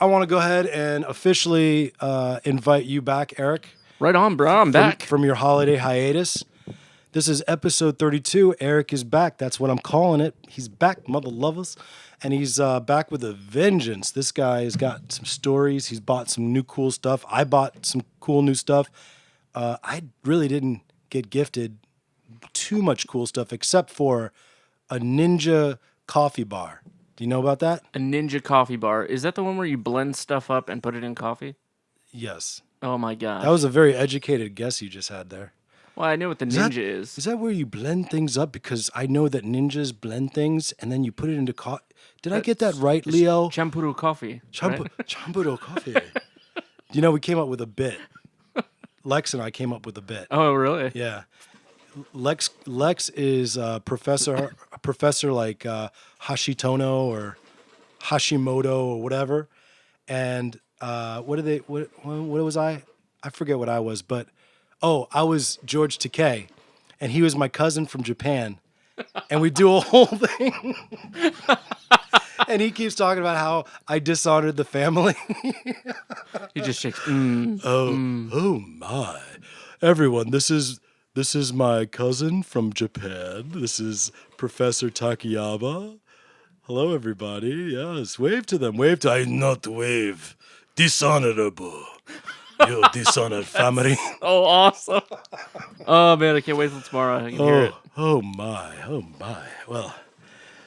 I want to go ahead and officially invite you back, Eric. Right on, bro. I'm back. From your holiday hiatus. This is episode 32. Eric is back. That's what I'm calling it. He's back, mother lovers. And he's back with a vengeance. This guy has got some stories. He's bought some new cool stuff. I bought some cool new stuff. I really didn't get gifted too much cool stuff except for a Ninja coffee bar. Do you know about that? A Ninja coffee bar. Is that the one where you blend stuff up and put it in coffee? Yes. Oh, my God. That was a very educated guess you just had there. Well, I know what the Ninja is. Is that where you blend things up? Because I know that ninjas blend things and then you put it into coffee. Did I get that right, Leo? Champuru coffee. Champuru coffee. You know, we came up with a bit. Lex and I came up with a bit. Oh, really? Yeah. Lex is a professor like Hashitono or Hashimoto or whatever. And what was I? I forget what I was, but I was George Takei, and he was my cousin from Japan, and we do a whole thing. And he keeps talking about how I dishonored the family. He just shakes. Oh my! Everyone, this is my cousin from Japan. This is Professor Takayama. Hello, everybody. Yes, wave to them. I not wave. Dishonorable. You dishonored family. Oh, awesome. Oh, man, I can't wait till tomorrow. I can hear it. Oh, my. Well,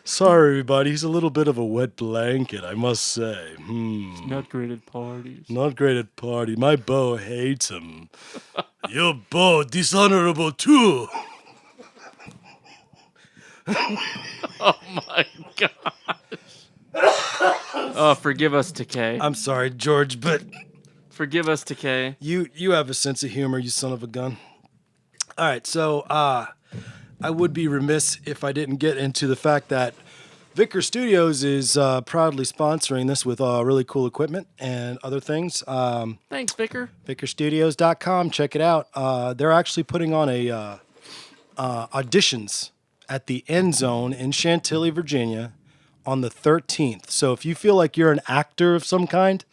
sorry, everybody. He's a little bit of a wet blanket, I must say. He's not great at parties. Not great at party. My beau hates him. Your beau dishonorable, too. Oh, my gosh. Oh, forgive us, Takei. I'm sorry, George, but... Forgive us, Takei. You have a sense of humor, you son of a gun. All right, so I would be remiss if I didn't get into the fact that Vicar Studios is proudly sponsoring this with really cool equipment and other things. Thanks, Vicar. VicarStudios.com. Check it out. They're actually putting on a auditions at the End Zone in Chantilly, Virginia, on the 13th. So if you feel like you're an actor of some kind,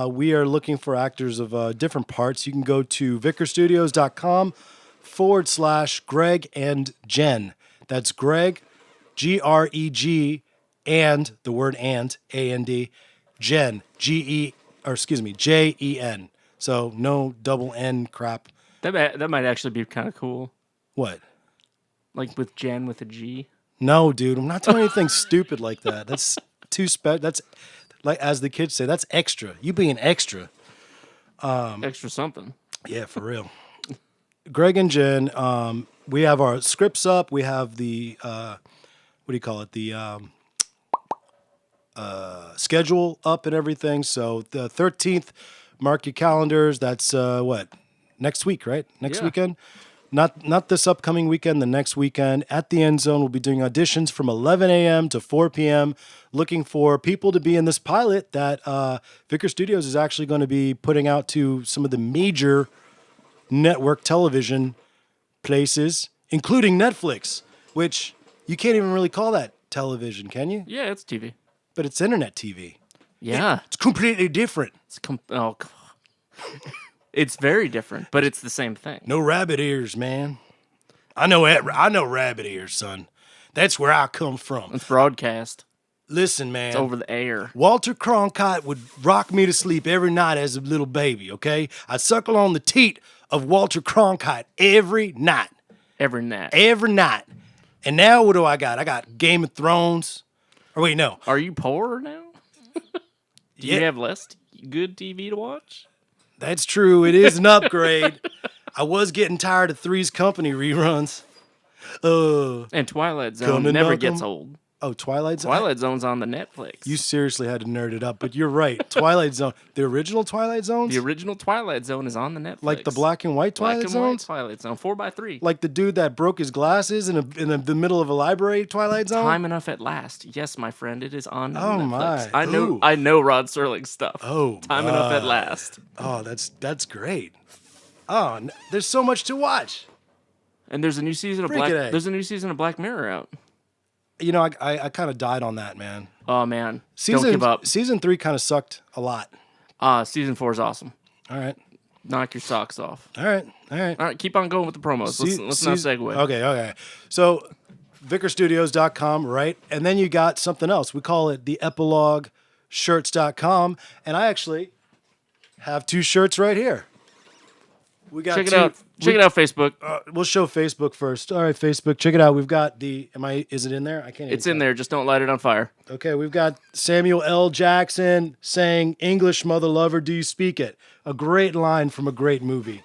we are looking for actors of different parts. You can go to vicarstudios.com/Greg and Jen. That's Greg, Greg, and the word and, A-N-D, Jen, Jen. So no double N crap. That might actually be kind of cool. What? Like with Jen with a G? No, dude. I'm not doing anything stupid like that. That's too special. That's, like as the kids say, that's extra. You being extra. Extra something. Yeah, for real. Greg and Jen, we have our scripts up. We have the, what do you call it? The schedule up and everything. So the 13th, mark your calendars. That's next week, right? Next weekend? Not this upcoming weekend, the next weekend. At the End Zone, we'll be doing auditions from 11 a.m. to 4 p.m., looking for people to be in this pilot that Vicar Studios is actually going to be putting out to some of the major network television places, including Netflix, which you can't even really call that television, can you? Yeah, it's TV. But it's internet TV. Yeah. It's completely different. It's very different, but it's the same thing. No rabbit ears, man. I know rabbit ears, son. That's where I come from. It's broadcast. Listen, man. It's over the air. Walter Cronkite would rock me to sleep every night as a little baby, okay? I'd suckle on the teat of Walter Cronkite every night. Every night. Every night. And now what do I got? I got Game of Thrones. Or wait, no. Are you poor now? Do you have less good TV to watch? That's true. It is an upgrade. I was getting tired of Three's Company reruns. And Twilight Zone never gets old. Oh, Twilight Zone? Twilight Zone's on the Netflix. You seriously had to nerd it up, but you're right. Twilight Zone. The original Twilight Zones? The original Twilight Zone is on the Netflix. Like the black and white Twilight Zones? Black and white Twilight Zone, 4x3. Like the dude that broke his glasses in the middle of a library Twilight Zone? Time Enough at Last. Yes, my friend, it is on Netflix. My. I know Rod Serling stuff. Oh, Time Enough at Last. Oh, that's great. Oh, there's so much to watch. And there's a new season of Black Mirror out. You know, I kind of died on that, man. Oh man, don't give up. Season 3 kind of sucked a lot. Season 4 is awesome. All right. Knock your socks off. All right. All right, keep on going with the promos. Let's not segue. Okay. So, vickerstudios.com, right? And then you got something else. We call it the epilogueshirts.com. And I actually have 2 shirts right here. We got Check it out. Check it out, Facebook. We'll show Facebook first. All right, Facebook, check it out. We've got is it in there? I can't. It's in there. Just don't light it on fire. Okay, we've got Samuel L. Jackson saying, "English, mother lover, do you speak it?" A great line from a great movie.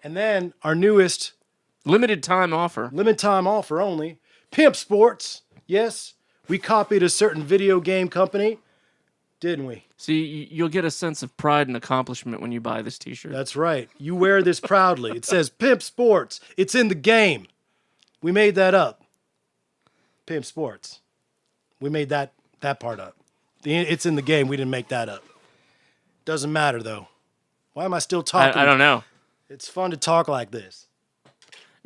And then our newest limited time offer only, Pimp Sports. Yes, we copied a certain video game company, didn't we? See, you'll get a sense of pride and accomplishment when you buy this T-shirt. That's right. You wear this proudly. It says Pimp Sports. It's in the game. We made that up. Pimp Sports. We made that part up. It's in the game. We didn't make that up. Doesn't matter, though. Why am I still talking? I don't know. It's fun to talk like this.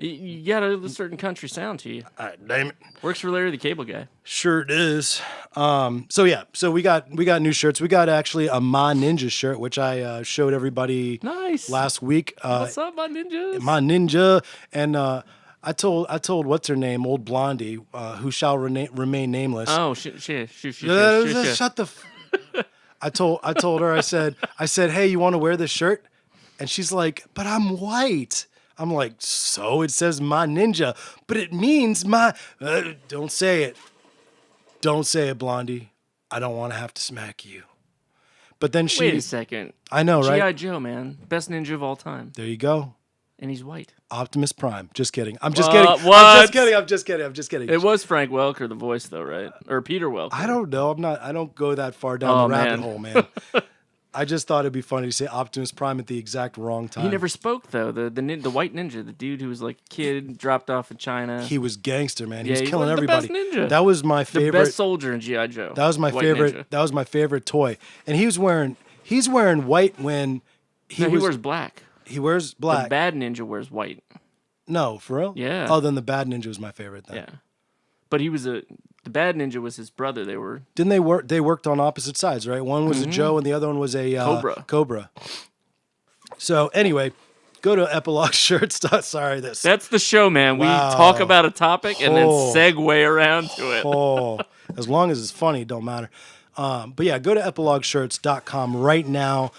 You got a certain country sound to you. Damn it. Works for Larry the Cable Guy. Sure it is. So we got new shirts. We got actually a Ma Ninja shirt, which I showed everybody last week. What's up, my ninjas? Ma Ninja. And I told what's her name, old Blondie, who shall remain nameless. Oh, shut the. I told her. I said, hey, you want to wear this shirt? And she's like, but I'm white. I'm like, so it says my ninja, but it means my. Don't say it. Don't say it, Blondie. I don't want to have to smack you. But then she. Wait a second. I know, right? G.I. Joe, man, best ninja of all time. There you go. And he's white. Optimus Prime. Just kidding. I'm just kidding. What? I'm just kidding. It was Frank Welker, the voice, though, right? Or Peter Welker. I don't know. I don't go that far down the rabbit hole, man. I just thought it'd be funny to say Optimus Prime at the exact wrong time. He never spoke though. The white ninja, the dude who was like a kid, dropped off in China. He was gangster, man. He Yeah, was killing everybody. The best ninja. That was my favorite. The best soldier in G.I. Joe. That was my favorite. Ninja. That was my favorite toy. And he's wearing white when he wears black. He wears black. The bad ninja wears white. No, for real? Yeah. Oh, then the bad ninja was my favorite then. Yeah. But the bad ninja was his brother. Didn't they work? They worked on opposite sides, right? One was a Joe, and the other one was a Cobra. So anyway, go to Epilogue Shirts. Sorry, that's the show, man. We talk about a topic and then segue around to it. As long as it's funny, it don't matter. But yeah, go to epilogueshirts.com right now.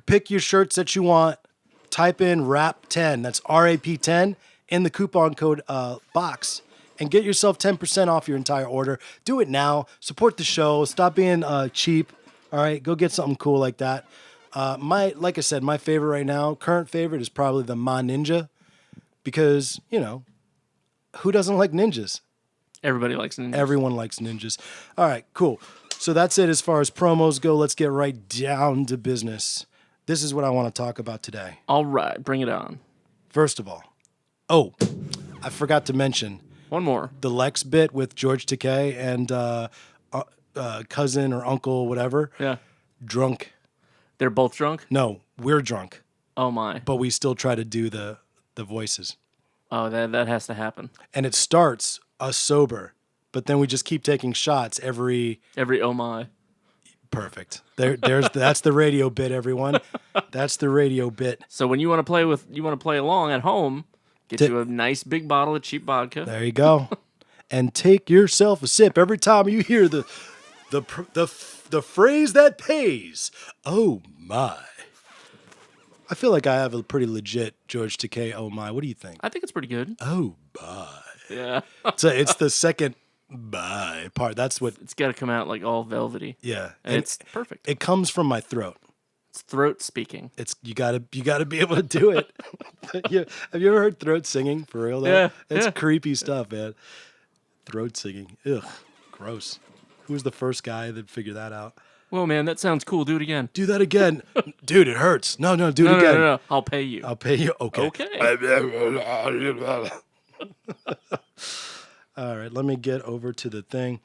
Pick your shirts that you want. Type in RAP10. That's RAP10 in the coupon code box. And get yourself 10% off your entire order. Do it now. Support the show. Stop being cheap. All right, go get something cool like that. Like I said, my favorite right now, current favorite, is probably the Ma Ninja, because who doesn't like ninjas? Everybody likes ninjas. Everyone likes ninjas. All right, cool. So that's it as far as promos go. Let's get right down to business. This is what I want to talk about today. All right, bring it on. First of all, I forgot to mention. One more. The Lex bit with George Takei and cousin or uncle, whatever. Yeah. Drunk. They're both drunk? No, we're drunk. Oh, my. But we still try to do the voices. Oh, that has to happen. And it starts us sober, but then we just keep taking shots every oh, my. Perfect. That's the radio bit, everyone. That's the radio bit. So when you want to play along at home, get you a nice big bottle of cheap vodka. There you go. And take yourself a sip every time you hear the phrase that pays. Oh my. I feel like I have a pretty legit George Takei oh my. What do you think? I think it's pretty good. Oh my. Yeah. So it's the second bye part. That's what it's got to come out like all velvety. Yeah. And it's perfect. It comes from my throat. It's throat speaking. It's you gotta be able to do it. Have you ever heard throat singing for real though? Yeah, It's creepy stuff, man. Throat singing. Ugh. Gross. Who was the first guy that figured that out? Whoa, man, that sounds cool. Do it again. Do that again. Dude, it hurts. No, do it again. No. I'll pay you. I'll pay you. Okay. Okay. All right, let me get over to the thing.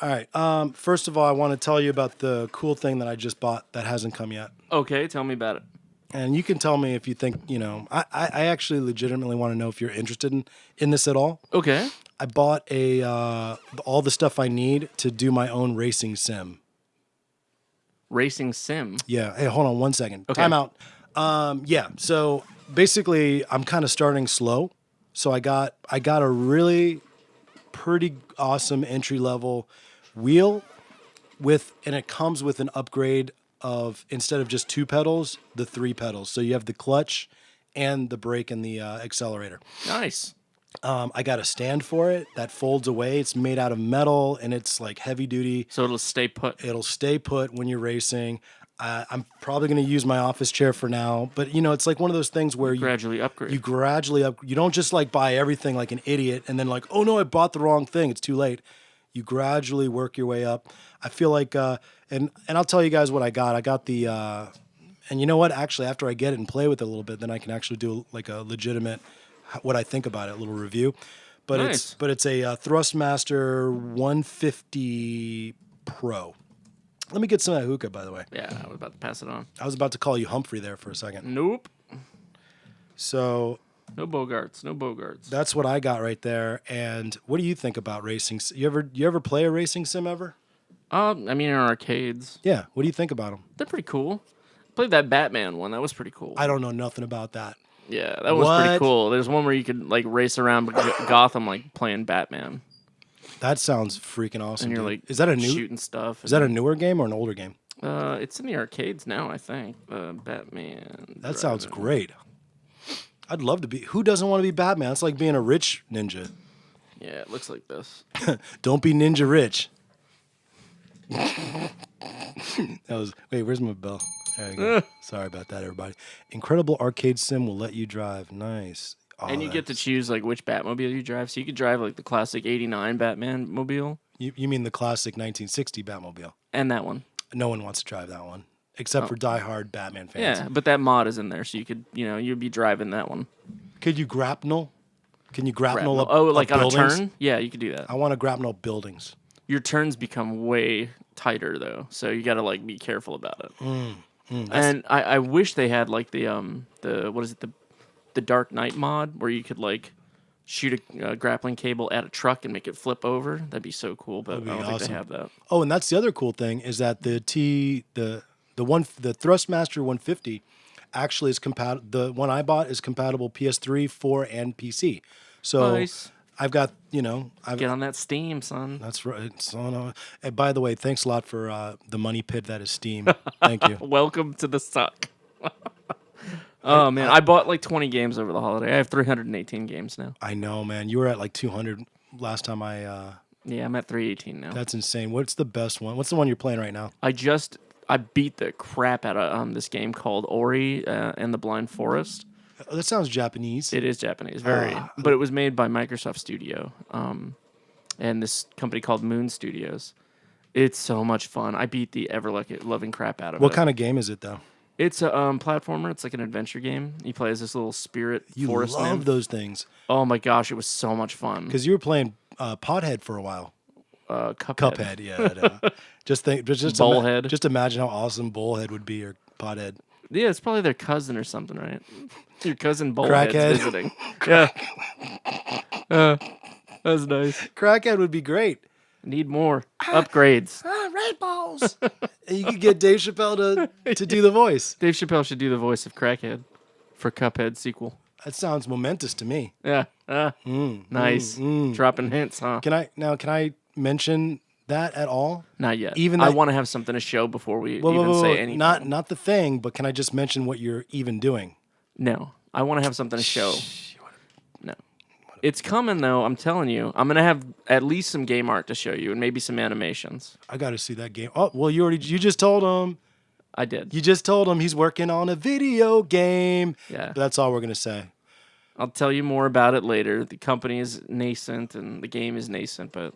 All right. First of all, I want to tell you about the cool thing that I just bought that hasn't come yet. Okay, tell me about it. And you can tell me if you think, I actually legitimately want to know if you're interested in this at all. Okay. I bought all the stuff I need to do my own racing sim. Racing sim? Yeah. Hey, hold on 1 second. Okay. Time out. Yeah. So basically, I'm kind of starting slow. So I got a really pretty awesome entry level wheel and it comes with an upgrade of, instead of just 2 pedals, the 3 pedals. So you have the clutch and the brake and the accelerator. Nice. I got a stand for it that folds away. It's made out of metal and it's like heavy duty. So it'll stay put. It'll stay put when you're racing. I'm probably going to use my office chair for now, but it's like one of those things where Gradually upgrade. You gradually up. You don't just like buy everything like an idiot and then like, oh no, I bought the wrong thing. It's too late. You gradually work your way up. I feel like, and I'll tell you guys what I got. I got the, and you know what? Actually, after I get it and play with it a little bit, then I can actually do like a legitimate, what I think about it, a little review. But Nice. it's a Thrustmaster 150 Pro. Let me get some of that hookah, by the way. Yeah, I was about to pass it on. I was about to call you Humphrey there for a second. Nope. So No Bogarts. No Bogarts. that's what I got right there. And what do you think about racing? You ever play a racing sim ever? I mean, in arcades. Yeah. What do you think about them? They're pretty cool. Played that Batman one. That was pretty cool. I don't know nothing about that. Yeah, that was pretty What? cool. There's one where you could like race around Gotham like playing Batman. That sounds freaking awesome. And you're dude. like Is that a shooting stuff. Is that a newer game or an older game? It's in the arcades now, I think. Batman. That sounds driving. great. I'd love to be. Who doesn't want to be Batman? It's like being a rich ninja. Yeah, it looks like this. Don't be ninja rich. Wait, where's my bell? There you go. Sorry about that, everybody. Incredible arcade sim will let you drive. Nice. Oh, And you get to choose like which Batmobile you drive. So you could drive like the classic '89 Batman mobile You mean the classic 1960 Batmobile? and that one. No one wants to drive that one, except for diehard Batman fans. Yeah, but that mod is in there, so you could you'd be driving that one. Could you grapnel? Can you grapnel up? like up on buildings? a turn? Yeah, you could do that. I want to grapnel buildings. Your turns become way tighter though, so you got to like be careful about it. And I wish they had like the what is it, the Dark Knight mod where you could like shoot a grappling cable at a truck and make it flip over. That'd be so cool, but I don't think they have that. Oh, and that's the other cool thing is that the Thrustmaster 150 actually is compatible. The one I bought is compatible PS3, 4, and PC. So Nice. I've got Get on that Steam, son. that's right. So, and by the way, thanks a lot for the money pit that is Steam. Thank you. Welcome to the suck. Oh man, I bought like 20 games over the holiday. I have 318 games now. I know, man. You were at like 200 last time I. Yeah, I'm at 318 now. That's insane. What's the best one? What's the one you're playing right now? I beat the crap out of this game called Ori and the Blind Forest. That sounds Japanese. It is Japanese, but it was made by Microsoft Studio, and this company called Moon Studios. It's so much fun. I beat the ever-loving crap out of it. What kind of game is it, though? It's a platformer. It's like an adventure game. You play as this little spirit You forest love nymph. those things. Oh my gosh, it was so much fun. Because you were playing Pothead for a while. Cuphead. Yeah. just Bullhead. Just imagine how awesome Bullhead would be, or Pothead. Yeah, it's probably their cousin or something, right? Your cousin Bullhead's Crackhead. visiting. Yeah. That's nice. Crackhead would be great. Need more upgrades. Red balls. And you could get Dave Chappelle to do the voice. Dave Chappelle should do the voice of Crackhead for Cuphead sequel. That sounds momentous to me. Yeah. Nice. Dropping hints, huh? Can I mention that at all? Not yet. Even I that- want to have something to show before we Whoa, say anything. Not the thing, but can I just mention what you're even doing? No. I want to have something to show. No. It's coming, though. I'm telling you. I'm going to have at least some game art to show you and maybe some animations. I got to see that game. Oh, well, you just told him. I did. You just told him he's working on a video game. Yeah. But that's all we're going to say. I'll tell you more about it later. The company is nascent and the game is nascent, but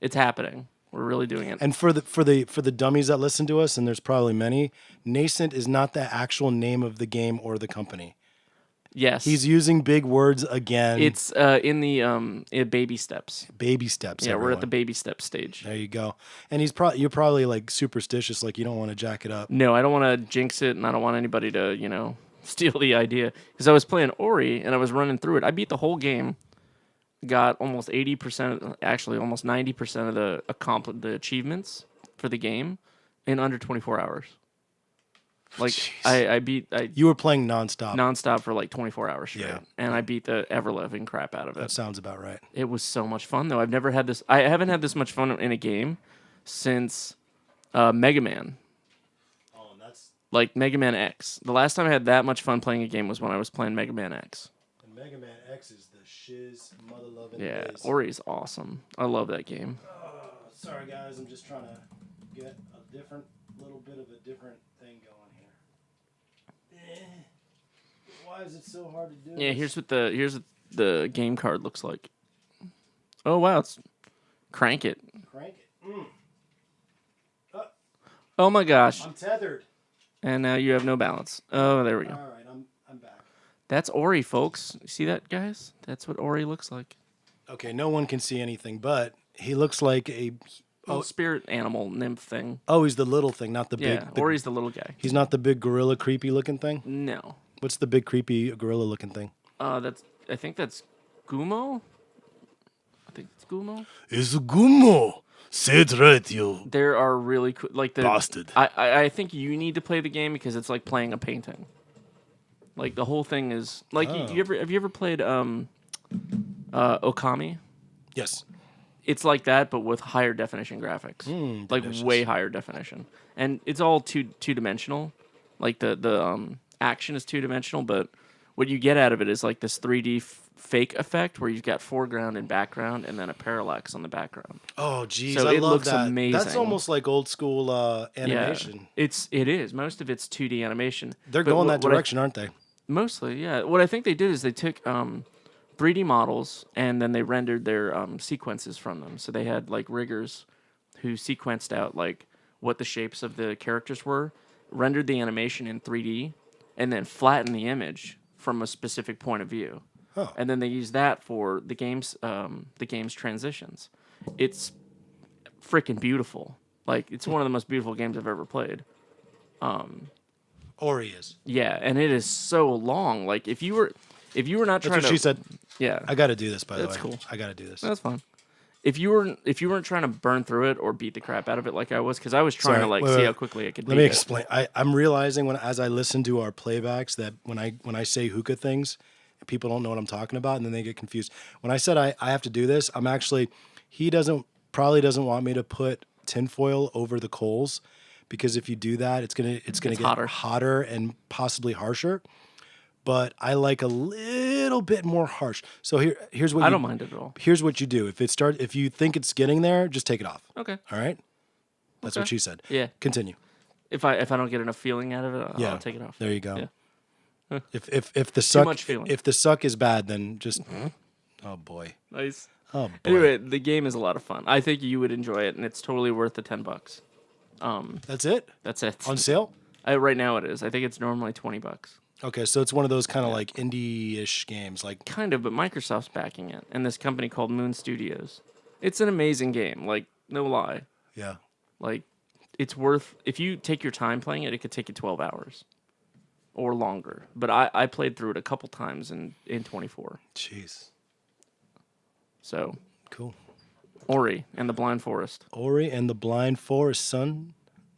it's happening. We're really doing it. And for the dummies that listen to us, and there's probably many, nascent is not the actual name of the game or the company. Yes. He's using big words again. It's in the baby steps. Baby steps. Yeah, we're everyone. at the baby step stage. There you go. And you're probably like superstitious, like you don't want to jack it up. No, I don't want to jinx it, and I don't want anybody to, steal the idea. Because I was playing Ori, and I was running through it. I beat the whole game got almost 80%, actually almost 90% of the achievements for the game in under 24 hours. Like Jeez. I beat You were playing nonstop. nonstop for like 24 hours straight, Yeah. and I beat the ever living crap out of it. That sounds about right. It was so much fun though. I haven't had this much fun in a game since Mega Man. Oh, and that's Like Mega Man X. The last time I had that much fun playing a game was when I was playing Mega Man X. and Mega Man X is the shiz mother loving. Yeah, Ori's awesome. I love that game. Sorry guys, I'm just trying to get a different little bit of a different thing going here. Why is it so hard to do? Yeah, here's what the game card looks like. Oh wow, it's crank it. Crank it. Oh my gosh. I'm tethered. And now you have no balance. Oh, there we go. All right, I'm back. That's Ori, folks. You see that, guys? That's what Ori looks like. Okay, no one can see anything, but he looks like a. Oh, spirit animal nymph thing. Oh, he's the little thing, not the Yeah, big. Ori's the little guy. He's not the big gorilla, creepy looking thing. No. What's the big creepy gorilla looking thing? I think that's Gumo. I think it's Gumo. It's Gumo. Say it right, you. There are really cool, like the Bastard. I think you need to play the game because it's like playing a painting. Like the whole thing is like Oh. have you ever played Okami? Yes. It's like that, but with higher definition graphics, like delicious. way higher definition, and it's all two dimensional. Like the action is 2-dimensional, but what you get out of it is like this 3D fake effect where you've got foreground and background, and then a parallax on the background. Oh, geez, So I it love looks that. amazing. That's almost like old school animation. Yeah, it is. Most of it's 2D animation. They're But going what- that what I- direction, aren't they? Mostly, yeah. What I think they did is they took 3D models and then they rendered their sequences from them. So they had like riggers who sequenced out like what the shapes of the characters were, rendered the animation in 3D, and then flattened the image from a specific point of view. Oh. And then they used that for the game's transitions. It's freaking beautiful. Like it's one of the most beautiful games I've ever played. Ori is. Yeah, and it is so long. Like if you were not That's trying what to, she said. yeah, I got to do this, by the way. That's cool. I got to do this. that's fine. If you weren't trying to burn through it or beat the crap out of it like I was, because I was trying Sorry, to like wait, see wait. how quickly I could Let beat me it. explain. I'm realizing as I listen to our playbacks that when I say hookah things, people don't know what I'm talking about, and then they get confused. When I said I have to do this, I'm actually he probably doesn't want me to put tinfoil over the coals, because if you do that, it's gonna get hotter and possibly harsher. But I like a little bit more harsh. So here's what I don't mind it at all. Here's what you do. If you think it's getting there, just take it off. Okay. All right? That's Okay. what she said. Yeah. Continue. If I don't get enough feeling out of it, I'll take it off. There you go. Yeah. If the suck much feeling. if the suck is bad, then just oh boy. Nice. Oh boy. Anyway, the game is a lot of fun. I think you would enjoy it, and it's totally worth the $10. That's it? That's it. On sale? Right now it is. I think it's normally $20. Okay, so it's one of those kind of like indie-ish games, like Kind of, but Microsoft's backing it, and this company called Moon Studios. It's an amazing game. Like no lie. yeah. Like it's worth if you take your time playing it. It could take you 12 hours or longer. But I played through it a couple times in 24. Jeez. So Cool. Ori and the Blind Forest. Ori and the Blind Forest, son.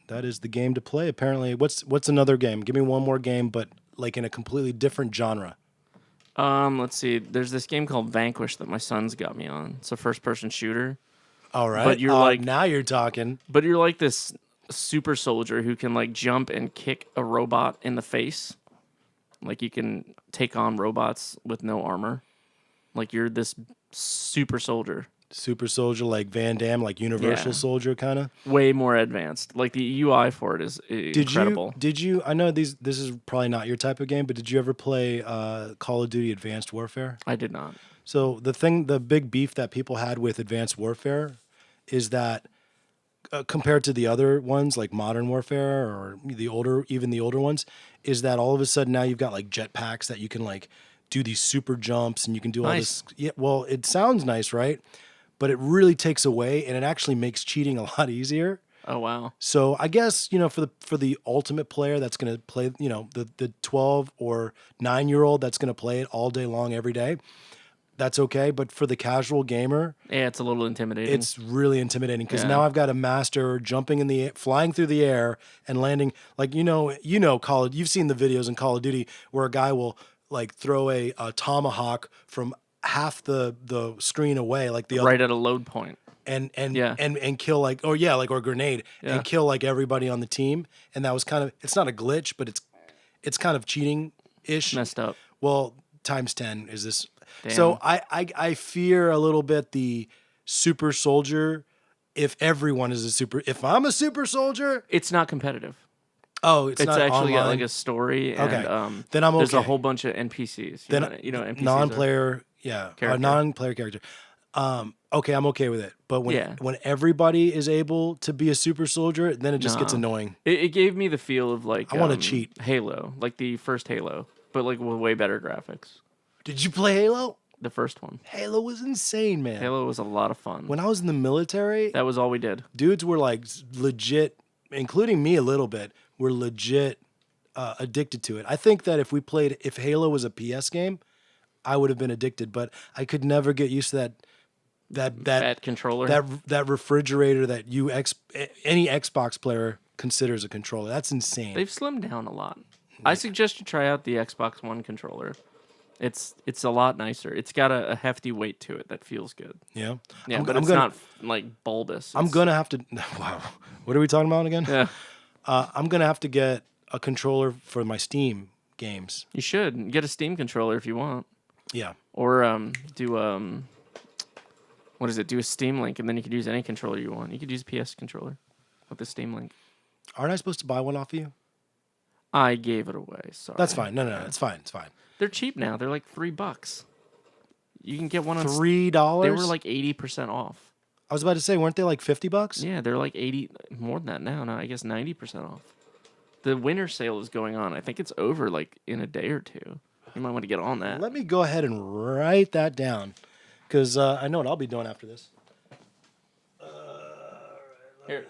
That is the game to play. Apparently, what's another game? Give me one more game, but like in a completely different genre. Let's see. There's this game called Vanquish that my son's got me on. It's a first-person shooter. All right. But you're like- now you're talking. But you're like this super soldier who can like jump and kick a robot in the face. Like you can take on robots with no armor. Like you're this super soldier. Super Soldier, like Van Damme, like Universal Yeah. Soldier, kind of. Way more advanced. Like the UI for it is incredible. Did you? I know this is probably not your type of game, but did you ever play Call of Duty Advanced Warfare? I did not. So the big beef that people had with Advanced Warfare is that compared to the other ones like Modern Warfare or even the older ones, is that all of a sudden now you've got like jetpacks that you can like do these super jumps and you can do all Nice. this. Yeah, well, it sounds nice, right? But it really takes away, and it actually makes cheating a lot easier. Oh wow. So I guess for the ultimate player that's going to play, the 12 or 9-year-old that's going to play it all day long every day, that's okay. But for the casual gamer, Yeah, it's a little intimidating. it's really intimidating because Yeah. now I've got to master jumping in the air, flying through the air and landing. Like you've seen the videos in Call of Duty where a guy will like throw a tomahawk from half the screen away, like the other, right at a load point. and Yeah. and kill like or a grenade Yeah. and kill like everybody on the team. And that was kind of, it's not a glitch, but it's kind of cheating ish. Messed up. Well, times 10 is this. Damn. So I fear a little bit the super soldier. If everyone is if I'm a super soldier, It's not competitive. it's It's not actually got online. like a story, and Okay. Then I'm there's a okay. whole bunch of NPCs. Then NPCs non-player, a Character. non-player character. Okay, I'm okay with it. But Yeah. when everybody is able to be a super soldier, then it just gets Nah. annoying. It gave me the feel of like I wanna cheat. Halo, like the first Halo, but like with way better graphics. Did you play Halo? The first one. Halo was insane, man. Halo was a lot of fun. When I was in the military, That was all we did. dudes were like legit, including me a little bit, were legit addicted to it. I think that if Halo was a PS game, I would have been addicted, but I could never get used to that That controller. that refrigerator that any Xbox player considers a controller. That's insane. They've slimmed down a lot. I suggest you try out the Xbox One controller. It's a lot nicer. It's got a hefty weight to it that feels good. Yeah, Yeah, but it's not like bulbous. I'm gonna have to. Wow, what are we talking about again? Yeah, I'm gonna have to get a controller for my Steam games. you should get a Steam controller if you want, Yeah, or do what is it? Do a Steam Link, and then you could use any controller you want. You could use a PS controller with the Steam Link. aren't I supposed to buy one off of you? I gave it away. Sorry. That's fine. No, it's fine. It's fine. They're cheap now. They're like $3. You can get one on $3. They were like 80% off. I was about to say, weren't they like $50? Yeah, they're like 80, more than that now. No, I guess 90% off. The winter sale is going on. I think it's over like in a day or two. You might want to get on that. Let me go ahead and write that down, because I know what I'll be doing after this. Here.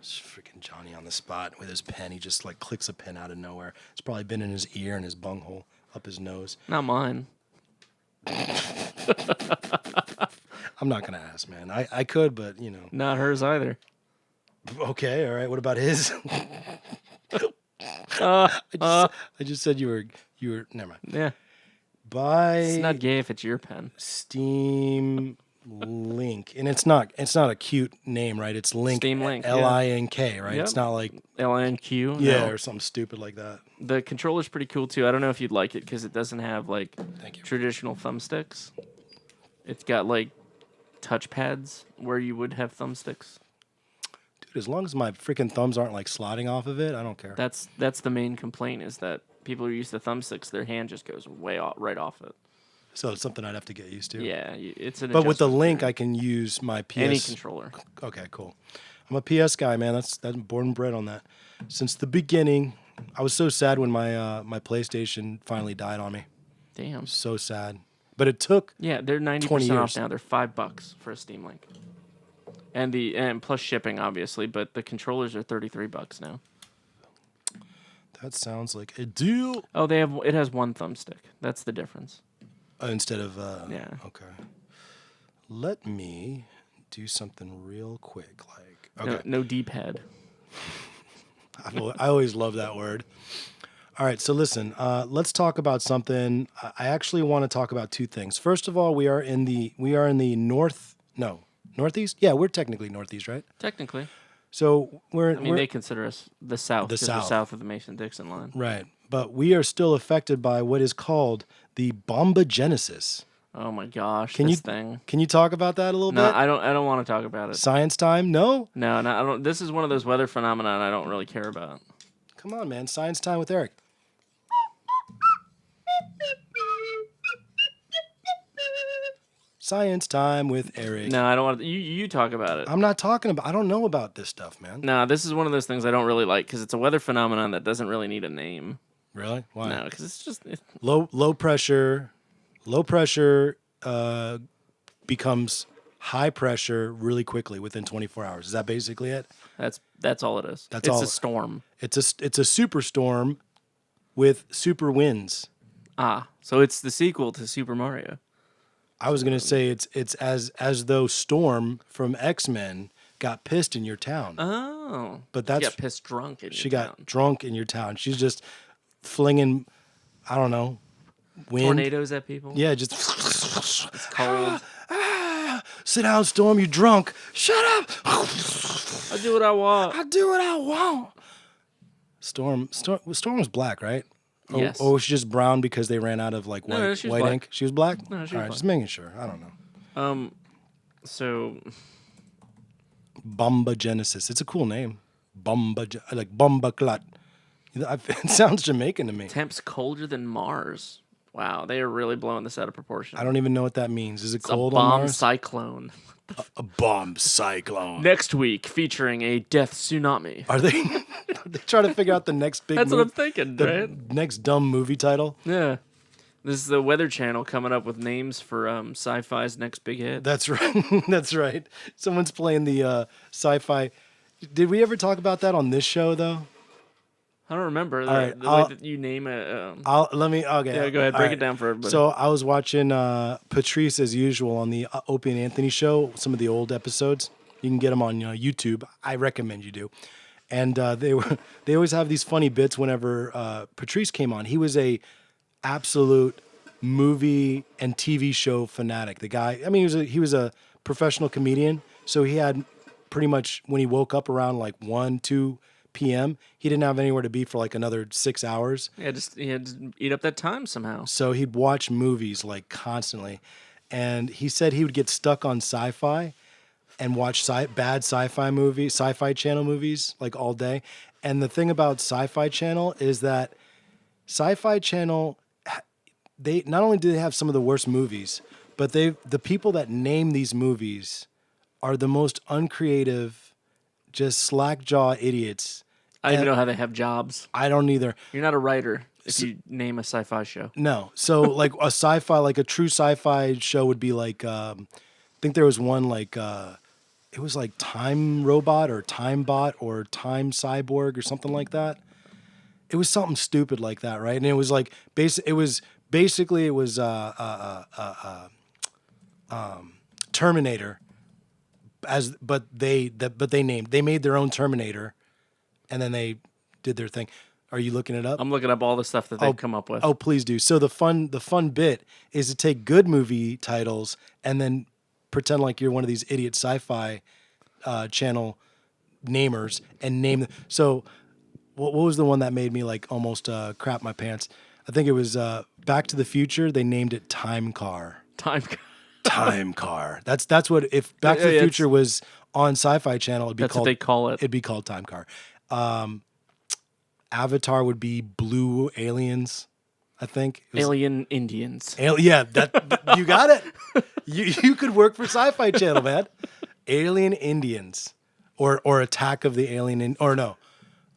It's freaking Johnny on the spot with his pen. He just like clicks a pen out of nowhere. It's probably been in his ear and his bunghole, up his nose. Not mine. I'm not gonna ask, man. I could, but Not hers either. Okay, all right. What about his? Uh, I just said you were. Never mind. yeah. Buy It's not gay if it's your pen. Steam Link, and it's not a cute name, right? It's Link. Steam Link, yeah. Link, right? Yep. It's not like LNQ. yeah No. or something stupid like that. The controller's pretty cool too. I don't know if you'd like it because it doesn't have like Thank you. traditional thumbsticks. It's got like touchpads where you would have thumbsticks. Dude, as long as my freaking thumbs aren't like sliding off of it, I don't care. That's the main complaint is that people who use the thumbsticks, their hand just goes way off, right off it. So it's something I'd have to get used to. Yeah, it's an. But with the adjustment Link, period. I can use my PS. Any controller. Okay, cool. I'm a PS guy, man. That's born and bred on that. Since the beginning, I was so sad when my PlayStation finally died on me. Damn. So sad. But it took. Yeah, they're 20 90% off years. now. They're $5 for a Steam Link, and plus shipping, obviously. But the controllers are $33 now. That sounds like a deal. Oh, it has one thumbstick. That's the difference. Instead of Yeah. Okay. Let me do something real quick. Like okay, No D-pad. I always love that word. All right, so listen. Let's talk about something. I actually want to talk about two things. First of all, we are in the northeast. Yeah, we're technically northeast, right? Technically. So I mean, they consider us the South. The 'cause South. We're south of the Mason-Dixon line. right, but we are still affected by what is called the bombogenesis. Oh my gosh, Can this you thing. Can you talk about that a little No, bit? I don't want to talk about it. Science time? No. No, I don't. This is one of those weather phenomena I don't really care about. Come on, man. Science time with Eric. Science time with Eric. No, I don't want to. You talk about it. I'm not talking about. I don't know about this stuff, man. No, this is one of those things I don't really like because it's a weather phenomenon that doesn't really need a name. Really? Why? No, because it's just Low pressure. Low pressure becomes high pressure really quickly within 24 hours. Is that basically it? that's all it is. That's it's all. a storm. It's a superstorm with super winds. Ah, so it's the sequel to Super Mario. I was gonna say it's as though Storm from X-Men got pissed in your town, Oh, but she that's got pissed drunk in she your got town. drunk in your town. She's just flinging, I don't know, wind. Tornadoes at people. Yeah, just It's cold. sit down, Storm. You drunk? Shut up. I do what I want. I do what I want. Storm was black, right? Yes. Or was she just brown because they ran out of like No, white she was white black. ink? She was black. No, she All was right, just black. making sure. I don't know. So Bumba Genesis. It's a cool name. Like Bumba Clut. It sounds Jamaican to me. temps colder than Mars. Wow, they are really blowing this out of proportion. I don't even know what that means. Is it It's cold a on bomb Mars? cyclone. A bomb cyclone. Next week, featuring a death tsunamis. Are they? Are they trying to figure out the next big? That's what I'm thinking, the right? next dumb movie title. Yeah. This is the Weather Channel coming up with names for sci-fi's next big hit. That's right. That's right. Someone's playing the sci-fi. Did we ever talk about that on this show though? I don't remember right, the way that you name it. Okay. Yeah, go ahead. All Break it down for everybody. So I was watching Patrice as usual on the Opie and Anthony show. Some of the old episodes. You can get them on YouTube. I recommend you do. And they always have these funny bits whenever Patrice came on. He was a absolute movie and TV show fanatic. The guy. I mean, he was a professional comedian. So he had pretty much when he woke up around like 1-2 p.m. he didn't have anywhere to be for like another 6 hours. yeah, just he had to eat up that time somehow. So he'd watch movies like constantly. And he said he would get stuck on sci-fi and watch bad sci-fi channel movies like all day. And the thing about Sci-Fi Channel is that Sci-Fi Channel, they not only do they have some of the worst movies, but the people that name these movies are the most uncreative, just slack-jaw idiots. I don't even know how they have jobs. I don't either. You're not a writer if you name a sci-fi show. No. So like a sci-fi, like a true sci-fi show would be like, I think there was one like, it was like Time Robot or Time Bot or Time Cyborg or something like that. It was something stupid like that, right? And it was like, it was Terminator, but they made their own Terminator, and then they did their thing. Are you looking it up? I'm looking up all the stuff that they've come up with. Oh, please do. So the fun bit is to take good movie titles and then pretend like you're one of these idiot sci-fi channel namers and name them. So what was the one that made me like almost crap my pants? I think it was Back to the Future. They named it Time Car. Time Car. That's what if Back to the Future was on Sci-Fi Channel, it'd be That's called. what they call it. It'd be called Time Car. Avatar would be Blue Aliens, I think. Alien Indians. Yeah, that you got it. You could work for Sci-Fi Channel, man. Alien Indians, or Attack of the Alien, or no,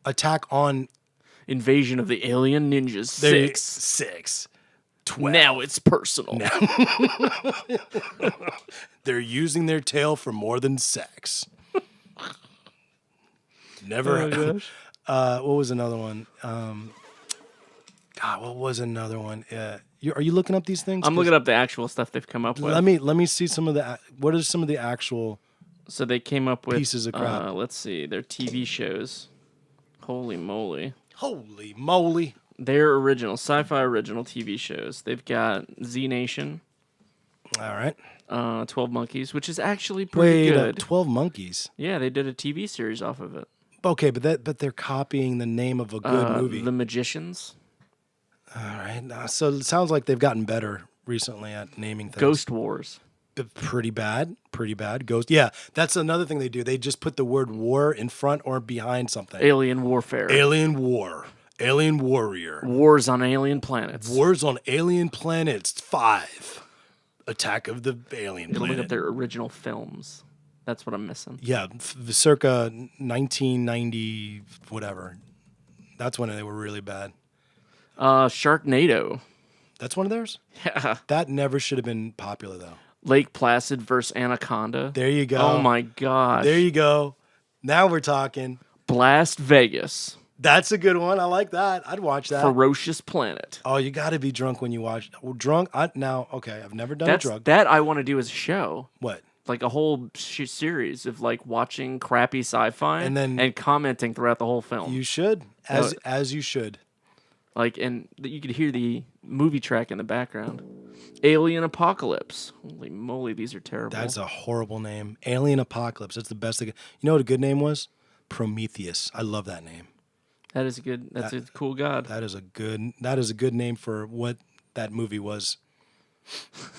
Attack on Invasion of the Alien Ninjas. 6. 12. Now it's personal. They're using their tail for more than sex. Never. Oh my gosh. What was another one? God, what was another one? Are you looking up these things? I'm looking up the actual stuff they've come up with. Let me see some of the. What are some of the actual? So they came up with Pieces of crap. Let's see, their TV shows. Holy moly! Holy moly! Their original sci-fi original TV shows. They've got Z Nation. All right. 12 Monkeys, which is actually pretty good. 12 Monkeys. Yeah, they did a TV series off of it. Okay, but they're copying the name of a good movie. The Magicians. All right. So it sounds like they've gotten better recently at naming things. Ghost Wars. Pretty bad. Ghost. Yeah, that's another thing they do. They just put the word war in front or behind something. Alien Warfare. Alien War. Alien Warrior. Wars on Alien Planets. Wars on Alien Planets 5. Attack of the Alien Look Planet. at their original films. That's what I'm missing. Yeah, circa 1990, whatever. That's when they were really bad. Sharknado. That's one of theirs? Yeah. That never should have been popular, though. Lake Placid versus Anaconda. There you go. Oh my gosh. There you go. Now we're talking. Blast Vegas. That's a good one. I like that. I'd watch that. Ferocious Planet. Oh, you got to be drunk when you watch. Well, drunk? Now, okay, I've never done a That's drug. that I want to do as a show. What? Like a whole series of like watching crappy sci-fi And commenting throughout the whole film. You should, as you should. Like, and you could hear the movie track in the background. Alien Apocalypse. Holy moly, these are terrible. That's a horrible name. Alien Apocalypse. That's the best thing. You know what a good name was? Prometheus. I love that name. That is a good. That's a cool god. That is a good name for what that movie was.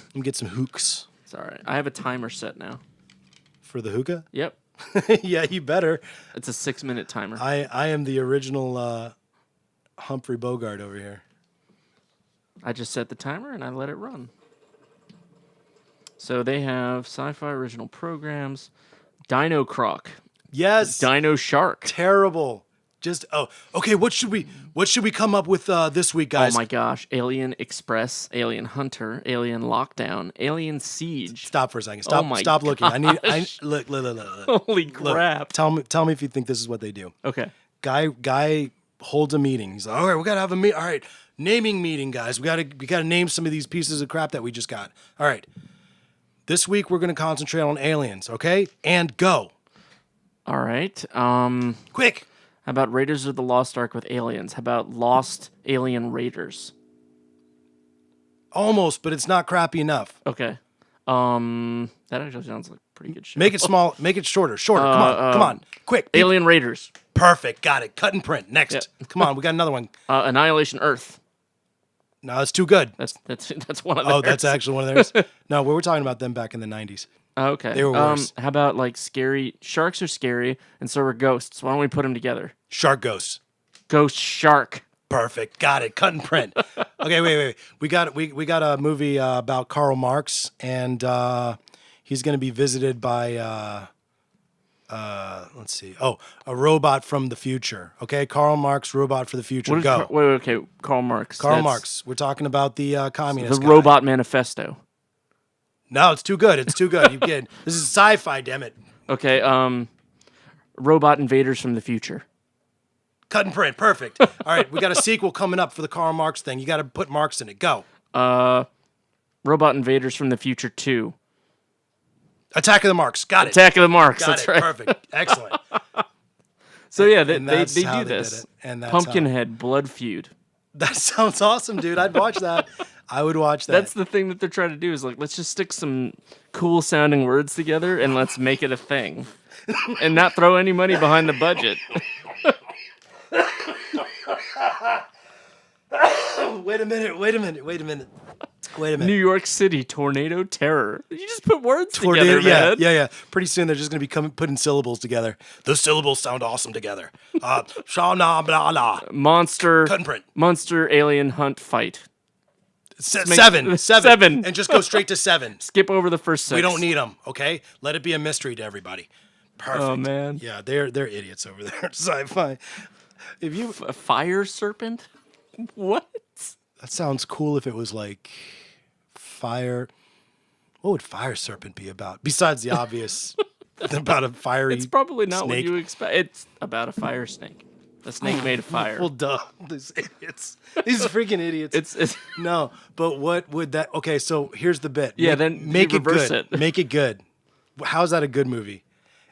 Let me get some hooks. It's all right. I have a timer set now. For the hookah? Yep. Yeah, you better. It's a 6-minute timer. I am the original Humphrey Bogart over here. I just set the timer and I let it run. So they have sci-fi original programs. Dino Croc. Yes. Dino Shark. Terrible. Just okay. What should we come up with this week, guys? Oh my gosh! Alien Express, Alien Hunter, Alien Lockdown, Alien Siege. Stop for a second. Stop. Oh my Stop looking. gosh. Look. Holy crap! Look, tell me if you think this is what they do. Okay. Guy holds a meeting. He's like, all right, we gotta have a meet. All right, naming meeting, guys. We gotta name some of these pieces of crap that we just got. All right. This week we're gonna concentrate on aliens. Okay, and go. All right. Quick. How about Raiders of the Lost Ark with aliens? How about Lost Alien Raiders? Almost, but it's not crappy enough. Okay. That actually sounds like a pretty good show. Make it small. Make it shorter. Shorter. Come on. Quick. Alien Raiders. Perfect. Got it. Cut and print. Next. Yeah. Come on. We got another one. Annihilation Earth. No, that's too good. That's one of theirs. Oh, that's actually one of theirs. No, we were talking about them back in the 90s. Okay. They were worse. How about like scary sharks are scary and so are ghosts. Why don't we put them together? Shark Ghosts. Ghost Shark. Perfect. Got it. Cut and print. Okay, wait. We got a movie about Karl Marx, and he's going to be visited by let's see. Oh, a robot from the future. Okay, Karl Marx, robot for the future. What is Go. wait, okay. Karl Marx. Karl That's Marx. We're talking about the communist The guy. Robot Manifesto. No, it's too good. It's too good. You kid. This is sci-fi. Damn it. Okay. Robot Invaders from the Future. Cut and print. Perfect. All right, we got a sequel coming up for the Karl Marx thing. You got to put Marx in it. Go. Robot Invaders from the Future 2. Attack of the Marx. Got it. Attack of the Marks. Got That's it. right. Perfect. Excellent. So yeah, they that's do how they did this. it. And that's Pumpkinhead Blood Feud. That sounds awesome, dude. I'd watch that. I would watch that. That's the thing that they're trying to do is like, let's just stick some cool sounding words together and let's make it a thing. And not throw any money behind the budget. Wait a minute. New York City Tornado Terror. You just put words together, man. Yeah. Pretty soon they're just going to be putting syllables together. The syllables sound awesome together. Shana blah blah. Monster. Cut and print. Monster alien hunt fight. Seven. And just go straight to 7. Skip over the first 6. We don't need them, okay? Let it be a mystery to everybody. Perfect. Oh man. Yeah, they're idiots over there. Sci-fi. If you A fire serpent? What? That sounds cool if it was like fire. What would Fire Serpent be about? Besides the obvious about a fiery It's probably not snake. what you expect. It's about a fire snake. A snake made of fire. Well, duh. These idiots. These freaking idiots. It's No, but what would that... Okay, so here's the bit. Yeah, then make you it reverse good. it. Make it good. How's that a good movie?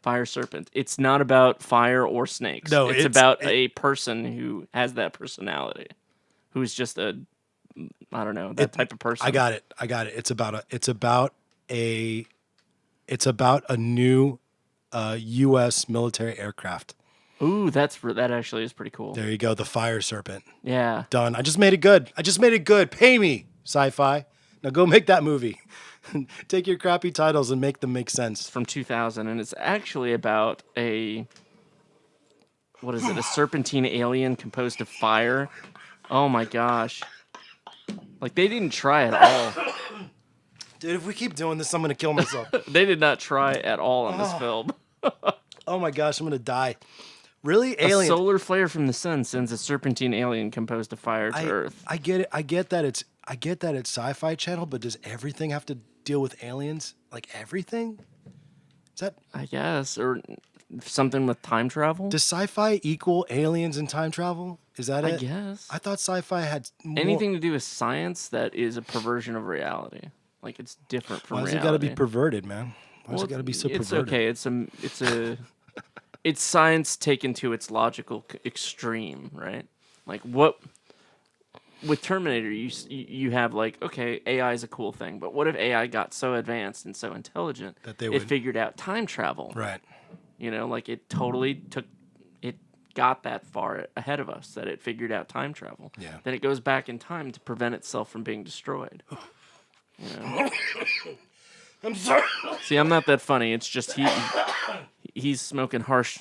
Fire serpent. It's not about fire or snakes. No, it's about a person who has that personality, who's just a, I don't know, that type of person. I got it. It's about a new U.S. military aircraft. Ooh, that actually is pretty cool. There you go. The Fire Serpent. Yeah. Done. I just made it good. Pay me, sci-fi. Now go make that movie. Take your crappy titles and make them make sense. From 2000, and it's actually about a serpentine alien composed of fire. Oh my gosh. Like, they didn't try at all. Dude, if we keep doing this, I'm going to kill myself. They did not try at all on this film. Oh my gosh, I'm going to die. Really? A Alien. solar flare from the sun sends a serpentine alien composed of fire to Earth. I get it. I get that it's Sci-Fi Channel, but does everything have to deal with aliens? Like everything? Is that... I guess. Or something with time travel. Does sci-fi equal aliens and time travel? Is that I it? guess I thought sci-fi had more. anything to do with science that is a perversion of reality. Like it's different from Why's reality. it got to be perverted, man? Why's Well, it got to be so it's perverted? okay. It's science taken to its logical extreme, right? Like what with Terminator, you have like, okay, AI is a cool thing, but what if AI got so advanced and so intelligent That they it would- figured out time travel? Right. You know, like it totally got that far ahead of us that it figured out time travel. Yeah. Then it goes back in time to prevent itself from being destroyed. You know? I'm sorry. See, I'm not that funny. It's just he's smoking harsh.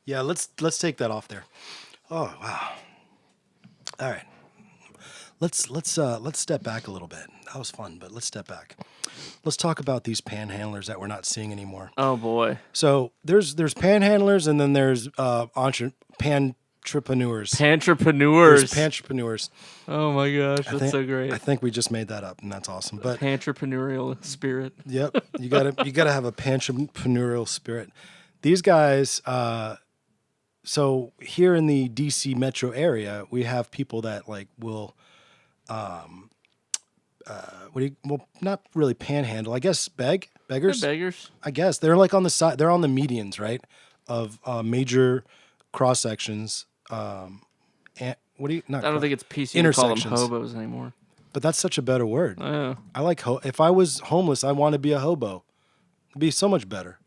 Yeah, let's take that off there. Oh wow. All right. Let's step back a little bit. That was fun, but let's step back. Let's talk about these panhandlers that we're not seeing anymore. Oh boy. So there's panhandlers, and then there's pantrepreneurs. Pantrepreneurs. There's pantrepreneurs. Oh my gosh, that's so great. I think we just made that up, and that's awesome. But Pantreprenorial spirit. yep, you gotta have a pantrepreneurs spirit. These guys. So here in the DC metro area, we have people that like will, well, not really panhandle. I guess beggars. They're beggars. I guess they're like on the side. They're on the medians, right, of major cross sections. And what do you? Not I don't think it's PC to call them intersections. hobos anymore. But that's such a better word. Oh, I like if I was homeless, I want to be a hobo. It'd be so much better.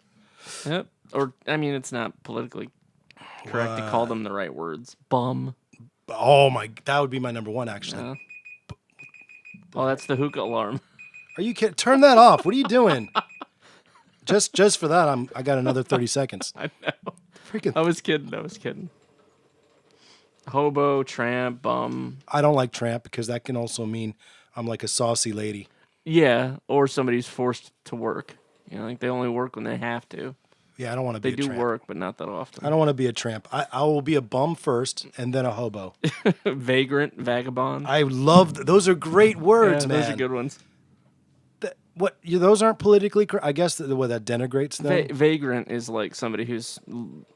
yep. Or I mean, it's not politically correct to call them the right words. Bum. Oh my, that would be my number one actually. Yeah. Oh, that's the hookah alarm. Are you kidding? Turn that off. What are you doing? Just for that, I got another 30 seconds. I know. Freaking, I was kidding. Hobo, tramp, bum. I don't like tramp because that can also mean I'm like a saucy lady. Yeah, or somebody's forced to work. You know, like they only work when they have to. Yeah, I don't want to be They a do tramp. work, but not that often. I don't want to be a tramp. I will be a bum first and then a hobo. Vagrant, vagabond. I love those are great words, Yeah, man. those are good ones. Those aren't politically correct. I guess that denigrates them. Vagrant is like somebody who's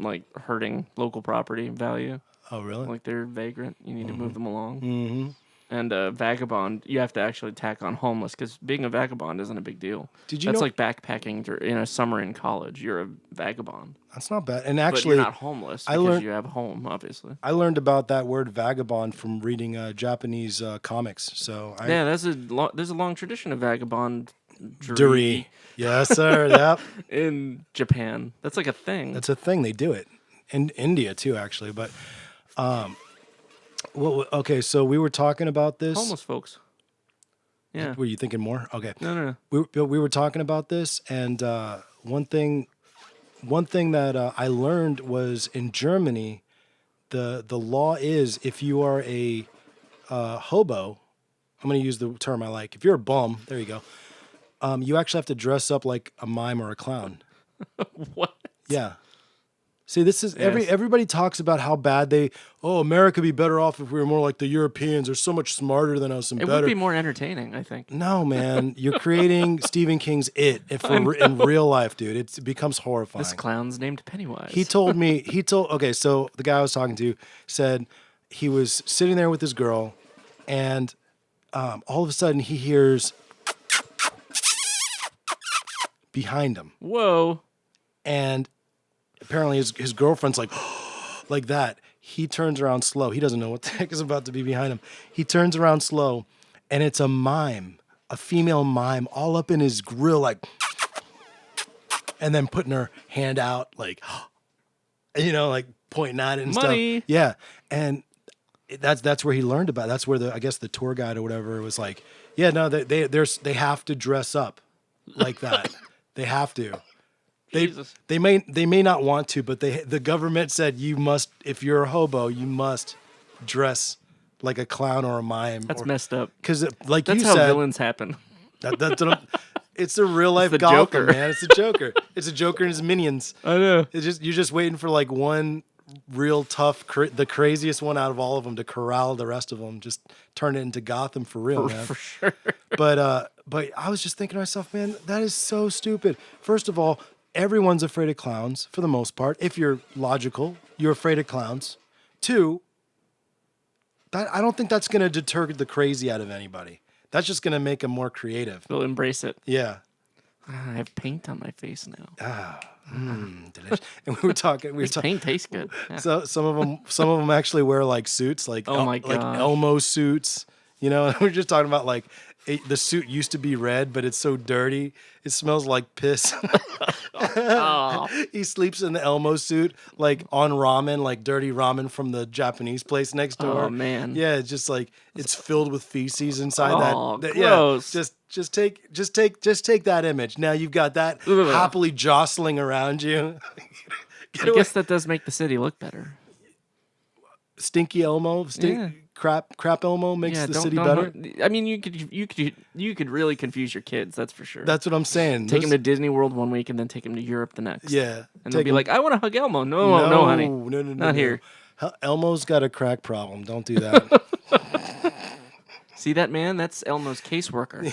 like hurting local property value. Oh, really? Like they're vagrant. You need to move them along. Mm-hmm. And vagabond, you have to actually tack on homeless because being a vagabond isn't a big deal. Did you That's know- like backpacking in a summer in college. You're a vagabond. That's not bad. And But actually, you're not homeless because learned- you have a home, obviously. I learned about that word vagabond from reading Japanese comics. So Yeah, there's a long tradition of vagabond Duri. Yes, sir. Yep. in Japan. That's like a thing. That's a thing. They do it in India too, actually. But, well, okay. So we were talking about this. homeless folks. Yeah. Were you thinking more? Okay. No. We were talking about this, and one thing that I learned was in Germany, the law is if you are a hobo, I'm going to use the term I like. If you're a bum, there you go. You actually have to dress up like a mime or a clown. What? Yeah. See, this is everybody talks about how bad America would be better off if we were more like the Europeans. They're so much smarter than us and It better. would be more entertaining, I think. No, man, you're creating Stephen King's It in real life, dude. It becomes horrifying. This clown's named Pennywise. Okay, so the guy I was talking to said he was sitting there with his girl, and all of a sudden he hears behind him. Whoa. And apparently his girlfriend's like, like that. He turns around slow. He doesn't know what the heck is about to be behind him. He turns around slow, and it's a mime, a female mime, all up in his grill, like, and then putting her hand out, like, like pointing at it and Money. stuff. Yeah, and that's where he learned about it. That's where I guess the tour guide or whatever was like, yeah, no, they have to dress up like that. They have to. Jesus. They may not want to, but the government said you must. If you're a hobo, you must dress like a clown or a mime. That's messed up. Because, like That's you how said, villains happen. it's a real life the Gotham, Joker. man. It's a Joker. It's a Joker and his minions. I know. You're just waiting for like one real tough, the craziest one out of all of them to corral the rest of them. Just turn it into Gotham for real, man. For sure. But I was just thinking to myself, man, that is so stupid. First of all, everyone's afraid of clowns for the most part. If you're logical, you're afraid of clowns. 2, I don't think that's going to deter the crazy out of anybody. That's just going to make them more creative. They'll embrace it. Yeah. I have paint on my face now. Delicious. And we were talking. Paint tastes good. Yeah. So some of them actually wear like suits, like like Elmo suits. You know, and we were just talking about like the suit used to be red, but it's so dirty, it smells like piss. He sleeps in the Elmo suit, like on ramen, like dirty ramen from the Japanese place next door. Oh man, yeah, it's just like it's filled with feces inside that. Gross. Yeah, just take that image. Now you've got that happily jostling around you. I guess that does make the city look better. Stinky Elmo, crap Elmo makes the city better. I mean, you could really confuse your kids. That's for sure. That's what I'm saying. Take them to Disney World one week and then take them to Europe the next. Yeah, and they'll be like, "I want to hug Elmo." No, honey, no, not here. Elmo's got a crack problem. Don't do that. See that man? That's Elmo's caseworker.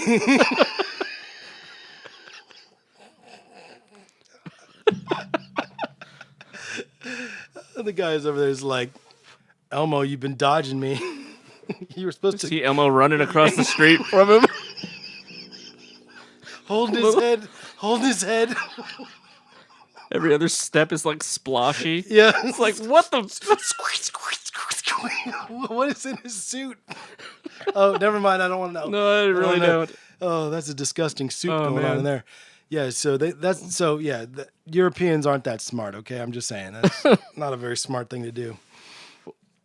The guys over there is like, Elmo, you've been dodging me. You were supposed to see Elmo running across the street from him, holding his head. Every other step is like sploshy. Yeah, it's like what the. What is in his suit? Oh, never mind. I don't want to know. No, I really don't. Oh, that's a disgusting suit going on in there. Yeah, so the Europeans aren't that smart. Okay, I'm just saying that's not a very smart thing to do.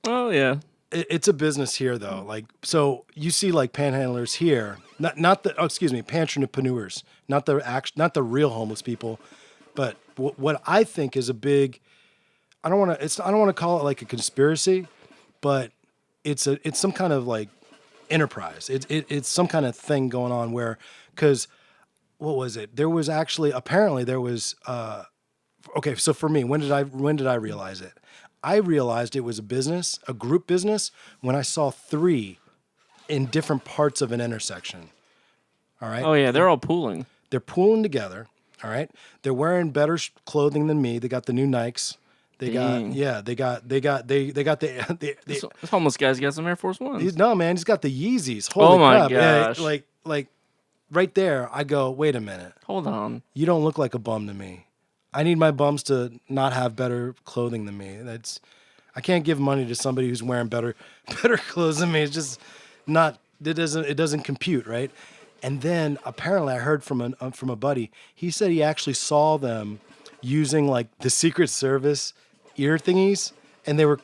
Oh yeah, it's a business here though. Like, so you see like panhandlers here, pantrepreneurs, not the real homeless people, but what I think is a big. I don't want to call it like a conspiracy, but it's some kind of like enterprise. It's some kind of thing going on where, because what was it? There was actually apparently there was okay. So for me, when did I realize it? I realized it was a group business, when I saw 3 in different parts of an intersection. All right. Oh yeah, they're all pooling. They're pooling together. All right. They're wearing better clothing than me. They got the new Nikes. They got the This homeless guy's got some Air Force Ones. No, man, he's got the Yeezys. Holy my crap. gosh. Yeah, like right there, I go, wait a minute. Hold on. You don't look like a bum to me. I need my bums to not have better clothing than me. I can't give money to somebody who's wearing better clothes than me. It's just not. It doesn't compute, right? And then apparently I heard from a buddy. He said he actually saw them using like the Secret Service ear thingies, and they were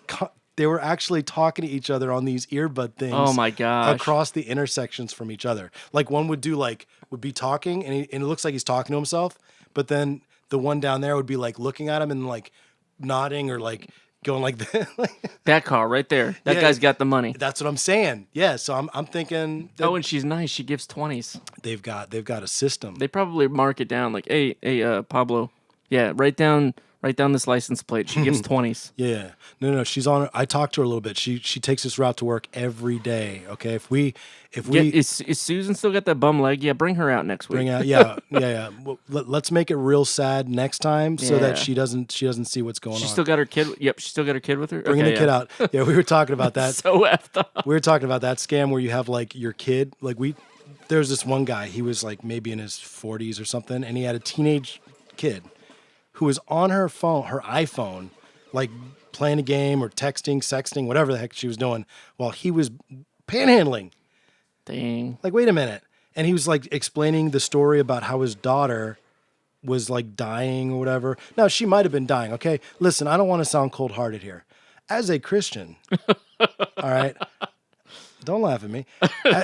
actually talking to each other on these earbud things. Oh my gosh! Across the intersections from each other. Like one would be talking, and it looks like he's talking to himself, but then the one down there would be like looking at him and like nodding or like going like that. That car right there. That guy's got the money. That's what I'm saying. Yeah. So I'm thinking. Oh, and she's nice. She gives 20s. They've got a system. They probably mark it down like, hey, Pablo. Yeah, write down this license plate. She gives 20s. Yeah. No. She's on. I talked to her a little bit. She takes this route to work every day. Okay. If we is Susan still got that bum leg? Yeah, bring her out next week. Bring out. Yeah. Well, let's make it real sad next time so that she doesn't see what's going on. She still got her kid. Yep. She still got her kid with her. Bringing the kid out. Yeah. We were talking about that. So effed up. We were talking about that scam where you have like your kid. Like there's this one guy. He was like maybe in his 40s or something, and he had a teenage kid who was on her iPhone, like playing a game or texting, sexting, whatever the heck she was doing, while he was panhandling. Dang. Like, wait a minute. And he was like explaining the story about how his daughter was like dying or whatever. Now, she might have been dying, okay? Listen, I don't want to sound cold-hearted here. As a Christian, all right? Don't laugh at me.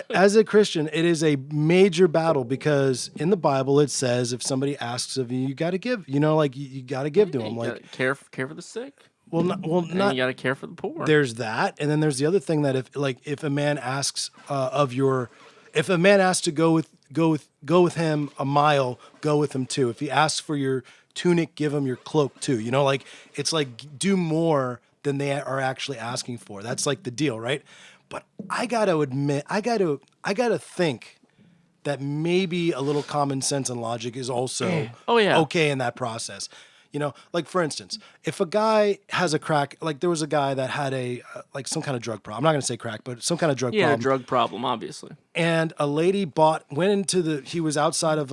As a Christian, it is a major battle because in the Bible it says if somebody asks of you, you got to give. You know, like you got to give to them. Like care for the sick. Not. You got to care for the poor. There's that, and then there's the other thing that if a man asks if a man asks to go with him a mile, go with him too. If he asks for your tunic, give him your cloak too. You know, like it's like do more than they are actually asking for. That's like the deal, right? But I got to admit, I got to think that maybe a little common sense and logic is also yeah. okay in that process. You know, like for instance, if a guy has a crack, like there was a guy that had a like some kind of drug problem. I'm not going to say crack, but some kind of drug He had a problem. drug problem, obviously. And a lady went into he was outside of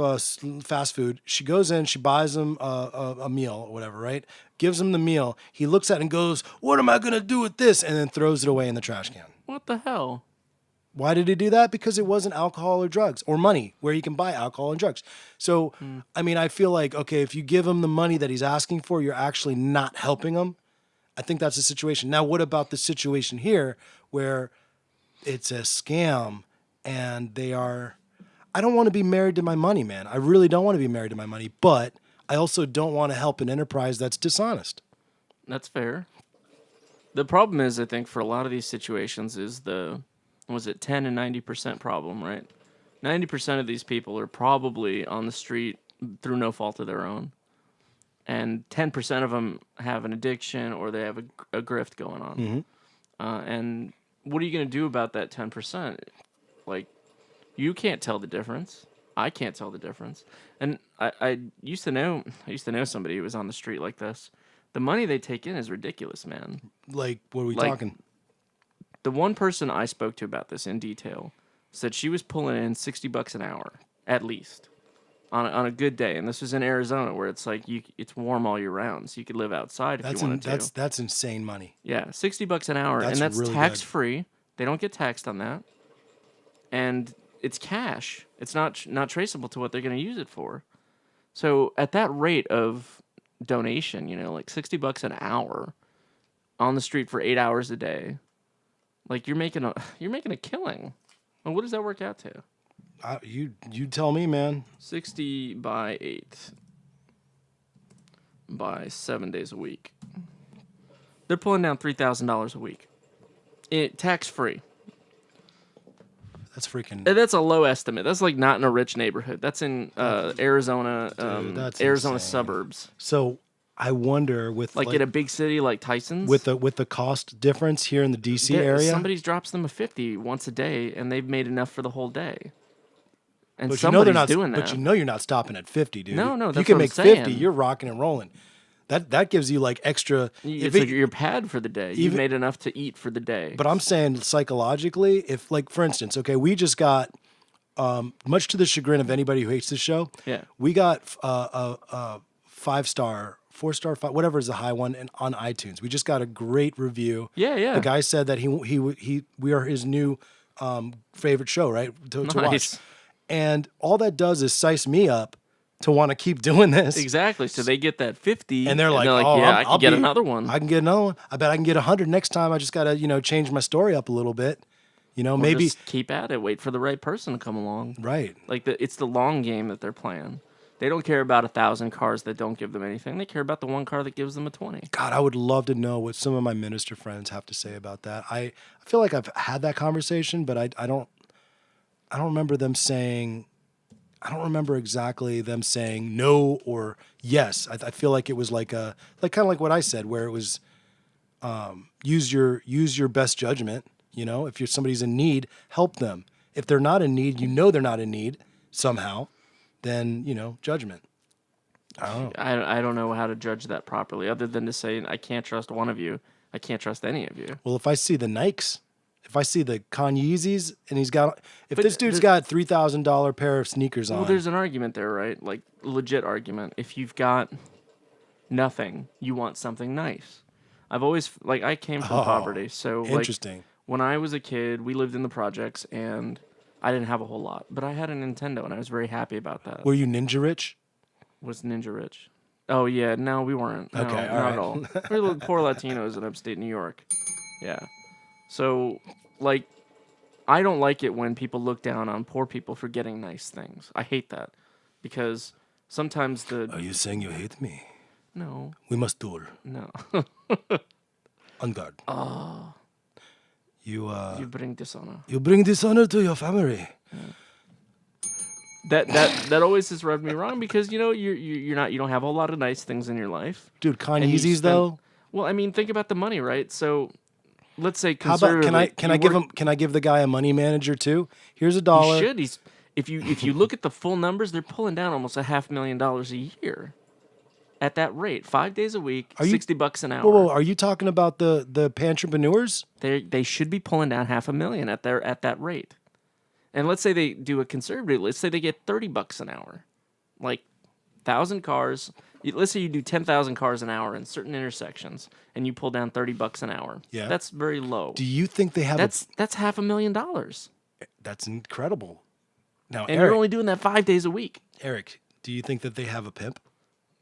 fast food. She goes in, she buys him a meal or whatever, right? Gives him the meal. He looks at it and goes, "What am I going to do with this?" And then throws it away in the trash can. What the hell? Why did he do that? Because it wasn't alcohol or drugs or money where he can buy alcohol and drugs. So, I mean, I feel like, okay, if you give him the money that he's asking for, you're actually not helping him. I think that's the situation. Now, what about the situation here where it's a scam and I don't want to be married to my money, man. I really don't want to be married to my money, but I also don't want to help an enterprise that's dishonest. That's fair. The problem is, I think, for a lot of these situations is 10 and 90% problem, right? 90% of these people are probably on the street through no fault of their own. And 10% of them have an addiction or they have a grift going on. Mm-hmm. And what are you going to do about that 10%? Like, you can't tell the difference. I can't tell the difference. And I used to know somebody who was on the street like this. The money they take in is ridiculous, man. Like, what are we talking? The one person I spoke to about this in detail said she was pulling in $60 an hour, at least, on a good day. And this was in Arizona, where it's like it's warm all year round, so you could live outside if you wanted to. That's insane money. Yeah, $60 an hour, and that's really tax free. They don't get taxed on that, and it's cash. It's not traceable to what they're going to use it for. So at that rate of donation, like $60 an hour on the street for 8 hours a day. Like you're making a killing. Well, what does that work out to? You tell me, man. 60 by 8 by 7 days a week. They're pulling down $3,000 a week. Tax free. That's freaking. And that's a low estimate. That's like not in a rich neighborhood. That's in Arizona, that's Arizona insane. suburbs. So I wonder with like in a big city like Tyson's with the cost difference here in the DC area. Somebody drops them a 50 once a day, and they've made enough for the whole day. And but somebody's doing that. But you're not stopping at 50, dude. No, that's you can what make I'm saying. 50. You're rocking and rolling. That gives you like extra. It's like your pad for the day. You've made enough to eat for the day. But I'm saying psychologically, if like for instance, okay, we just got, much to the chagrin of anybody who hates this show. Yeah. We got a 5-star, 4-star, 5, whatever is the high one, and on iTunes. We just got a great review. Yeah. The guy said that we are his new favorite show, right? To watch. And all that does is size me up to want to keep doing this. Exactly. So they get that 50, and they're like, oh, yeah, I can get another one. I can get another one. I bet I can get 100 next time. I just gotta, change my story up a little bit. Maybe just keep at it. Wait for the right person to come along. Right. Like it's the long game that they're playing. They don't care about 1,000 cars that don't give them anything. They care about the one car that gives them a 20. God, I would love to know what some of my minister friends have to say about that. I feel like I've had that conversation, but I don't remember them saying. I don't remember exactly them saying no or yes. I feel like it was like kind of like what I said, where it was use your best judgment. If somebody's in need, help them. If they're not in need, they're not in need somehow, then judgment. I don't know. I don't know how to judge that properly, other than to say I can't trust one of you. I can't trust any of you. Well, if I see the Nikes. If I see the Kanyeezys and this dude's got $3,000 pair of sneakers on. Well, there's an argument there, right? Like legit argument. If you've got nothing, you want something nice. I've always I came from poverty, so interesting. When I was a kid, we lived in the projects, and I didn't have a whole lot, but I had a Nintendo, and I was very happy about that. Were you ninja rich? Was ninja rich? Oh yeah, no, we weren't. No, okay, not at all. We were poor Latinos in upstate New York. Yeah. So, I don't like it when people look down on poor people for getting nice things. I hate that. Because sometimes Are you saying you hate me? No. We must duel. No. On guard. You bring dishonor. You bring dishonor to your family. Yeah. That always has rubbed me wrong because, you don't have a whole lot of nice things in your life. Dude, Kanyeezys though? Well, I mean, think about the money, right? So... Let's say how about can I give the guy a money manager too? Here's $1. He should. if you look at the full numbers, they're pulling down almost $500,000 a year at that rate, 5 days a week, $60 an hour. Whoa, are you talking about the pantrepreneurs? They should be pulling down $500,000 at that rate. And let's say they do a conservative. Let's say they get $30 an hour, like 1,000 cars. Let's say you do 10,000 cars an hour in certain intersections, and you pull down $30 an hour. Yeah, that's very low. Do you think they have? That's $500,000. That's incredible. Now, and you're only doing that 5 days a week. Eric, do you think that they have a pimp?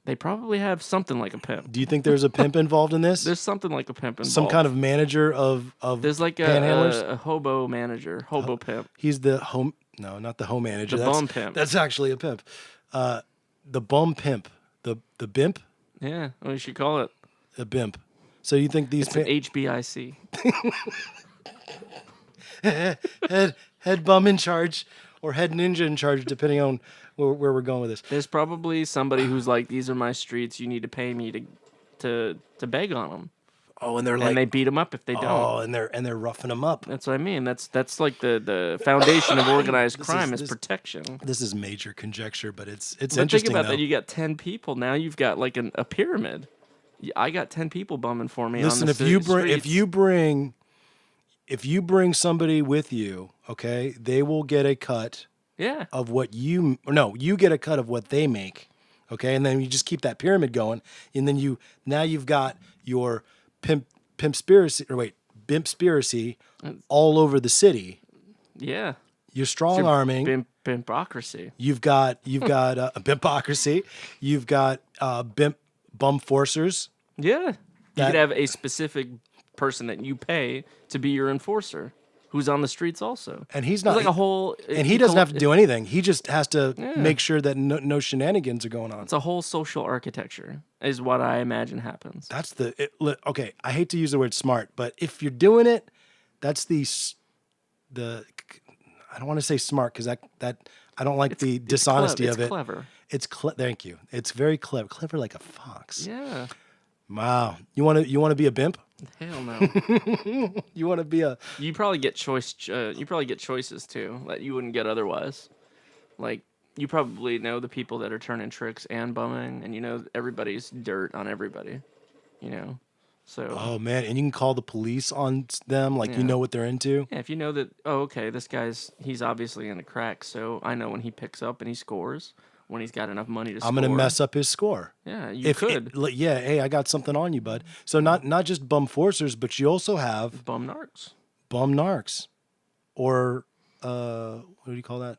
They probably have something like a pimp. Do you think there's a pimp involved in this? There's something like a pimp involved. Some kind of manager of There's like a hobo manager, pimp. He's the home. No, not the home manager. The bum pimp. That's actually a pimp. The bum pimp. The bimp. Yeah, we should call it a bimp. So you think these? It's an HBIC. head bum in charge or head ninja in charge, depending on where we're going with this. There's probably somebody who's like, "These are my streets. You need to pay me to beg on them." Oh, and they beat them up if they don't. Oh, and they're roughing them up. That's what I mean. That's like the foundation of organized crime is protection. This is major conjecture, but it's but interesting. Think about though. that. You got 10 people now. You've got like a pyramid. I got 10 people bumming for me. Listen, on the if you bring somebody with you, okay, they will get a cut. Yeah. Of what you get a cut of what they make, okay, and then you just keep that pyramid going, and then you've got your bimpspiracy all over the city. Yeah. You're strong arming bimpocracy. You've got a bimpocracy. You've got bum forcers. Yeah. You could have a specific person that you pay to be your enforcer, who's on the streets also. And he's not like a whole. And he doesn't have to do anything. He just has to make sure that no shenanigans are going on. It's a whole social architecture, is what I imagine happens. That's okay. I hate to use the word smart, but if you're doing it, that's the. I don't want to say smart because that I don't like the dishonesty of it. It's clever. Thank you. It's very clever. Clever like a fox. Yeah. Wow. You want to be a bimp? Hell no. You want to be a? You probably get choices too that you wouldn't get otherwise. Like you probably know the people that are turning tricks and bumming, and you know everybody's dirt on everybody. You know, so. Oh man, and you can call the police on them, like you know what they're into. Yeah, if you know that. Oh, okay, he's obviously in the crack, so I know when he picks up and he scores. When he's got enough money to score. I'm going to mess up his score. Yeah, you could. Hey, I got something on you, bud. So not just bum forcers, but you also have... Bum narcs. Bum narcs. Or, what do you call that?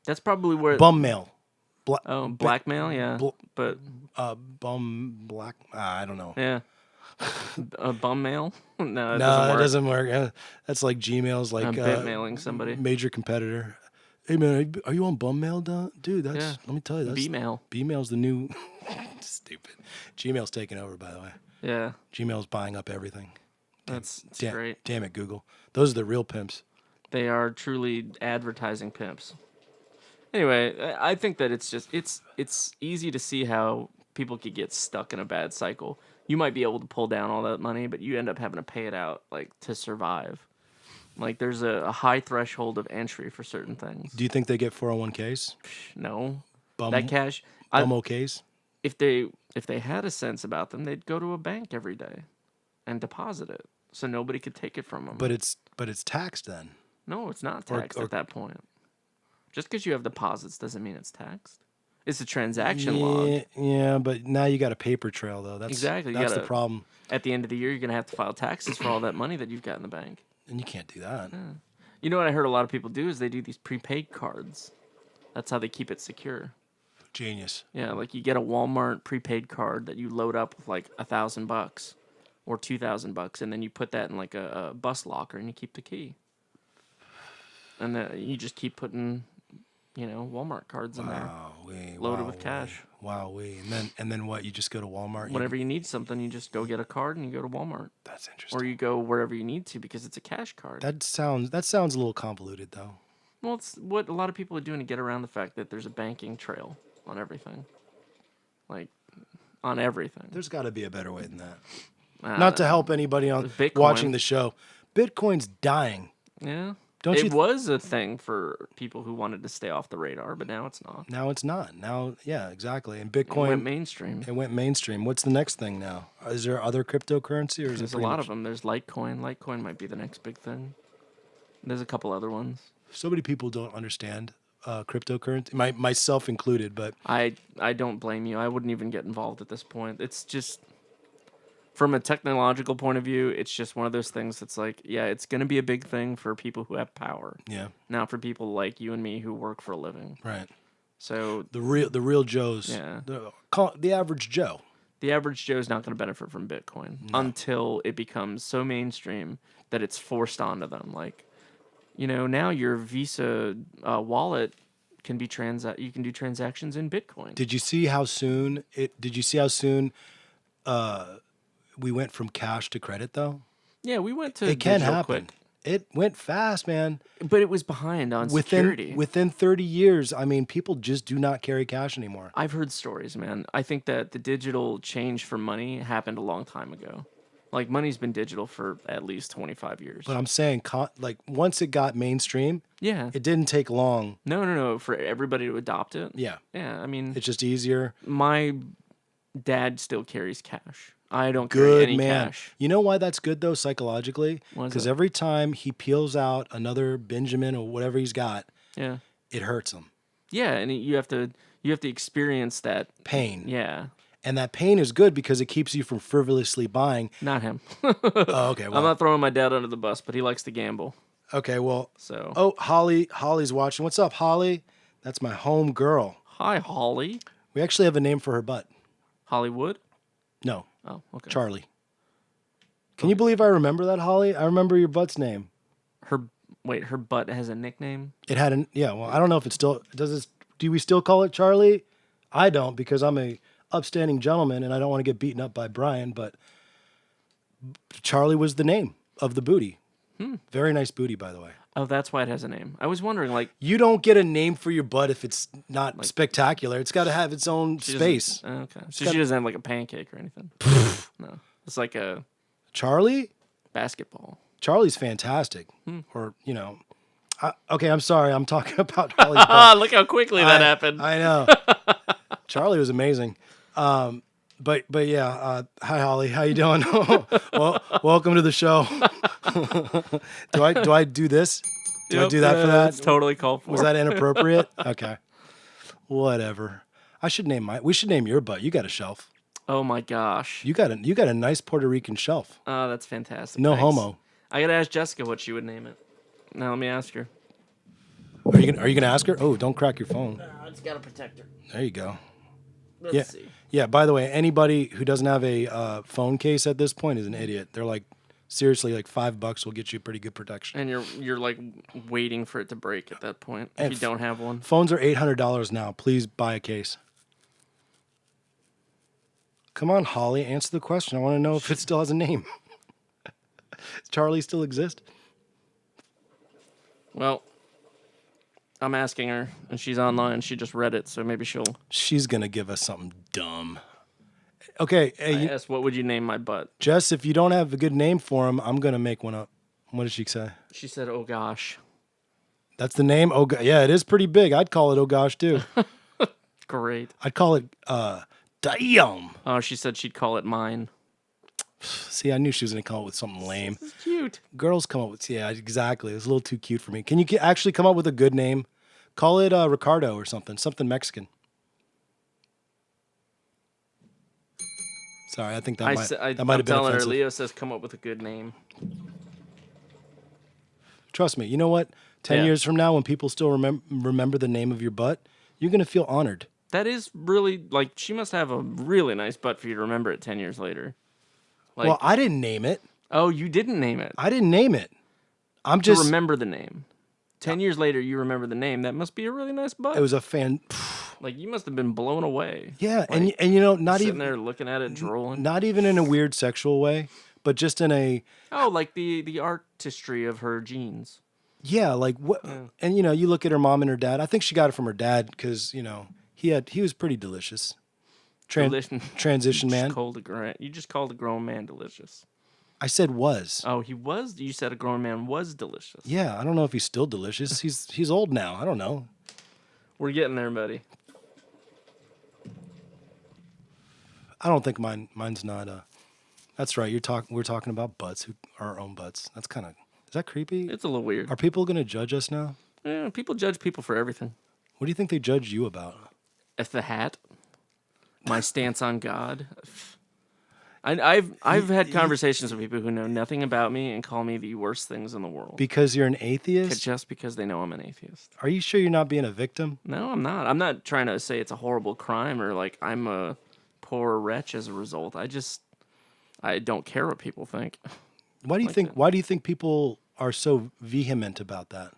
That's probably where... Bum mail. Blackmail, yeah. But... Bum black... I don't know. Yeah. Bum mail? No, it doesn't work. That's like Gmail's like... bit mailing somebody. Major competitor. Hey man, are you on bum mail, dude? Let me tell you, that's B-mail. B-mail's the new stupid. Gmail's taking over, by the way. Yeah. Gmail's buying up everything. That's great. Damn it, Google. Those are the real pimps. They are truly advertising pimps. Anyway, I think that it's easy to see how people could get stuck in a bad cycle. You might be able to pull down all that money, but you end up having to pay it out to survive. Like, there's a high threshold of entry for certain things. Do you think they get 401ks? No. That cash... OKs? If they had a sense about them, they'd go to a bank every day and deposit it so nobody could take it from them. But it's taxed then. No, it's not taxed at that point. Just because you have deposits doesn't mean it's taxed. It's a transaction log. Yeah, but now you got a paper trail, though. That's the problem. At the end of the year, you're going to have to file taxes for all that money that you've got in the bank. And you can't do that. Yeah. You know what I heard a lot of people do is they do these prepaid cards. That's how they keep it secure. Genius. Yeah, like you get a Walmart prepaid card that you load up with like $1,000 or $2,000, and then you put that in like a bus locker and you keep the key. And then you just keep putting, Walmart cards in there, loaded with cash. Wowee. And then what? You just go to Walmart. Whenever you need something, you just go get a card and you go to Walmart. That's interesting. Or you go wherever you need to because it's a cash card. That sounds a little convoluted, though. Well, it's what a lot of people are doing to get around the fact that there's a banking trail on everything. Like, on everything. There's got to be a better way than that. Not to help anybody on watching the show. Bitcoin's dying. Yeah. Don't you? It was a thing for people who wanted to stay off the radar, but now it's not. Now it's not. Now, yeah, exactly. And It went Bitcoin, mainstream. it went mainstream. What's the next thing now? Is there other cryptocurrency, or is There's it a pretty lot much? of them. There's Litecoin. Litecoin might be the next big thing. There's a couple other ones. So many people don't understand cryptocurrency, myself included. But I don't blame you. I wouldn't even get involved at this point. It's just from a technological point of view, it's just one of those things that's like, yeah, it's going to be a big thing for people who have power. yeah, Not for people like you and me who work for a living. right. So The real Joes. Yeah. The average Joe. the average Joe is not going to benefit from Bitcoin until it becomes so mainstream that it's forced onto them. Like, now your Visa wallet can be you can do transactions in Bitcoin. Did you see how soon we went from cash to credit though? Yeah, we went to It can digital happen. quick, It went fast, man. but it was behind on security. Within 30 years, I mean, people just do not carry cash anymore. I've heard stories, man. I think that the digital change for money happened a long time ago. Like, money's been digital for at least 25 years. But I'm saying, like, once it got mainstream, Yeah. it didn't take long. No. For everybody to adopt it. Yeah, Yeah, I mean, it's just easier. my dad still carries cash. I don't carry any cash. You know why that's good though psychologically? Why is Because it? every time he peels out another Benjamin or whatever he's got, Yeah. it hurts him. Yeah, and you have to experience that. Pain. Yeah. And that pain is good because it keeps you from frivolously buying. Not him. Oh, okay. I'm Well, not throwing my dad under the bus, but he likes to gamble. okay. Well. So. Oh, Holly's watching. What's up, Holly? That's my home girl. Hi, Holly. We actually have a name for her butt. Hollywood? No, Oh, okay. Charlie. Can you believe I remember that, Holly? I remember your butt's name. Her butt has a nickname? It had an yeah. Well, I don't know if it still does. Do we still call it Charlie? I don't because I'm a upstanding gentleman and I don't want to get beaten up by Brian. But Charlie was the name of the booty. Very nice booty, by the way. Oh, that's why it has a name. I was wondering, like, You don't get a name for your butt if it's not spectacular. It's got to have its own she doesn't- space. Okay. So she doesn't have like a pancake or anything. No. It's like a Charlie? basketball. Charlie's fantastic. Or, okay, I'm sorry. I'm talking about Holly's butt. Ah, look how quickly that happened. I know. Charlie was amazing. But yeah, hi Holly, how you doing? Well, welcome to the show. Do I do this? Do I Yep, do that for that? It's totally called for. Was that inappropriate? Okay. Whatever. We should name your butt. You got a shelf. Oh my gosh. You got a nice Puerto Rican shelf. Oh, that's fantastic. No Thanks. homo. I gotta ask Jessica what she would name it. Now let me ask her. Are you gonna ask her? Oh, don't crack your phone. I just gotta protect her. There you go. Let's Yeah. see. Yeah, by the way, anybody who doesn't have a phone case at this point is an idiot. They're like, seriously, like $5 will get you pretty good protection. And you're like waiting for it to break at that point if And you don't have one. Phones are $800 now. Please buy a case. Come on, Holly, answer the question. I want to know if it still has a name. Does Charlie still exist? Well, I'm asking her, and she's online. She just read it, so maybe she'll. She's going to give us something dumb. Okay, hey, I asked, what would you name my butt? Jess, if you don't have a good name for him, I'm going to make one up. What did she say? She said, "Oh gosh." That's the name? Oh, yeah, it is pretty big. I'd call it Oh Gosh, too. Great. I'd call it Damn. Oh, she said she'd call it mine. See, I knew she was going to come up with something lame. It's cute. Girls come up with, yeah, exactly. It was a little too cute for me. Can you actually come up with a good name? Call it Ricardo or something Mexican. Sorry, I think that might have I'm been telling her, offensive. Leo says, come up with a good name. Trust me. You know what? 10 Yeah. years from now, when people still remember the name of your butt, you're going to feel honored. That is really, like, she must have a really nice butt for you to remember it 10 years later. Like, Well, I didn't name it. oh, you didn't name it. I didn't name it. I'm To just. remember the name. 10 years later, you remember the name. That must be a really nice butt. It was a fan. Like, you must have been blown away. Yeah, Like, and you know, not sitting even there looking at it, drooling. not even in a weird sexual way, but just in a Oh, like the artistry of her jeans. yeah, like what? And you know, you look at her mom and her dad. I think she got it from her dad because you know he was pretty delicious. Delicious. Transition man. You just called a grown man delicious. I said was. Oh, he was. You said a grown man was delicious. Yeah, I don't know if he's still delicious. He's old now. I don't know. We're getting there, buddy. I don't think mine's not. That's right. We're talking about butts, our own butts. That's kind of. Is that creepy? It's a little weird. Are people gonna judge us now? Yeah, people judge people for everything. What do you think they judge you about? If the hat, my stance on God. I've had conversations with people who know nothing about me and call me the worst things in the world. Because you're an atheist? Just because they know I'm an atheist. Are you sure you're not being a victim? No, I'm not. I'm not trying to say it's a horrible crime or like I'm a poor wretch as a result. I don't care what people think. Why do you think? Why do you think people are so vehement about that?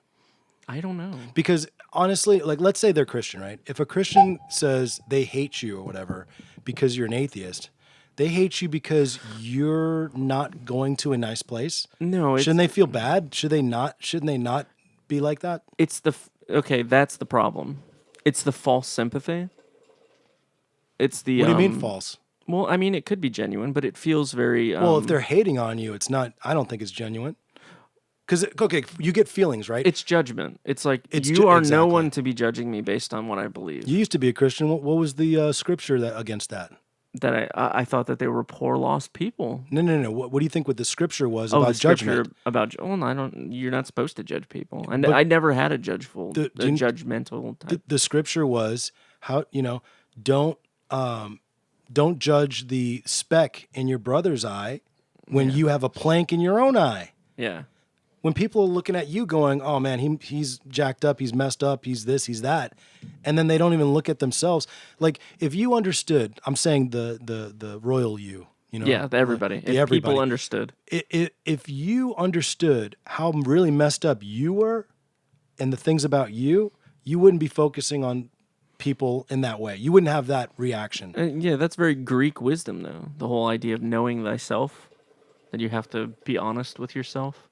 I don't know. Because honestly, like let's say they're Christian, right? If a Christian says they hate you or whatever because you're an atheist, they hate you because you're not going to a nice place. No, shouldn't they feel bad? Shouldn't they not be like that? Okay. That's the problem. It's the false sympathy. It's the. What do you mean false? Well, I mean it could be genuine, but it feels very. Well, if they're hating on you, it's not. I don't think it's genuine. Because okay, you get feelings, right? It's judgment. It's like you are no one to be judging me based on what I believe. You used to be a Christian. What was the scripture against that? That I thought that they were poor, lost people. No. What do you think? What the scripture was about judgment? You're not supposed to judge people, and I never had a judgmental type. The scripture was don't judge the speck in your brother's eye when you have a plank in your own eye. Yeah. When people are looking at you going, oh man, he's jacked up, he's messed up, he's this, he's that, and then they don't even look at themselves. Like if you understood, I'm saying the royal you, yeah, everybody. If people understood, if you understood how really messed up you were, and the things about you, you wouldn't be focusing on people in that way. You wouldn't have that reaction. Yeah, that's very Greek wisdom, though. The whole idea of knowing thyself, that you have to be honest with yourself.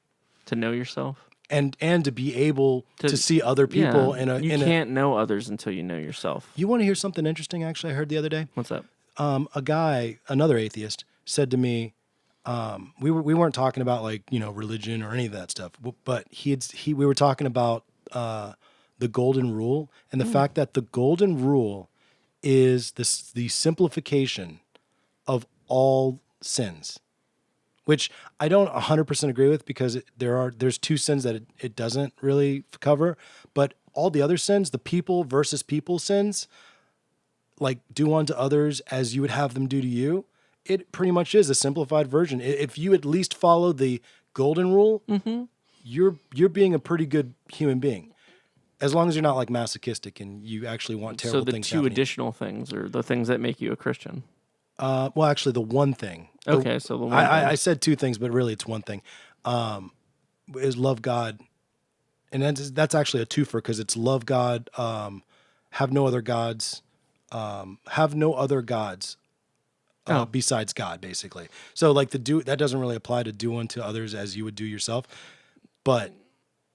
To know yourself, and to be able to see other people you can't know others until you know yourself. You want to hear something interesting? Actually, I heard the other day. What's up? A guy, another atheist, said to me, we weren't talking about religion or any of that stuff, but we were talking about the golden rule and the fact that the golden rule is the simplification of all sins. Which I don't 100% agree with because there's two sins that it doesn't really cover, but all the other sins, the people versus people sins, like do unto others as you would have them do to you, it pretty much is a simplified version. If you at least follow the golden rule, you're being a pretty good human being, as long as you're not like masochistic and you actually want terrible things. So the two additional things are the things that make you a Christian. Well, actually, the one thing. Okay, so the one thing. I said two things, but really it's one thing. Is love God, and that's actually a twofer because it's love God, have no other gods, besides God, basically. So like that doesn't really apply to do unto others as you would do yourself. But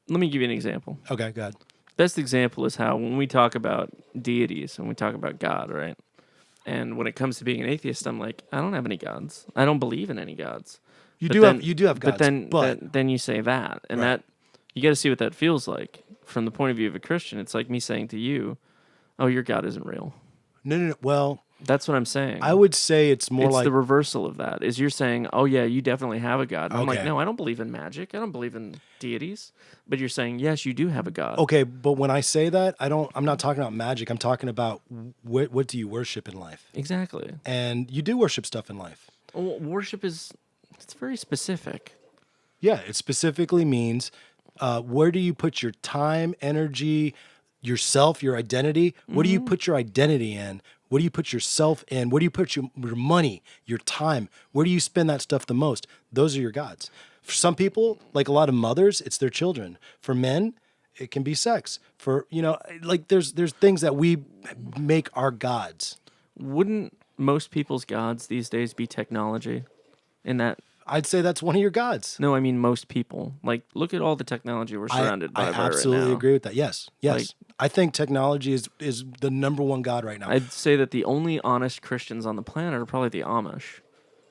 let me give you an example. Okay, go ahead. Best example is how when we talk about deities and we talk about God, right? And when it comes to being an atheist, I'm like, I don't have any gods. I don't believe in any gods. You do have gods. But then you say that, and that you got to see what that feels like from the point of view of a Christian. It's like me saying to you, "Oh, your God isn't real." No. Well, that's what I'm saying. I would say it's like the reversal of that. Is you're saying, "Oh yeah, you definitely have a God." And I'm like, "No, I don't believe in magic. I don't believe in deities." But you're saying, "Yes, you do have a God." Okay, but when I say that, I'm not talking about magic. I'm talking about what do you worship in life? Exactly. And you do worship stuff in life. Well, worship it's very specific. Yeah, it specifically means where do you put your time, energy, yourself, your identity? What do you put your identity in? What do you put yourself in? What do you put your money, your time? Where do you spend that stuff the most? Those are your gods. For some people, like a lot of mothers, it's their children. For men, it can be sex. For, like there's things that we make our gods. Wouldn't most people's gods these days be technology? In that, I'd say that's one of your gods. No, I mean most people. Like, look at all the technology we're surrounded by right now. I absolutely agree with that. Yes. Like, I think technology is the number one god right now. I'd say that the only honest Christians on the planet are probably the Amish.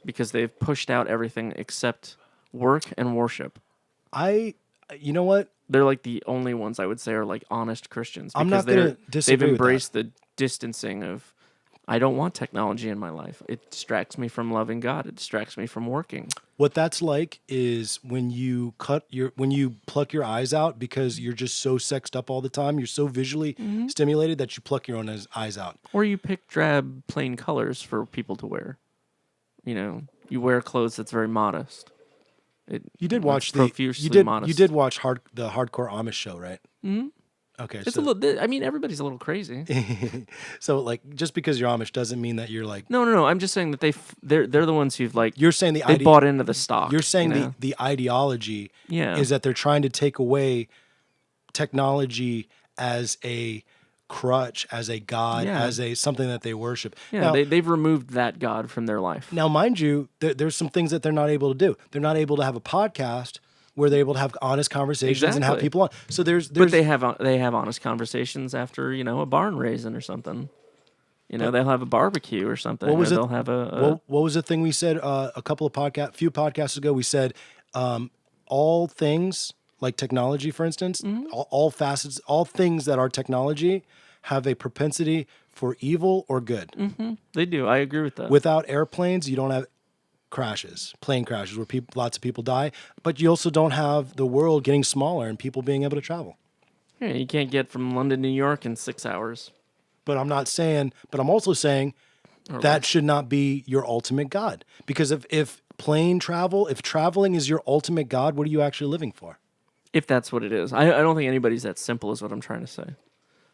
because they've pushed out everything except work and worship. You know what? They're like the only ones I would say are like honest Christians. I'm Because not going to they've disagree with that. embraced the distancing of, I don't want technology in my life. It distracts me from loving God. It distracts me from working. What that's like is when you when you pluck your eyes out because you're just so sexed up all the time. You're so visually stimulated that you pluck your own eyes out. Or you pick drab, plain colors for people to wear. You know, you wear clothes that's very modest. You did watch profusely modest. You did watch the Hardcore Amish show, right? Mm-hmm. Okay, it's a little. I mean, everybody's a little crazy. So, like, just because you're Amish doesn't mean that you're like. No. I'm just saying that they're the ones who've like. You're saying they bought into the stock. You're saying the ideology is that they're trying to take away technology as a crutch, as a god, as a something that they worship. Yeah, now, they've removed that god from their life. Now, mind you, there's some things that they're not able to do. They're not able to have a podcast where they're able to have honest conversations and have people on. So but they have honest conversations after a barn raising or something. They'll have a barbecue or something. They'll have what was the thing we said a few podcasts ago? We said all things like technology, for instance, all facets, all things that are technology have a propensity for evil or good. Mm-hmm. They do. I agree with that. Without airplanes, you don't have plane crashes where lots of people die, but you also don't have the world getting smaller and people being able to travel. Yeah, you can't get from London to New York in 6 hours. But I'm also saying that should not be your ultimate God. Because if traveling is your ultimate God, what are you actually living for? If that's what it is. I don't think anybody's that simple is what I'm trying to say.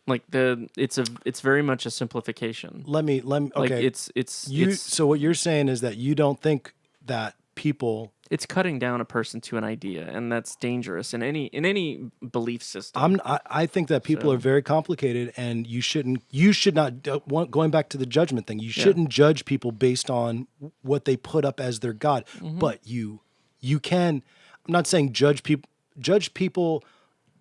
Like it's very much a simplification. Let me okay. Like so what you're saying is that you don't think that people it's cutting down a person to an idea, and that's dangerous in any belief system. I think that people are very complicated, and you should not going back to the judgment thing. You shouldn't judge people based on what they put up as their God, but you can. I'm not saying judge people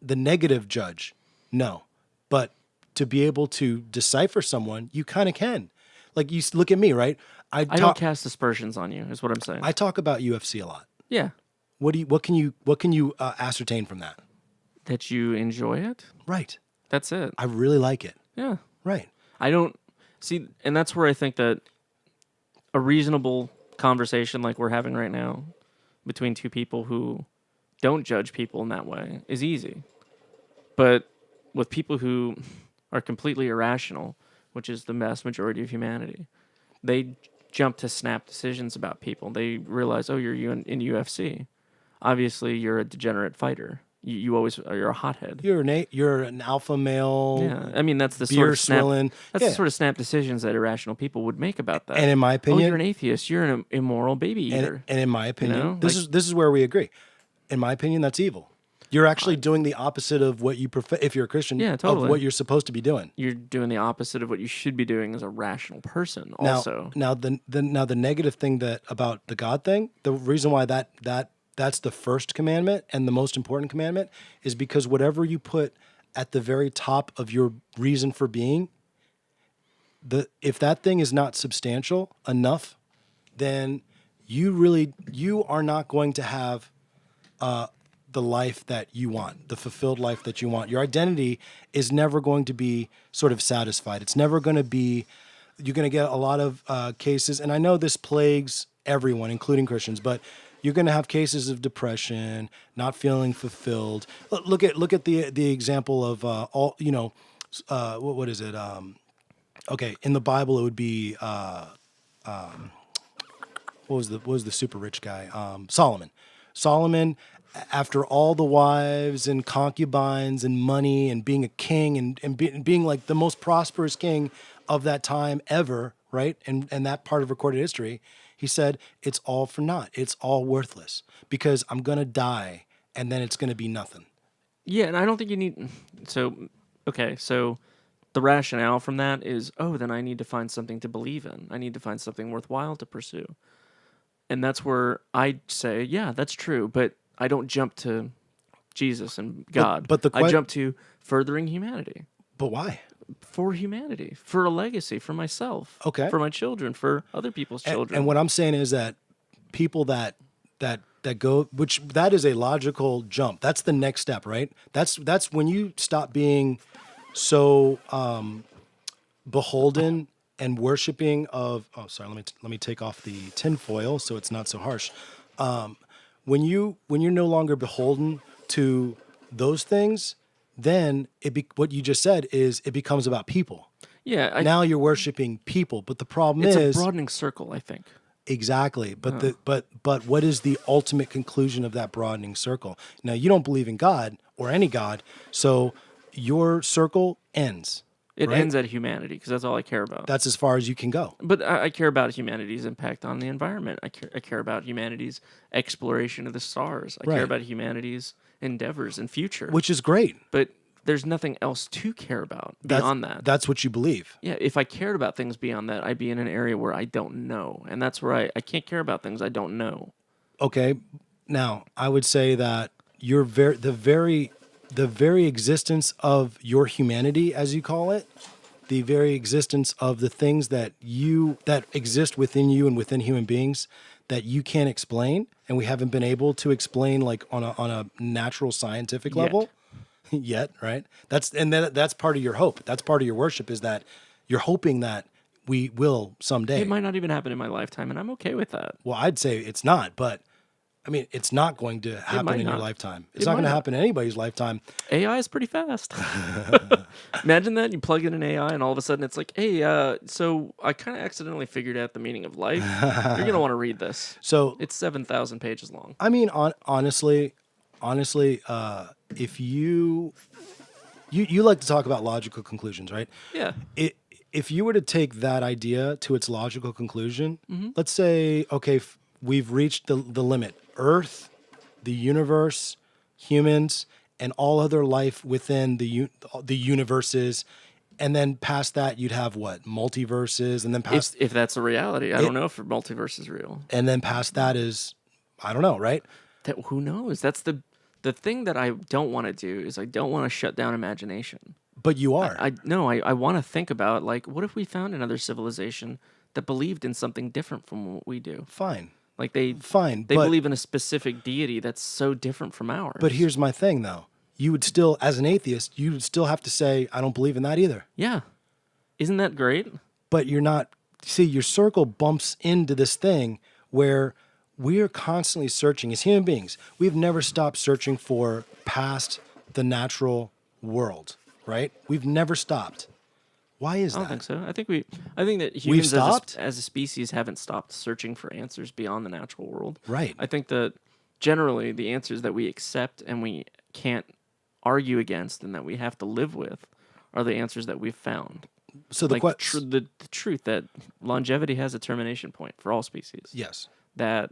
the negative judge. No. But to be able to decipher someone, you kind of can. Like, you look at me, right? I don't cast aspersions on you, is what I'm saying. I talk about UFC a lot. Yeah. What can you ascertain from that? That you enjoy it? Right. That's it. I really like it. Yeah. Right. I don't see, and that's where I think that a reasonable conversation like we're having right now between two people who don't judge people in that way is easy. But with people who are completely irrational, which is the vast majority of humanity, they jump to snap decisions about people. They realize, oh, you're in UFC. Obviously, you're a degenerate fighter. You're a hothead. You're an alpha male. Yeah, I mean that's the beer sort of snap. swilling. That's the sort of snap decisions that irrational people would make about that. And in my opinion, you're an atheist. You're an immoral baby eater. And in my opinion, this is where we agree. In my opinion, that's evil. You're actually doing the opposite of what you prefer. If you're a Christian, of what you're supposed to be doing. You're doing the opposite of what you should be doing as a rational person. Also, now the negative thing about the God thing, the reason why that's the first commandment and the most important commandment is because whatever you put at the very top of your reason for being, if that thing is not substantial enough, then you are not going to have the life that you want, the fulfilled life that you want. Your identity is never going to be sort of satisfied. It's never going to be, you're going to get a lot of cases, and I know this plagues everyone, including Christians, but you're going to have cases of depression, not feeling fulfilled. Look at the example of what is it? Okay, in the Bible it would be what was the super rich guy? Solomon. Solomon, after all the wives and concubines and money and being a king and being like the most prosperous king of that time ever, right? And that part of recorded history, he said, it's all for naught. It's all worthless because I'm going to die and then it's going to be nothing. Yeah, and I don't think you need... So the rationale from that is, then I need to find something to believe in. I need to find something worthwhile to pursue. And that's where I say, yeah, that's true, but I don't jump to Jesus and God. I jump to furthering humanity. But why? For humanity, for a legacy, for myself, okay, for my children, for other people's children. And what I'm saying is that people that go, which that is a logical jump. That's the next step, right? That's when you stop being so beholden and worshiping of. Oh, sorry. Let me take off the tinfoil so it's not so harsh. When you're no longer beholden to those things, then what you just said is it becomes about people. Yeah. Now you're worshiping people, but the problem It's is a broadening circle, I think. exactly. But but what is the ultimate conclusion of that broadening circle? Now you don't believe in God or any God, so your circle ends. It right? ends at humanity because that's all I care about. That's as far as you can go. But I care about humanity's impact on the environment. I care about humanity's exploration of the stars. I Right. care about humanity's endeavors and future. Which is great. But there's nothing else to care about beyond that. That's what you believe. Yeah, if I cared about things beyond that, I'd be in an area where I don't know. And that's where I can't care about things I don't know. Okay. Now, I would say that the very existence of your humanity, as you call it, the very existence of the things that exist within you and within human beings that you can't explain, and we haven't been able to explain like on a natural scientific level yet, right? That's part of your hope. That's part of your worship, is that you're hoping that we will someday. It might not even happen in my lifetime, and I'm okay with that. Well, I'd say it's not, but I mean, it's not going to happen in your lifetime. It's not going to happen in anybody's lifetime. AI is pretty fast. Imagine that. You plug in an AI and all of a sudden it's like, hey, so I kind of accidentally figured out the meaning of life. You're going to want to read this. So It's 7,000 pages long. I mean, honestly, if you like to talk about logical conclusions, right? Yeah. If you were to take that idea to its logical conclusion, Mm-hmm. let's say, okay, we've reached the limit. Earth, the universe, humans, and all other life within the universes, and then past that you'd have what? Multiverses, and then past If that's a reality. I don't know if multiverse is real. and then past that is, I don't know, right? Who knows? That's the thing that I don't want to do is I don't want to shut down imagination. But you are. I want to think about, like, what if we found another civilization that believed in something different from what we do? Fine. Like they But believe in a specific deity that's so different from ours. But here's my thing, though. You would still, as an atheist, you would still have to say, I don't believe in that either. yeah, isn't that great? But you're not. See, your circle bumps into this thing where we are constantly searching as human beings. We've never stopped searching for past the natural world, right? We've never stopped. Why is I don't that? think so. I think that humans stopped? as a species haven't stopped searching for answers beyond the natural world. Right. I think that generally the answers that we accept and we can't argue against and that we have to live with are the answers that we've found. So the Like question. the truth that longevity has a termination point for all species. Yes. That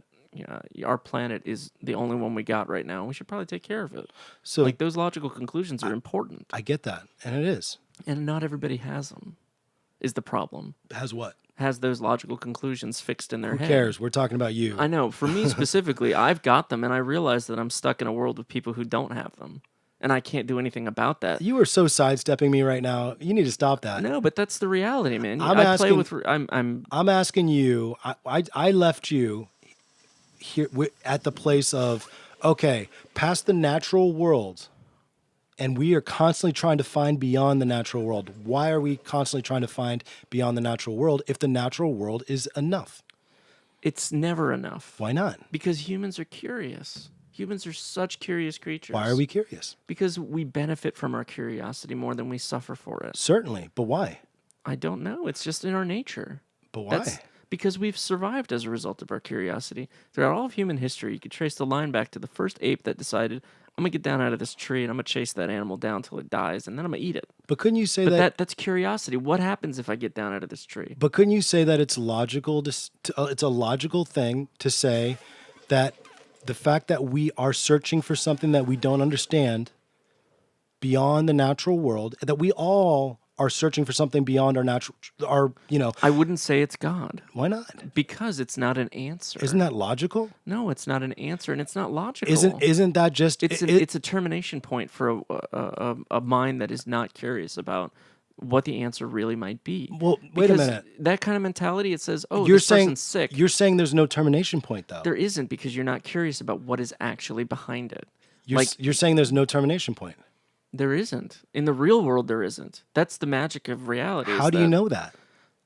our planet is the only one we got right now. And we should probably take care of it. So Like those logical conclusions are important, I get that, and it is. and not everybody has them. Is the problem? Has what? Has those logical conclusions fixed in their Who head? cares? We're talking about you. I know. For me specifically, I've got them, and I realize that I'm stuck in a world with people who don't have them, and I can't do anything about that. You are so sidestepping me right now. You need to stop that. No, but that's the reality, man. I'm I play asking- with. I'm asking you. I left you here at the place of, okay, past the natural world, and we are constantly trying to find beyond the natural world. Why are we constantly trying to find beyond the natural world if the natural world is enough? It's never enough. Why not? Because humans are curious. Humans are such curious creatures. Why are we curious? Because we benefit from our curiosity more than we suffer for it. Certainly, but why? I don't know. It's just in our nature. But why? That's because we've survived as a result of our curiosity. Throughout all of human history, you could trace the line back to the first ape that decided, I'm going to get down out of this tree and I'm going to chase that animal down till it dies and then I'm going to eat it. But couldn't you say But that's curiosity. What happens if I get down out of this tree? But couldn't you say that it's logical? It's a logical thing to say that the fact that we are searching for something that we don't understand beyond the natural world, that we all are searching for something beyond I wouldn't say it's God why not? because it's not an answer. Isn't that logical? No, it's not an answer, and it's not logical. Isn't that just It's a termination point for a mind that is not curious about what the answer really might be. Well, wait a Because minute. that kind of mentality, it says, oh, You're this saying person's sick. You're saying there's no termination point, though. There isn't, because you're not curious about what is actually behind it. You're saying there's no termination point. There isn't. In the real world, there isn't. That's the magic of reality. How do you know that?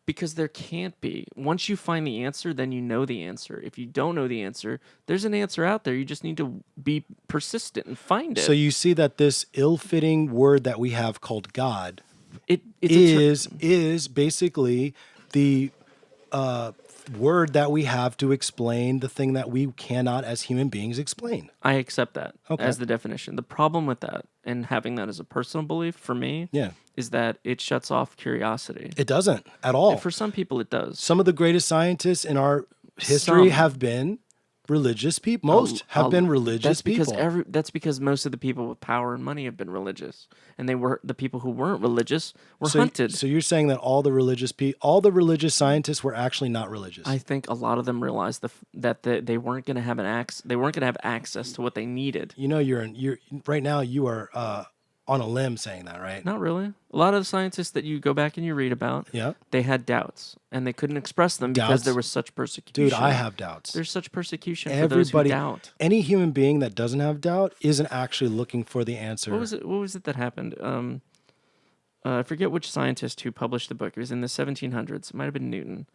Because there can't be. Once you find the answer, then you know the answer. If you don't know the answer, there's an answer out there. You just need to be persistent and find it. So you see that this ill-fitting word that we have called God it's is basically the word that we have to explain the thing that we cannot, as human beings, explain. I accept that Okay. as the definition. The problem with that and having that as a personal belief for me is that it shuts off curiosity. It doesn't at all. And for some people, it does. Some of the greatest scientists in our history Some. have been religious people. Most have been religious people. That's because most of the people with power and money have been religious, and the people who weren't religious were hunted. So you're saying that all the religious scientists were actually not religious? I think a lot of them realized that they weren't going to have access to what they needed. You know, you're right now. You are on a limb saying that, right? Not really. A lot of the scientists that you go back and you read about, they had doubts, and they couldn't express them because there was such persecution. Dude, I have doubts. There's such persecution for those who doubt. Any human being that doesn't have doubt isn't actually looking for the answer. What was it that happened? I forget which scientist who published the book. It was in the 1700s. It might have been Newton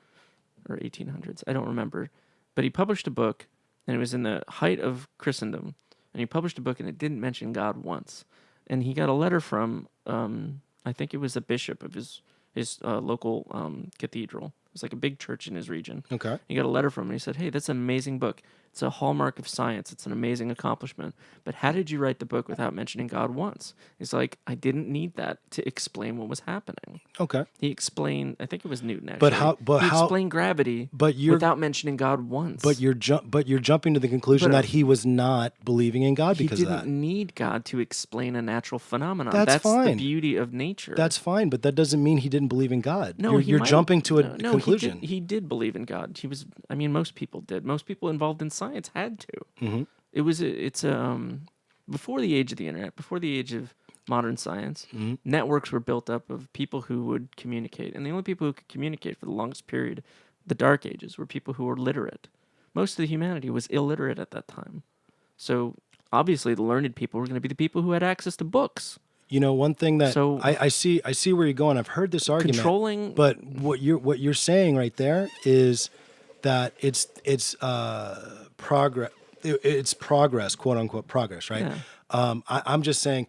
or 1800s. I don't remember. But he published a book, and it was in the height of Christendom. And he published a book, and it didn't mention God once. And he got a letter from, I think it was a bishop of his local cathedral. It was like a big church in his region. Okay. He got a letter from him, and he said, hey, that's an amazing book. It's a hallmark of science. It's an amazing accomplishment. But how did you write the book without mentioning God once? He's like, I didn't need that to explain what was happening. Okay. He explained, I think it was Newton actually. He explained gravity without mentioning God once. But you're jumping to the conclusion that he was not believing in God because of that. He didn't need God to explain a natural phenomenon. That's fine. The beauty of nature. That's fine, but that doesn't mean he didn't believe in God. No, you're jumping to a conclusion. He did believe in God. Most people did. Most people involved in science had to. Mm-hmm. Before the age of the internet, before the age of modern science, networks were built up of people who would communicate. And the only people who could communicate for the longest period, the Dark Ages, were people who were literate. Most of the humanity was illiterate at that time. So obviously the learned people were going to be the people who had access to books. You know, one thing that I see where you're going. I've heard this argument. But what you're saying right there is that it's progress. It's progress, quote unquote progress, right? Yeah. I'm just saying,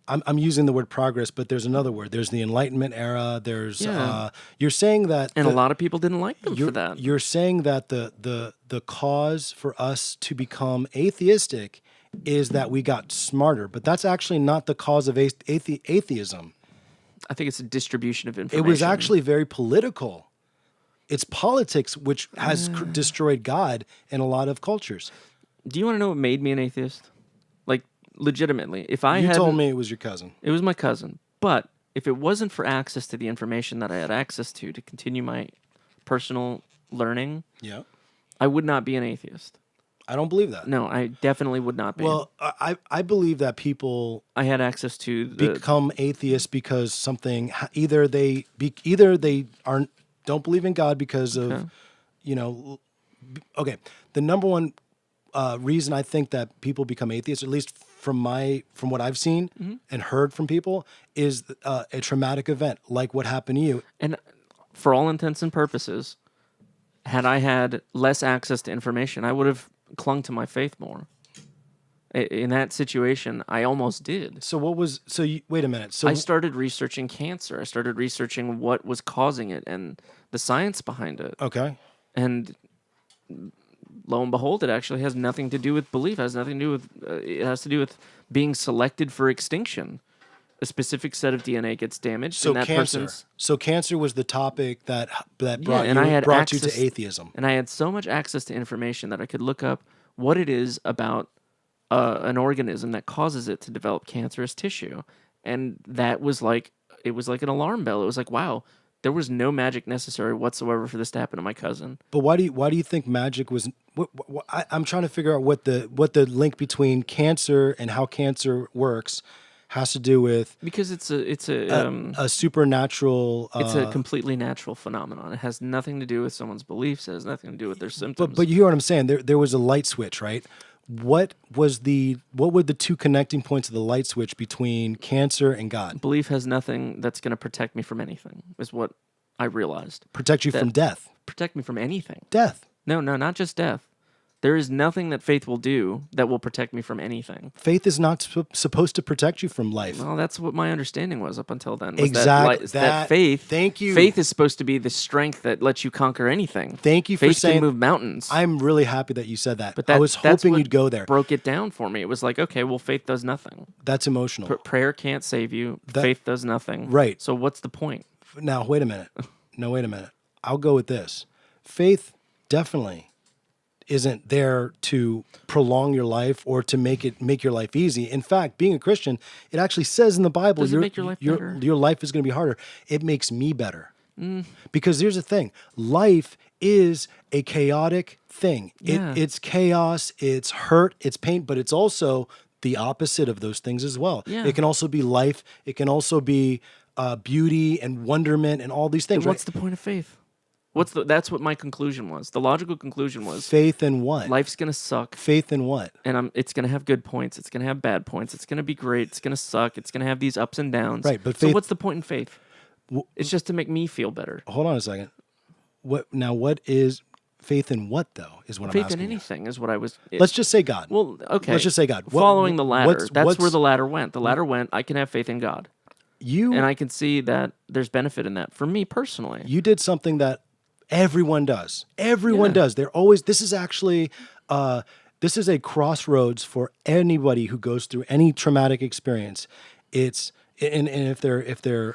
I'm using the word progress, but there's another word. There's the Enlightenment era. There's you're saying that, and a lot of people didn't like them for that. You're saying that the cause for us to become atheistic is that we got smarter, but that's actually not the cause of atheism. I think it's a distribution of information. It was actually very political. It's politics which has destroyed God in a lot of cultures. Do you want to know what made me an atheist? Like, legitimately. You told me it was your cousin. It was my cousin. But if it wasn't for access to the information that I had access to continue my personal learning, I would not be an atheist. I don't believe that. No, I definitely would not be. Well, I believe that people I had access to become atheists because something either they don't believe in God because of the number one reason I think that people become atheists, at least from what I've seen and heard from people, is a traumatic event like what happened to you. And for all intents and purposes, had I had less access to information, I would have clung to my faith more. In that situation, I almost did. Wait a minute. I started researching cancer. I started researching what was causing it and the science behind it. Okay. And lo and behold, it actually has nothing to do with belief. It has nothing to do with. It has to do with being selected for extinction. A specific set of DNA gets damaged. So and that cancer. Person's, so cancer was the topic that brought you to atheism. And I had so much access to information that I could look up what it is about an organism that causes it to develop cancerous tissue, and that was like an alarm bell. It was like, wow, there was no magic necessary whatsoever for this to happen to my cousin. But why do you think magic was? I'm trying to figure out what the link between cancer and how cancer works has to do with Because it's a supernatural. it's a completely natural phenomenon. It has nothing to do with someone's beliefs. It has nothing to do with their symptoms. But you hear what I'm saying? There was a light switch, right? What were the two connecting points of the light switch between cancer and God? Belief has nothing that's going to protect me from anything, is what I realized. Protect you from death. Protect me from anything. Death. No, not just death. There is nothing that faith will do that will protect me from anything. Faith is not supposed to protect you from life. Well, that's what my understanding was up until then. Was Exactly. That faith. Thank you. Faith is supposed to be the strength that lets you conquer anything. Thank you for faith saying. can move mountains. I'm really happy that you said that. But I was that's hoping what you'd go there. Broke it down for me. It was like, okay, well, faith does nothing. That's emotional. Prayer can't save you. Faith does nothing. Right. So what's the point? Now, wait a minute. No, wait a minute. I'll go with this. Faith definitely isn't there to prolong your life or to make your life easy. In fact, being a Christian, it actually says in the Bible, Does it make your life better? Your life is going to be harder. It makes me better. Because here's the thing. Life is a chaotic thing. Yeah. It's chaos, it's hurt, it's pain, but it's also the opposite of those things as well. Yeah. It can also be life. It can also be beauty and wonderment and all these things. Then what's the point of faith? That's what my conclusion was. The logical conclusion was Faith in what? life's gonna suck, Faith in what? and it's gonna have good points. It's gonna have bad points. It's gonna be great. It's gonna suck. It's gonna have these ups and downs. Right, but so faith- what's the point in faith? It's just to make me feel better. Hold on a second. What is faith in what though? Is what I'm Faith asking. in you. anything is what I was. Let's just say God. Well, okay. Let's just say God. Following the ladder. what's- That's what's- where the ladder went. The ladder went. I can have faith in God, You and I can see that there's benefit in that for me personally. you did something that everyone does. Everyone Yeah. does. They're always. This is actually. This is a crossroads for anybody who goes through any traumatic experience. It's and if they're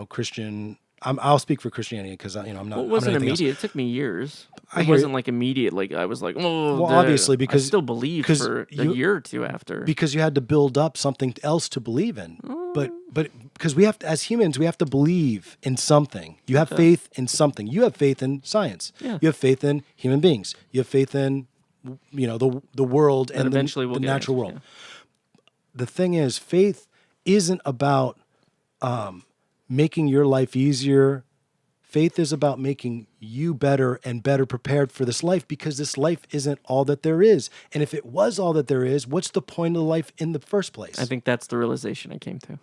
Christian. I'll speak for Christianity because I'm not. Well, it wasn't I'm anything else. immediate. It took me years. I It hear wasn't you. like immediate. Like I was like, oh, Well, duh. obviously, because- I still believed 'cause for a you- year or two after. Because you had to build up something else to believe in. Oh. But because we have to, as humans, we have to believe in something. You have faith in something. You have faith in science. Yeah. You have faith in human beings. You have faith in the world and eventually we'll the get natural into, world. The thing is, faith isn't about making your life easier. Faith is about making you better and better prepared for this life because this life isn't all that there is. And if it was all that there is, what's the point of life in the first place? I think that's the realization I came to.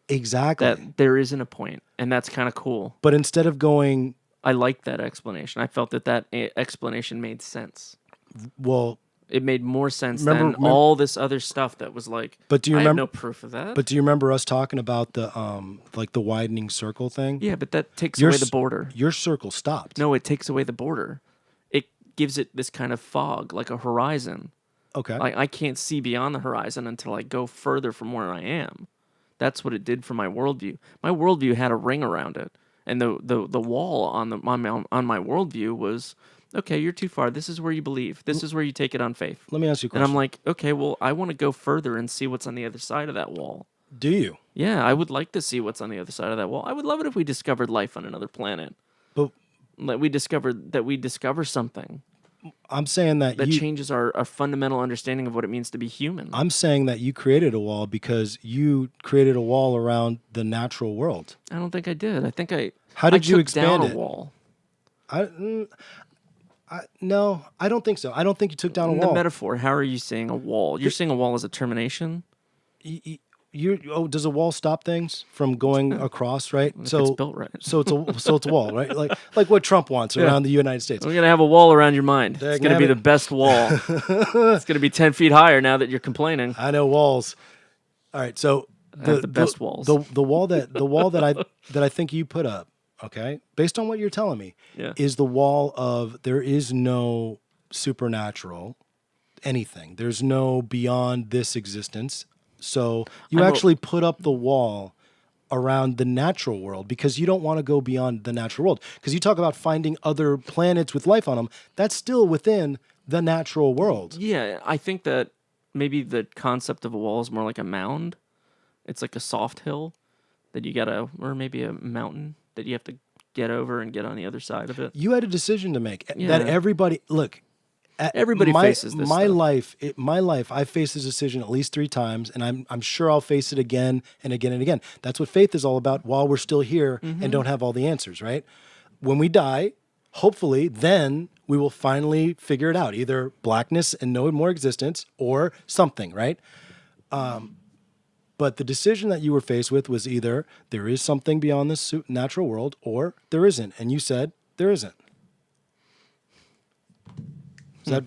Exactly. That there isn't a point, and that's kind of cool. But instead of going, I liked that explanation. I felt that explanation made sense. well, It made more sense Remember- than all this other stuff that was like. But do you I remember- have no proof of that. but do you remember us talking about the like the widening circle thing? yeah, but that takes Your away the s- border. Your circle stopped. No, it takes away the border. It gives it this kind of fog, like a horizon. Okay. Like I can't see beyond the horizon until I go further from where I am. That's what it did for my worldview. My worldview had a ring around it, and the wall on my worldview was, okay, you're too far. This is where you believe. This is where you take it on faith. Let me ask you a And question. I'm like, okay, well, I want to go further and see what's on the other side of that wall. Do you? Yeah, I would like to see what's on the other side of that wall. I would love it if we discovered life on another planet. But Like we discover something I'm saying that that you. changes our fundamental understanding of what it means to be human. I'm saying that you created a wall because you created a wall around the natural world. I don't think I did. I think I. How did I you took expand down it? a wall? No, I don't think so. I don't think you took down a In wall. the metaphor, how are you seeing a wall? You're seeing a wall as a termination. Does a wall stop things from going across, right? If it's built right. So it's a wall, right? Like what Trump wants around the United States. We're gonna have a wall around your mind. It's gonna be Dagnabbit. the best wall. It's gonna be 10 feet higher now that you're complaining. I know walls. All right, so have the best walls. The wall that I think you put up, okay, based on what you're telling me, Yeah. is the wall of there is no supernatural anything. There's no beyond this existence. So you actually put up the wall around the natural world because you don't want to go beyond the natural world. Because you talk about finding other planets with life on them, that's still within the natural world. Yeah, I think that maybe the concept of a wall is more like a mound. It's like a soft hill that you gotta, or maybe a mountain that you have to get over and get on the other side of it. You had a decision to make Yeah. that everybody look. Everybody faces this my stuff. my life. I faced this decision at least 3 times, and I'm sure I'll face it again and again and again. That's what faith is all about. While we're still here and don't have all the answers, right? When we die, hopefully, then we will finally figure it out. Either blackness and no more existence, or something, right? But the decision that you were faced with was either there is something beyond this natural world, or there isn't, and you said there isn't.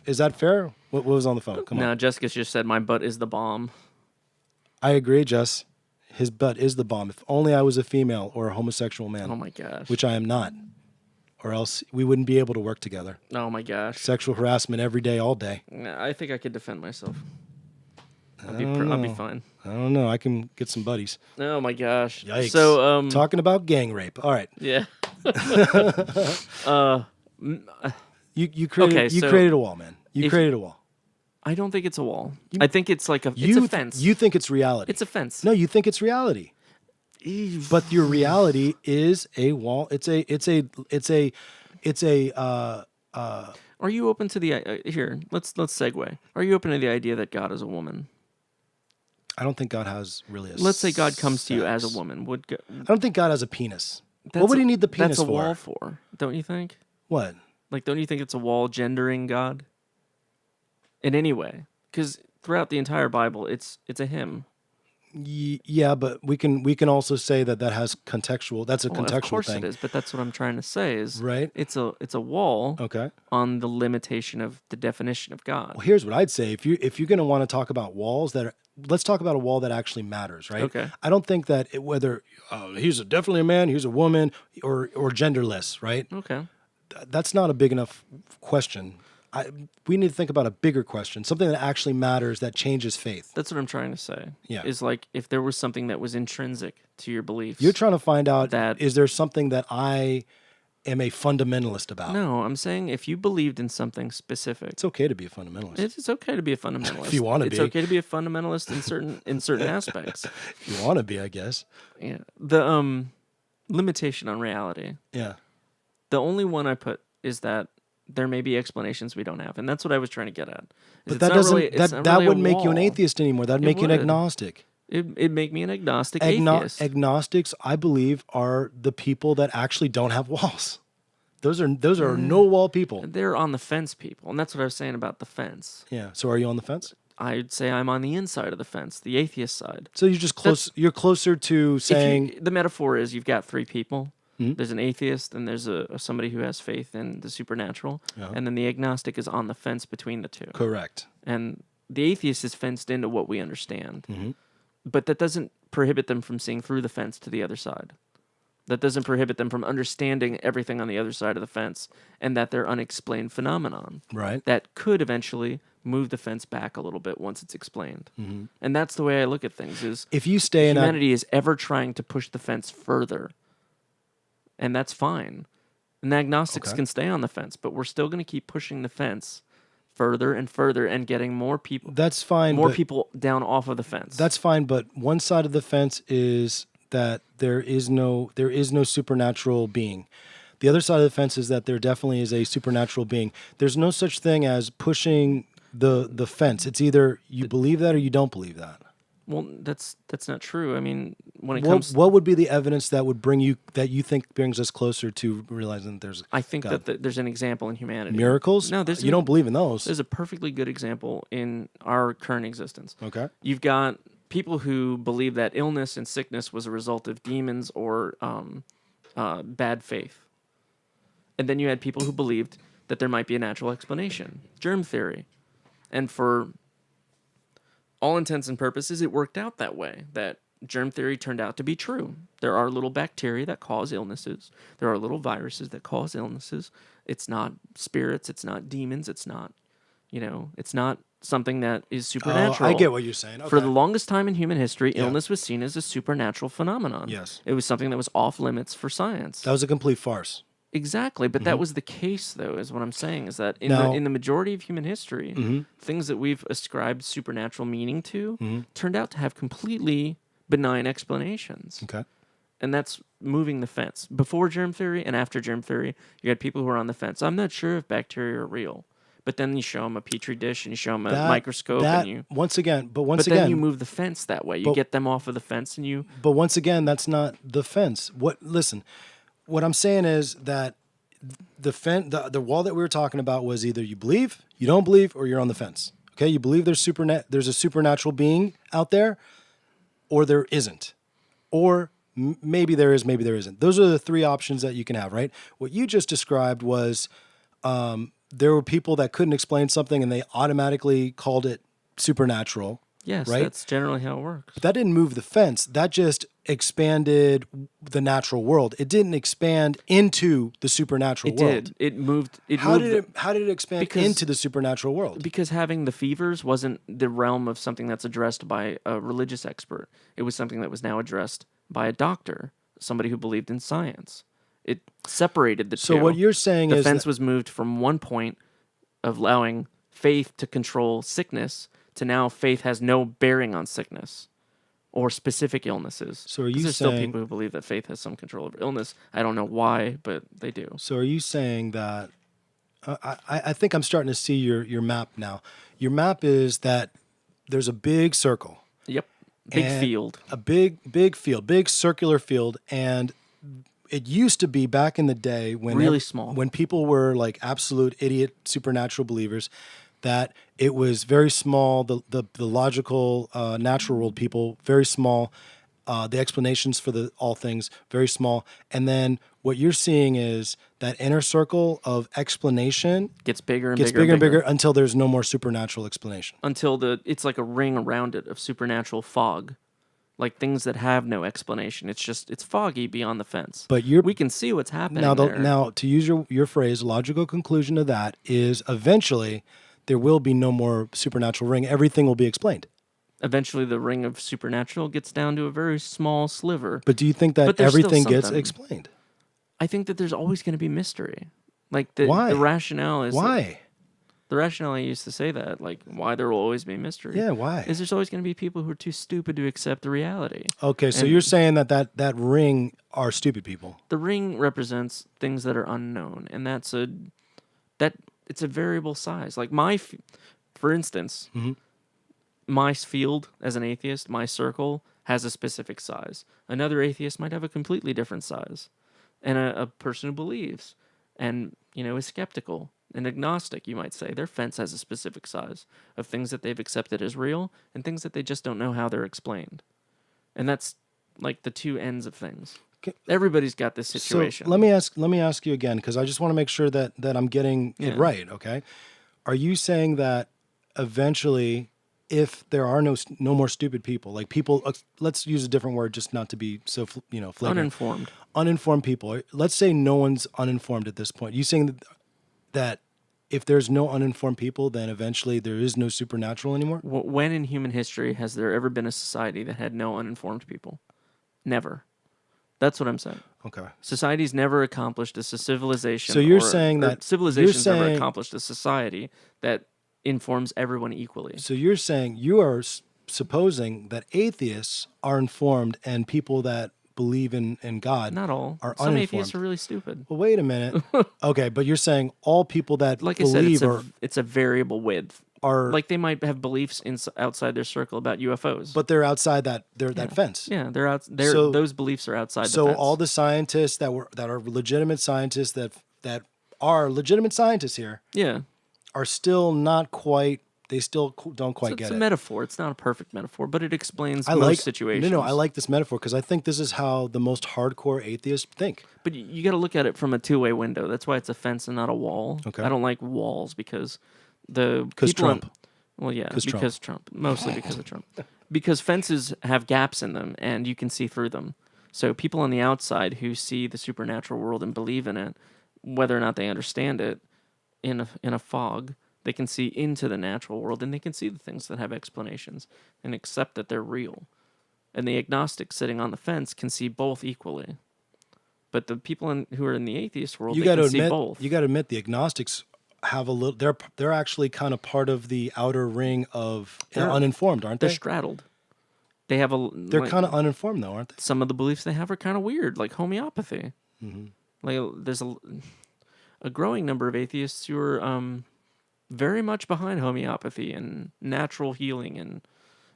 Is that fair? What was on the phone? Come on. No, Jessica just said my butt is the bomb. I agree, Jess. His butt is the bomb. If only I was a female or a homosexual man. Oh my gosh. Which I am not. Or else we wouldn't be able to work together. Oh my gosh. Sexual harassment every day, all day. Nah, I think I could defend myself. I'll be fine. I don't know. I can get some buddies. Oh my gosh. Yikes. So talking about gang rape. All right. yeah. You created a wall, man. You created a wall. I don't think it's a wall. I think it's like it's a fence. You think it's reality. It's a fence. No, you think it's reality. But your reality is a wall. It's a Are you open to the here? Let's segue. Are you open to the idea that God is a woman? I don't think God has really a Let's say God comes to you as sex. a woman. I don't think God has a penis. What would he need the penis for? That's a for? wall for, don't you think? What? Like, don't you think it's a wall gendering God? In any way, because throughout the entire Bible, it's a him. Yeah, but we can also say that has contextual. That's a contextual Of course thing. it is, but that's what I'm trying to say. Is right? It's a wall. Okay. On the limitation of the definition of God. Well, here's what I'd say: if you're going to want to talk about walls let's talk about a wall that actually matters, right? Okay. I don't think that whether he's definitely a man, he's a woman, or genderless, right? Okay. That's not a big enough question. We need to think about a bigger question, something that actually matters, that changes faith. That's what I'm trying to say. Yeah. Is like if there was something that was intrinsic to your beliefs. You're trying to find out is there something that I am a fundamentalist about? No, I'm saying if you believed in something specific. It's okay to be a fundamentalist. It's okay to be a fundamentalist. If you want to be. It's okay to be a fundamentalist in certain aspects. If you want to be, I guess. Yeah. The limitation on reality. Yeah. The only one I put is that there may be explanations we don't have, and that's what I was trying to get at. But that doesn't that wouldn't make you an atheist anymore. That'd make you an agnostic. It'd make me an agnostic atheist. Agnostics, I believe, are the people that actually don't have walls. Those are no wall people. They're on the fence people, and that's what I was saying about the fence. Yeah. So are you on the fence? I'd say I'm on the inside of the fence, the atheist side. So you're just close. You're closer to saying the metaphor is you've got three people. Mm-hmm. There's an atheist, and there's somebody who has faith in the supernatural, and then the agnostic is on the fence between the two. Correct. And the atheist is fenced into what we understand, but that doesn't prohibit them from seeing through the fence to the other side. That doesn't prohibit them from understanding everything on the other side of the fence, and that they're unexplained phenomenon. Right. That could eventually move the fence back a little bit once it's explained. Mm-hmm. And that's the way I look at things. Is if you stay humanity is ever trying to push the fence further. And that's fine. And the agnostics can stay on the fence, but we're still going to keep pushing the fence further and further and getting more people. That's fine. More people down off of the fence. That's fine, but one side of the fence is that there is no supernatural being. The other side of the fence is that there definitely is a supernatural being. There's no such thing as pushing the fence. It's either you believe that or you don't believe that. Well, that's not true. I mean, when it comes, what would be the evidence that would bring you you think brings us closer to realizing that there's? I think God. that there's an example in humanity. Miracles? No, you don't believe in those. There's a perfectly good example in our current existence. Okay. You've got people who believe that illness and sickness was a result of demons or bad faith, and then you had people who believed that there might be a natural explanation, germ theory, and for all intents and purposes, it worked out that way, that germ theory turned out to be true. There are little bacteria that cause illnesses. There are little viruses that cause illnesses. It's not spirits. It's not demons. It's not, it's not something that is supernatural. I get what you're saying. Okay. For the longest time in human history, illness was seen as a supernatural phenomenon. Yes. It was something that was off limits for science. That was a complete farce. Exactly, but that was the case, though, is what I'm saying, is that in the majority of human history, things that we've ascribed supernatural meaning to turned out to have completely benign explanations. Okay. And that's moving the fence. Before germ theory and after germ theory, you had people who were on the fence. I'm not sure if bacteria are real, But then you show them a petri dish and you show them a That microscope that and you. once again, But then you move the fence that way. You but- get them off of the fence and you. but once again, that's not the fence. Listen, what I'm saying is that the wall that we were talking about was either you believe, you don't believe, or you're on the fence. Okay, you believe there's a supernatural being out there, or there isn't, or maybe there is, maybe there isn't. Those are the three options that you can have, right? What you just described was there were people that couldn't explain something and they automatically called it supernatural. Yes, right? that's generally how it works. But that didn't move the fence. That just expanded the natural world. It didn't expand into the supernatural world. It did. It moved. How did it expand into the supernatural world? Because having the fevers wasn't the realm of something that's addressed by a religious expert. It was something that was now addressed by a doctor, somebody who believed in science. It separated the two. So what you're saying is the fence was moved from one point of allowing faith to control sickness to now faith has no bearing on sickness or specific illnesses. So are you there's saying, still people who believe that faith has some control over illness. I don't know why, but they do. So are you saying that I think I'm starting to see your map now. Your map is that there's a big circle. Yep. Big field. A big field, big circular field, and it used to be back in the day when really small. When people were like absolute idiot supernatural believers, that it was very small. The logical natural world people very small. The explanations for all things very small, and then what you're seeing is that inner circle of explanation gets bigger and bigger until there's no more supernatural explanation. Until it's like a ring around it of supernatural fog. Like things that have no explanation. It's foggy beyond the fence. But we can see what's happening there. Now, to use your phrase, logical conclusion of that is eventually there will be no more supernatural ring. Everything will be explained. Eventually, the ring of supernatural gets down to a very small sliver. But do you think that everything gets explained? I think that there's always going to be mystery. Like why? The rationale is why. The rationale I used to say that, like, why there will always be mystery. Yeah, why? Is there's always going to be people who are too stupid to accept the reality. Okay, so you're saying that ring are stupid people. The ring represents things that are unknown, and it's a variable size. Like for instance, my field as an atheist, my circle has a specific size. Another atheist might have a completely different size, and a person who believes and is skeptical. An agnostic, you might say, their fence has a specific size of things that they've accepted as real and things that they just don't know how they're explained. And that's like the two ends of things. Everybody's got this situation. So let me ask you again, because I just want to make sure that I'm getting it right, okay? Are you saying that eventually, if there are no more stupid people, like people, let's use a different word just not to be so flagrant. Uninformed people. Let's say no one's uninformed at this point. You saying that if there's no uninformed people, then eventually there is no supernatural anymore? When in human history has there ever been a society that had no uninformed people? Never. That's what I'm saying. Okay. Society's never accomplished a civilization. So you're saying that civilization's never accomplished a society that informs everyone equally. So you're saying you are supposing that atheists are informed and people that believe in God not all are some uninformed. Atheists are really stupid. Well, wait a minute. Okay, but you're saying all people that like believe I said, it's a variable width. Are like they might have beliefs outside their circle about UFOs, but they're outside that fence. Yeah, they're out. Those beliefs are outside. So the fence. all the scientists that are legitimate scientists that are legitimate scientists here, are still not quite. They still don't quite get it. It's a metaphor. It's not a perfect metaphor, but it explains most situations. No, I like this metaphor because I think this is how the most hardcore atheists think. But you got to look at it from a two-way window. That's why it's a fence and not a wall. Okay. I don't like walls because Trump. Because Trump. Mostly because of Trump. Because fences have gaps in them, and you can see through them. So people on the outside who see the supernatural world and believe in it, whether or not they understand it, in a fog, they can see into the natural world, and they can see the things that have explanations and accept that they're real. And the agnostic sitting on the fence can see both equally. But the people who are in the atheist world, they can see both. You got to admit, the agnostics have a little. They're actually kind of part of the outer ring of uninformed, aren't they? They're straddled. They have They're kind of uninformed, though, aren't they? Some of the beliefs they have are kind of weird, like homeopathy. Mm-hmm. Like there's a growing number of atheists who are very much behind homeopathy and natural healing and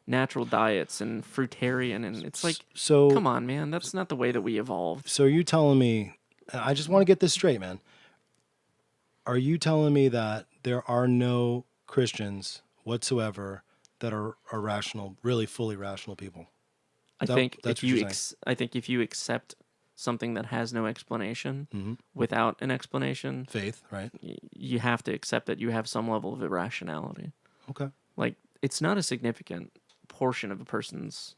natural diets and fruitarian, and it's like, So, come on, man, that's not the way that we evolved. so are you telling me? I just want to get this straight, man. Are you telling me that there are no Christians whatsoever that are rational, really fully rational people? I think That's if what you you're saying. I think if you accept something that has no explanation without an explanation, Faith, right? you have to accept that you have some level of irrationality. Okay. Like, it's not a significant portion of a person's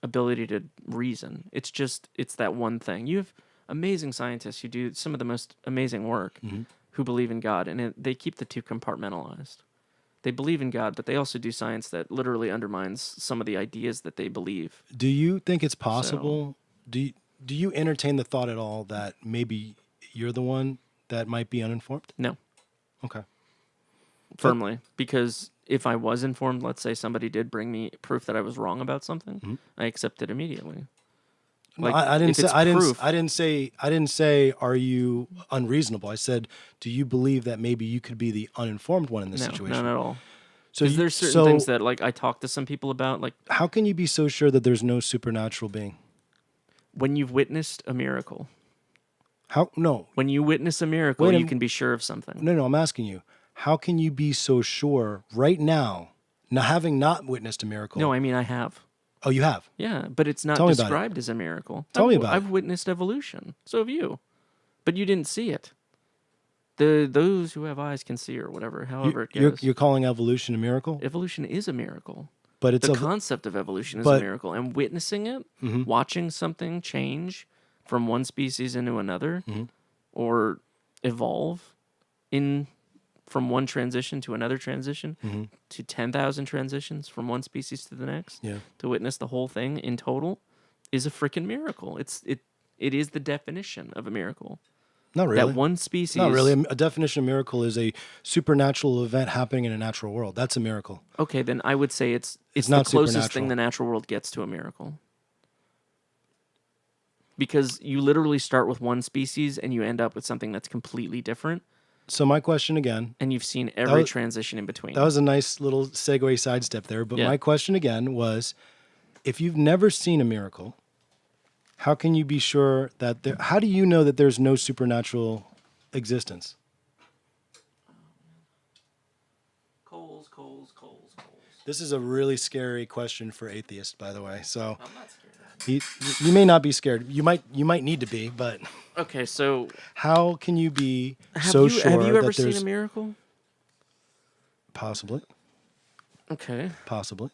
ability to reason. It's that one thing. You have amazing scientists who do some of the most amazing work who believe in God, and they keep the two compartmentalized. They believe in God, but they also do science that literally undermines some of the ideas that they believe. Do you think it's possible? Do you entertain the thought at all that maybe you're the one that might be uninformed? No, Okay. firmly. Because if I was informed, let's say somebody did bring me proof that I was wrong about something, I accept it immediately. No, Like, I didn't if say. it's I didn't. proof- I didn't say. I didn't say. Are you unreasonable? I said, do you believe that maybe you could be the uninformed one in this No, situation? none at all. So Because there's certain things that, like, I talk to some people about, like, how can you be so sure that there's no supernatural being? when you've witnessed a miracle. How? No. When you witness a miracle, Wait a you m- can be sure of something. No. I'm asking you. How can you be so sure right now, having not witnessed a miracle? No, I mean, I have. Oh, you have. Yeah, but it's not Tell me about it. described as a miracle. Tell me about it. I've witnessed evolution. So have you. But you didn't see it. Those who have eyes can see, or whatever, however it goes. You're calling evolution a miracle, Evolution is a miracle. but it's The a concept of evolution is a but- miracle. And witnessing it, watching something change from one species into another, or evolve from one transition to another transition, to 10,000 transitions from one species to the next, Yeah. to witness the whole thing in total, is a freaking miracle. It is the definition of a miracle. not really. That one species. Not really. A definition of miracle is a supernatural event happening in a natural world. That's a miracle. Okay, then I would say it's the not closest supernatural. thing the natural world gets to a miracle. Because you literally start with one species and you end up with something that's completely different, So my question again, and you've seen every was- transition in between. that was a nice little segue sidestep there, but Yeah. my question again was, if you've never seen a miracle, how can you be sure that there? How do you know that there's no supernatural existence? Coals. This is a really scary question for atheists, by the way. So I'm not scared. you may not be scared. You might need to be, but Okay, so how can you be have so you sure have you ever that seen there's a miracle? possibly? Okay. Possibly.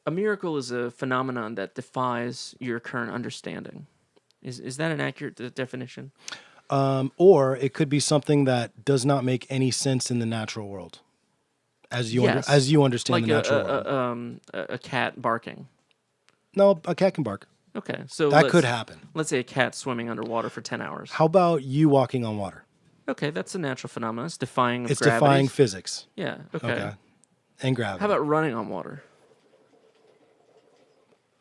A miracle is a phenomenon that defies your current understanding. Is that an accurate definition? Or it could be something that does not make any sense in the natural world, as you Yes. as you understand Like the natural world. a cat barking. No, a cat can bark. Okay, so That could happen. Let's say a cat swimming underwater for 10 hours. How about you walking on water? Okay, that's a natural phenomenon. It's defying of It's gravity. defying physics. Yeah, okay. Okay. And gravity. How about running on water?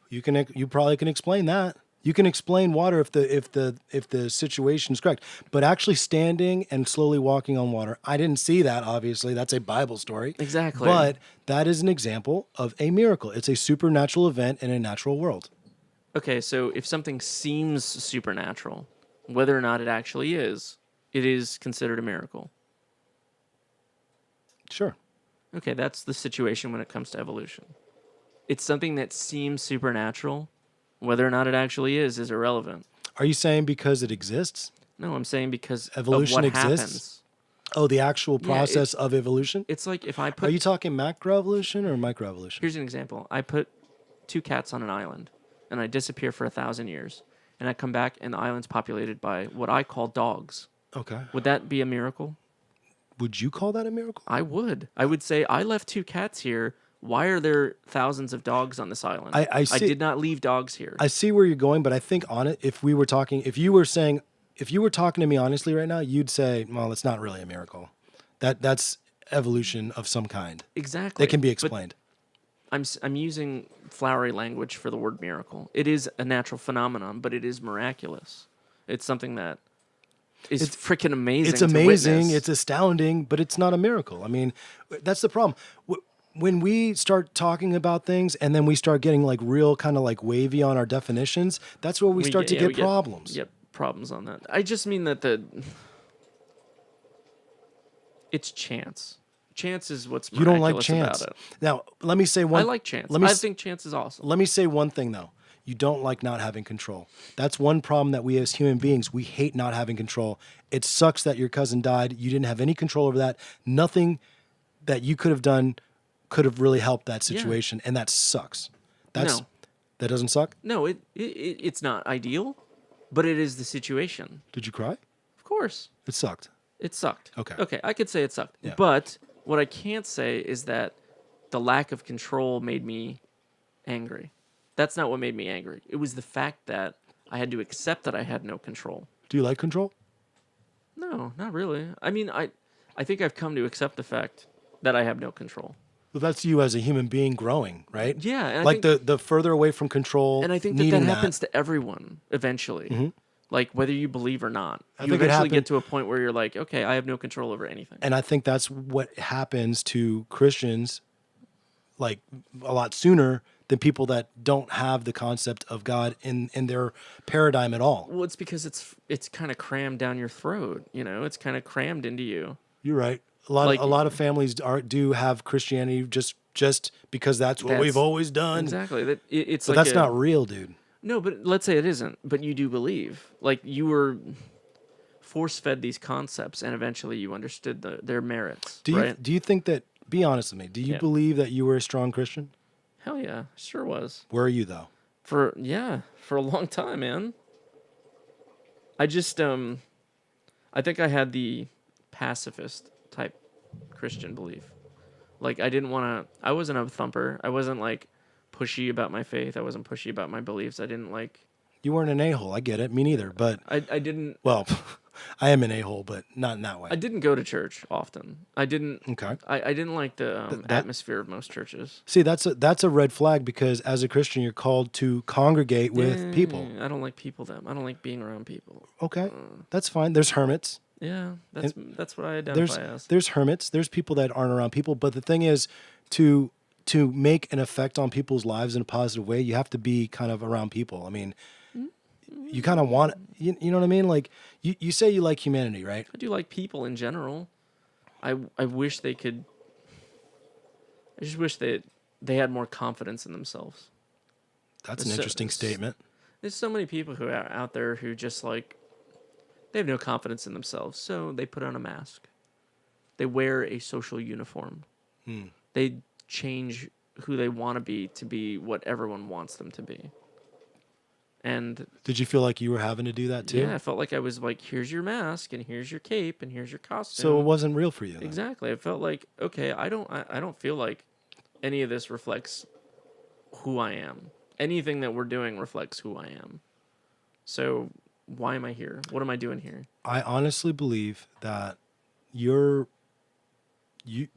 You probably can explain that. You can explain water if the situation is correct. But actually standing and slowly walking on water, I didn't see that, obviously. That's a Bible story. Exactly. But that is an example of a miracle. It's a supernatural event in a natural world. Okay, so if something seems supernatural, whether or not it actually is, it is considered a miracle. Sure. Okay, that's the situation when it comes to evolution. It's something that seems supernatural. Whether or not it actually is irrelevant. Are you saying because it exists? No, I'm saying because Evolution of what exists? happens. Oh, the actual Yeah, process of evolution? It's like if I Are put... you talking macroevolution or microevolution? Here's an example. I put two cats on an island, and I disappear for 1,000 years. And I come back, and the island's populated by what I call dogs. Okay. Would that be a miracle? Would you call that a miracle? I would. I would say, I left two cats here. Why are there thousands of dogs on this island? I see- did not leave dogs here. I see where you're going, but I think on it, if you were talking to me honestly right now, you'd say, well, it's not really a miracle. That's evolution of some kind. Exactly. That can be But explained. I'm using flowery language for the word miracle. It is a natural phenomenon, but it is miraculous. It's something that is freaking amazing. It's to amazing. witness. It's astounding, but it's not a miracle. I mean, that's the problem. When we start talking about things and then we start getting like real kind of like wavy on our definitions, that's where we start to get problems. Yep, problems on that. I just mean that it's chance. Chance is what's You don't like miraculous chance. about it. Now, let me say one. I like chance. I think chance is awesome. Let me say one thing though. You don't like not having control. That's one problem that we as human beings, we hate not having control. It sucks that your cousin died. You didn't have any control over that. Nothing that you could have done could have really helped that situation, and that sucks. That doesn't suck? No, it's not ideal, but it is the situation. Did you cry? Of course. It sucked. It sucked. Okay. Okay, I could say it sucked. Yeah. But what I can't say is that the lack of control made me angry. That's not what made me angry. It was the fact that I had to accept that I had no control. Do you like control? No, not really. I mean, I think I've come to accept the fact that I have no control. Well, that's you as a human being growing, right? Yeah, and I like think, the further away from control, and I think that happens to everyone eventually. Like whether you believe or not, you think it eventually get to a point where you're like, okay, I have no control over anything. And I think that's what happens to Christians, like a lot sooner than people that don't have the concept of God in their paradigm at all. Well, it's because it's kind of crammed down your throat. You know, it's kind of crammed into you. You're right. A lot of families do have Christianity just because that's what we've always done. Exactly. It's But like that's not real, dude. No, but let's say it isn't. But you do believe. Like you were force-fed these concepts, and eventually you understood their merits. Do you think that? Be honest with me. Do you believe that you were a strong Christian? Hell yeah, sure was. Were you though? For a long time, man. I just I think I had the pacifist type Christian belief. Like I wasn't a thumper. I wasn't like pushy about my faith. I wasn't pushy about my beliefs. I didn't like. You weren't an a-hole. I get it. Me neither. But I didn't. Well, I am an a-hole, but not in that way. I didn't go to church often. I didn't. Okay. I didn't like the atmosphere of most churches. See, that's a red flag because as a Christian, you're called to congregate with people. I don't like people. I don't like being around people. Okay, that's fine. There's hermits. Yeah, that's what I identify as. There's hermits. There's people that aren't around people. But the thing is, to make an effect on people's lives in a positive way, you have to be kind of around people. I mean, you kind of want you know what I mean? Like you say you like humanity, right? I do like people in general. I wish they could. I just wish that they had more confidence in themselves. That's an interesting statement. There's so many people who are out there who just like they have no confidence in themselves, so they put on a mask. They wear a social uniform. They change who they want to be what everyone wants them to be. And did you feel like you were having to do that too? Yeah, I felt like I was like, here's your mask and here's your cape and here's your costume. So it wasn't real for you then. Exactly. I felt like, okay, I don't feel like any of this reflects who I am. Anything that we're doing reflects who I am. So why am I here? What am I doing here? I honestly believe that you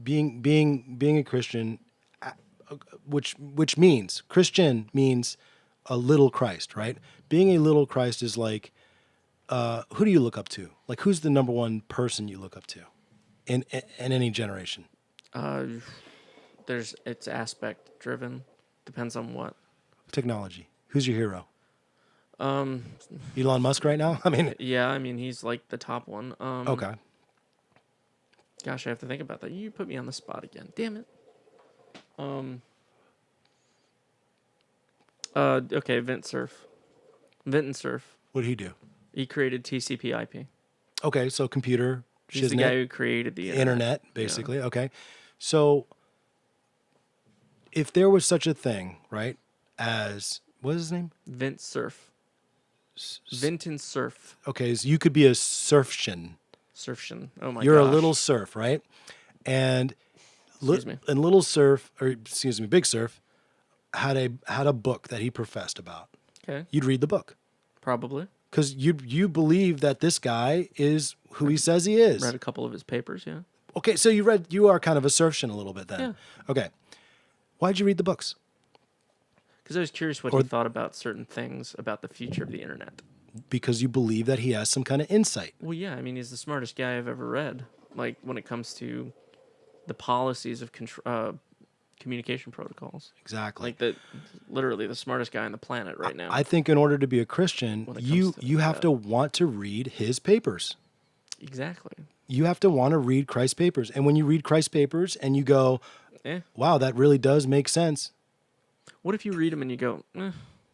being a Christian, which means Christian means a little Christ, right? Being a little Christ is like, who do you look up to? Like, who's the number one person you look up to in any generation? It's aspect driven. Depends on what. Technology. Who's your hero? Elon Musk right now? I mean, yeah, I mean he's like the top one. Okay. Gosh, I have to think about that. You put me on the spot again. Damn it. Okay, Vint Cerf. What did he do? He created TCP/IP. Okay, so computer. He's the guy who created the internet, basically. Yeah. Okay, so if there was such a thing, right, as what is his name? Vint Cerf. Vint and Cerf. Okay, so you could be a surfshin. Surfshin. Oh my. You're gosh. a little surf, right? And Little Surf, or excuse me, Big Surf, had a book that he professed about. Okay. You'd read the book. Probably. Because you believe that this guy is who he says he is. Read a couple of his papers, yeah. Okay, so you are kind of a surfshin a little bit then. Yeah. Okay. Why'd you read the books? Because I was curious what he thought about certain things about the future of the internet. because you believe that he has some kind of insight. Well, yeah, I mean, he's the smartest guy I've ever read. Like, when it comes to the policies of communication protocols. Exactly. Like, literally the smartest guy on the planet right now. I think in order to be a Christian, When it you comes to you have that. to want to read his papers. Exactly. You have to want to read Christ's papers. And when you read Christ's papers and you go, Eh. wow, that really does make sense. What if you read them and you go, eh.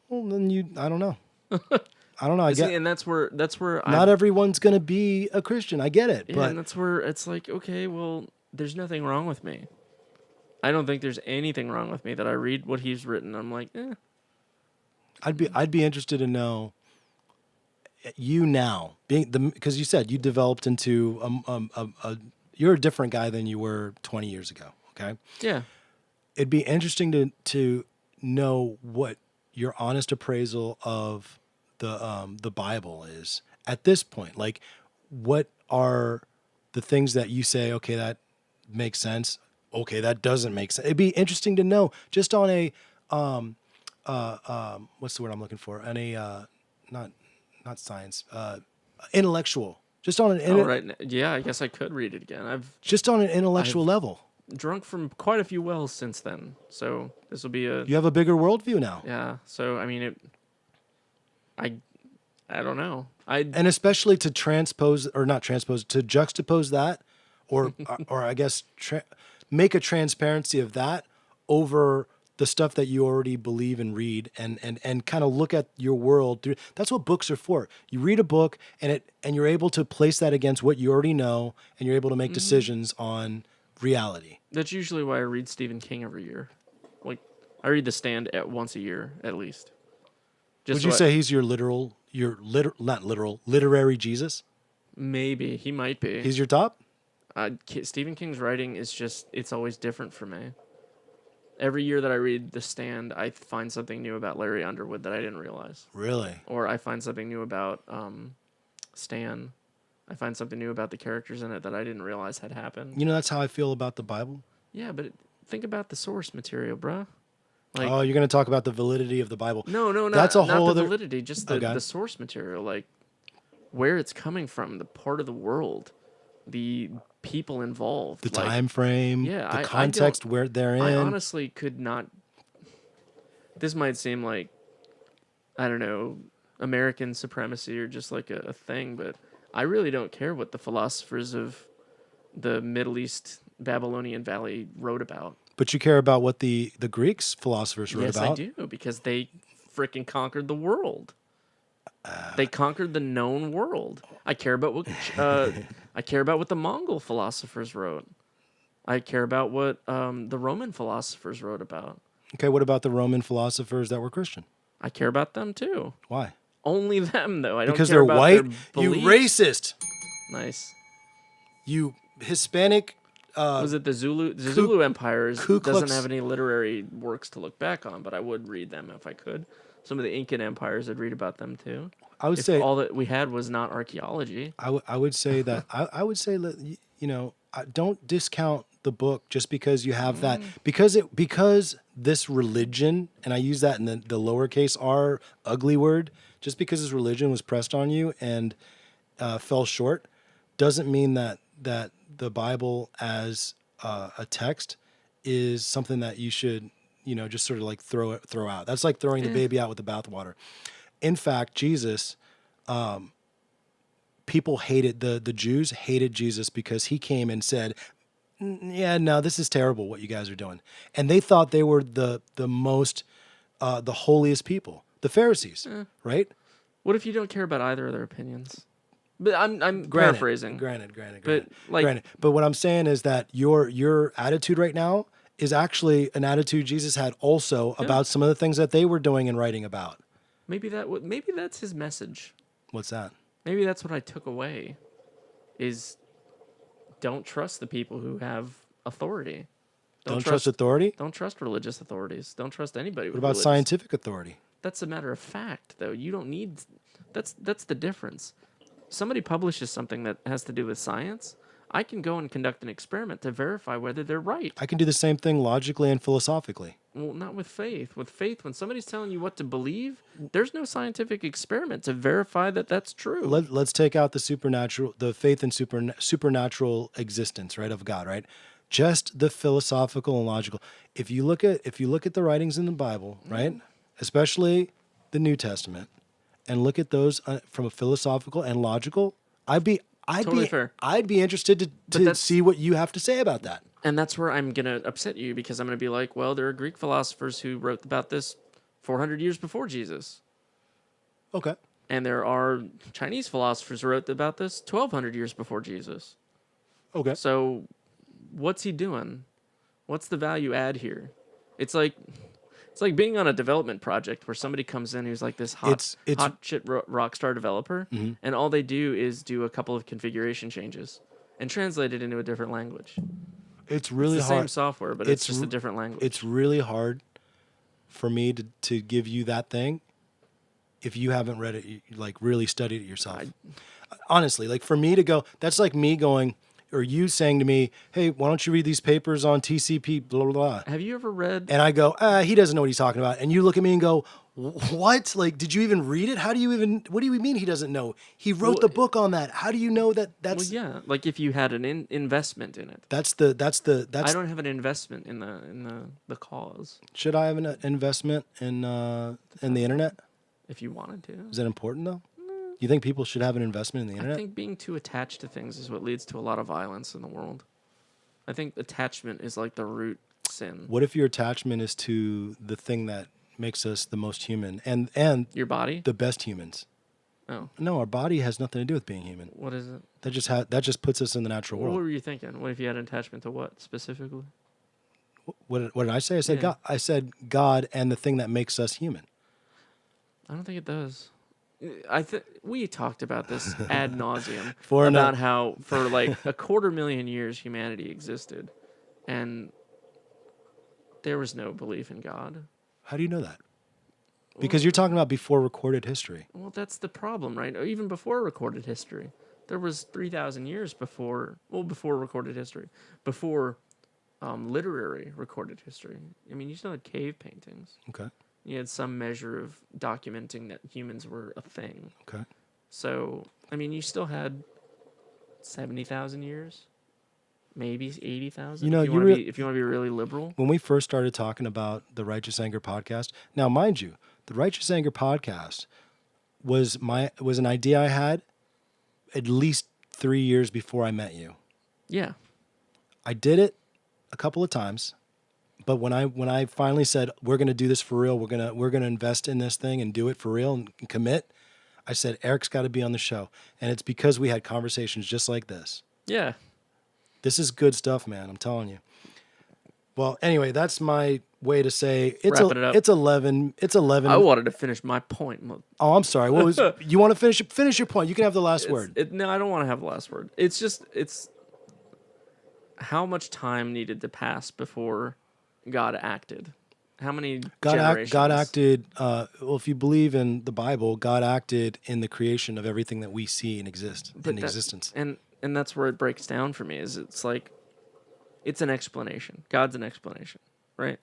Well, then I don't know. I don't know. I See, get and that's where not everyone's going to be a Christian. I get it. yeah, But and that's where it's like, okay, well, there's nothing wrong with me. I don't think there's anything wrong with me that I read what he's written. I'm like, eh. I'd be interested to know you now being because you said you developed into you're a different guy than you were 20 years ago. Okay. Yeah. It'd be interesting to know what your honest appraisal of the Bible is at this point. Like, what are the things that you say, okay, that makes sense. Okay, that doesn't make sense. It'd be interesting to know just on a what's the word I'm looking for? On a not science, intellectual. Just on an Oh, right. Yeah, I guess I could read it again. I've just on an intellectual level. drunk from quite a few wells since then, so this will be You have a bigger worldview now. yeah. So I mean, I don't know. And especially to transpose or not transpose to juxtapose that, or I guess make a transparency of that over the stuff that you already believe and read, and kind of look at your world through. That's what books are for. You read a book and you're able to place that against what you already know, and you're able to make decisions on reality. That's usually why I read Stephen King every year. Like, I read The Stand once a year at least. Would you say he's your not literal, literary Jesus? Maybe he might be. He's your top? Stephen King's writing is just, it's always different for me. Every year that I read The Stand, I find something new about Larry Underwood that I didn't realize. Really? Or I find something new about Stan. I find something new about the characters in it that I didn't realize had happened. You know, that's how I feel about the Bible. Yeah, but think about the source material, bruh. Like, Oh, you're going to talk about the validity of the Bible. no, That's a not whole the other validity, just Okay. the source material, like where it's coming from, the part of the world, the people involved, the like, time frame, yeah, the I context don't- where they're in. I honestly could not. This might seem like, I don't know, American supremacy or just like a thing, but I really don't care what the philosophers of the Middle East Babylonian Valley wrote about. But you care about what the Greeks philosophers wrote Yes, about. I do, because they freaking conquered the world. They conquered the known world. I care about what the Mongol philosophers wrote. I care about what the Roman philosophers wrote about. Okay, what about the Roman philosophers that were Christian? I care about them too. Why? Only them, though. I don't Because care they're about white? their You beliefs. racist. Nice. You Hispanic. Was it the Zulu? The Zulu Empire Ku doesn't Klux- have any literary works to look back on, but I would read them if I could. Some of the Incan empires, I'd read about them too. I would If say all that we had was not archaeology. I would say that I would say that don't discount the book just because you have that because this religion, and I use that in the lowercase r ugly word, just because this religion was pressed on you and fell short doesn't mean that the Bible as a text is something that you should just sort of like throw out. That's like throwing the baby out with the bathwater. In fact, Jesus, people hated the Jews hated Jesus because he came and said, yeah, no, this is terrible what you guys are doing. And they thought they were the most, the holiest people, the Pharisees, right? What if you don't care about either of their opinions? But I'm paraphrasing. Granted. But what I'm saying is that your attitude right now is actually an attitude Jesus had also about some of the things that they were doing and writing about. Maybe that's his message. What's that? Maybe that's what I took away. Is don't trust the people who have authority. Don't trust authority? Don't trust religious authorities. Don't trust anybody. What about scientific authority? That's a matter of fact, though. You don't need. That's the difference. Somebody publishes something that has to do with science. I can go and conduct an experiment to verify whether they're right. I can do the same thing logically and philosophically. Well, not with faith. With faith, when somebody's telling you what to believe, there's no scientific experiment to verify that that's true. Let's take out the supernatural, the faith in supernatural existence, right, of God, right? Just the philosophical and logical. If you look at the writings in the Bible, right, especially the New Testament, and look at those from a philosophical and logical, Totally fair. I'd be interested to see what you have to say about that. And that's where I'm going to upset you, because I'm going to be like, well, there are Greek philosophers who wrote about this 400 years before Jesus. Okay. And there are Chinese philosophers who wrote about this 1,200 years before Jesus. Okay. So what's he doing? What's the value add here? It's like being on a development project where somebody comes in who's like this hot shit rock star developer, and all they do is do a couple of configuration changes and translate it into a different language. It's really It's the hard. same software, but it's just a different language. It's really hard for me to give you that thing if you haven't read it, like really studied it yourself. Honestly, like for me to go, that's like me going, or you saying to me, hey, why don't you read these papers on TCP, blah, blah, blah. Have you ever read... And I go, he doesn't know what he's talking about. And you look at me and go, what? Like, did you even read it? What do you mean he doesn't know? He wrote the book on that. How do you know that's... Well, yeah, like if you had an investment in it. That's I don't have an investment in the cause. Should I have an investment in the internet? If you wanted to. Is that important though? You think people should have an investment in the internet? I think being too attached to things is what leads to a lot of violence in the world. I think attachment is like the root sin. What if your attachment is to the thing that makes us the most human and Your body? the best humans? Oh. No, our body has nothing to do with being human. What is it? That just puts us in the natural What world. were you thinking? What if you had an attachment to what specifically? What did I say? I said Yeah. God. I said God and the thing that makes us human. I don't think it does. We talked about this ad nauseum For about how for like 250,000 years humanity existed, and there was no belief in God. How do you know that? Because you're talking about before recorded history. Well, that's the problem, right? Even before recorded history, there was 3,000 years before recorded history, before literary recorded history. I mean, you still had cave paintings. Okay. You had some measure of documenting that humans were a thing. Okay. So, I mean, you still had 70,000 years, maybe 80,000. You know, if you want to be really liberal. When we first started talking about the Righteous Anger podcast, now mind you, the Righteous Anger podcast was an idea I had at least 3 years before I met you. Yeah. I did it a couple of times, but when I finally said we're going to do this for real, we're going to invest in this thing and do it for real and commit, I said Eric's got to be on the show, and it's because we had conversations just like this. Yeah. This is good stuff, man. I'm telling you. Well, anyway, that's my way to say Wrapping it up. It's 11. It's 11. I wanted to finish my point. Oh, I'm sorry. What was you want to finish your point? You can have the last word. No, I don't want to have the last word. It's how much time needed to pass before God acted. How many generations? God acted. Well, if you believe in the Bible, God acted in the creation of everything that we see and existence. And that's where it breaks down for me. Is it's like it's an explanation. God's an explanation, right?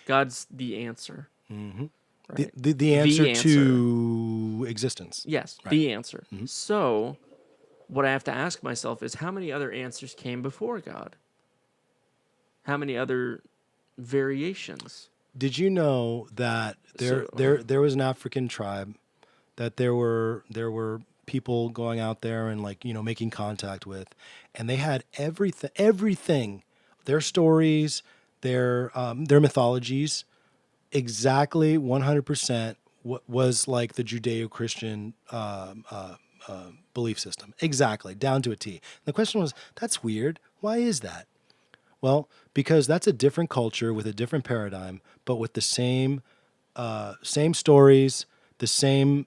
God's the answer. Mm-hmm. Right? The answer to existence. Yes, right. The answer. Mm-hmm. So, what I have to ask myself is, how many other answers came before God? How many other variations? Did you know that there was an African tribe that there were people going out there and making contact with, and they had everything, their stories, their mythologies, exactly 100% what was like the Judeo-Christian belief system, exactly down to a T. And the question was, that's weird. Why is that? Well, because that's a different culture with a different paradigm, but with the same stories, the same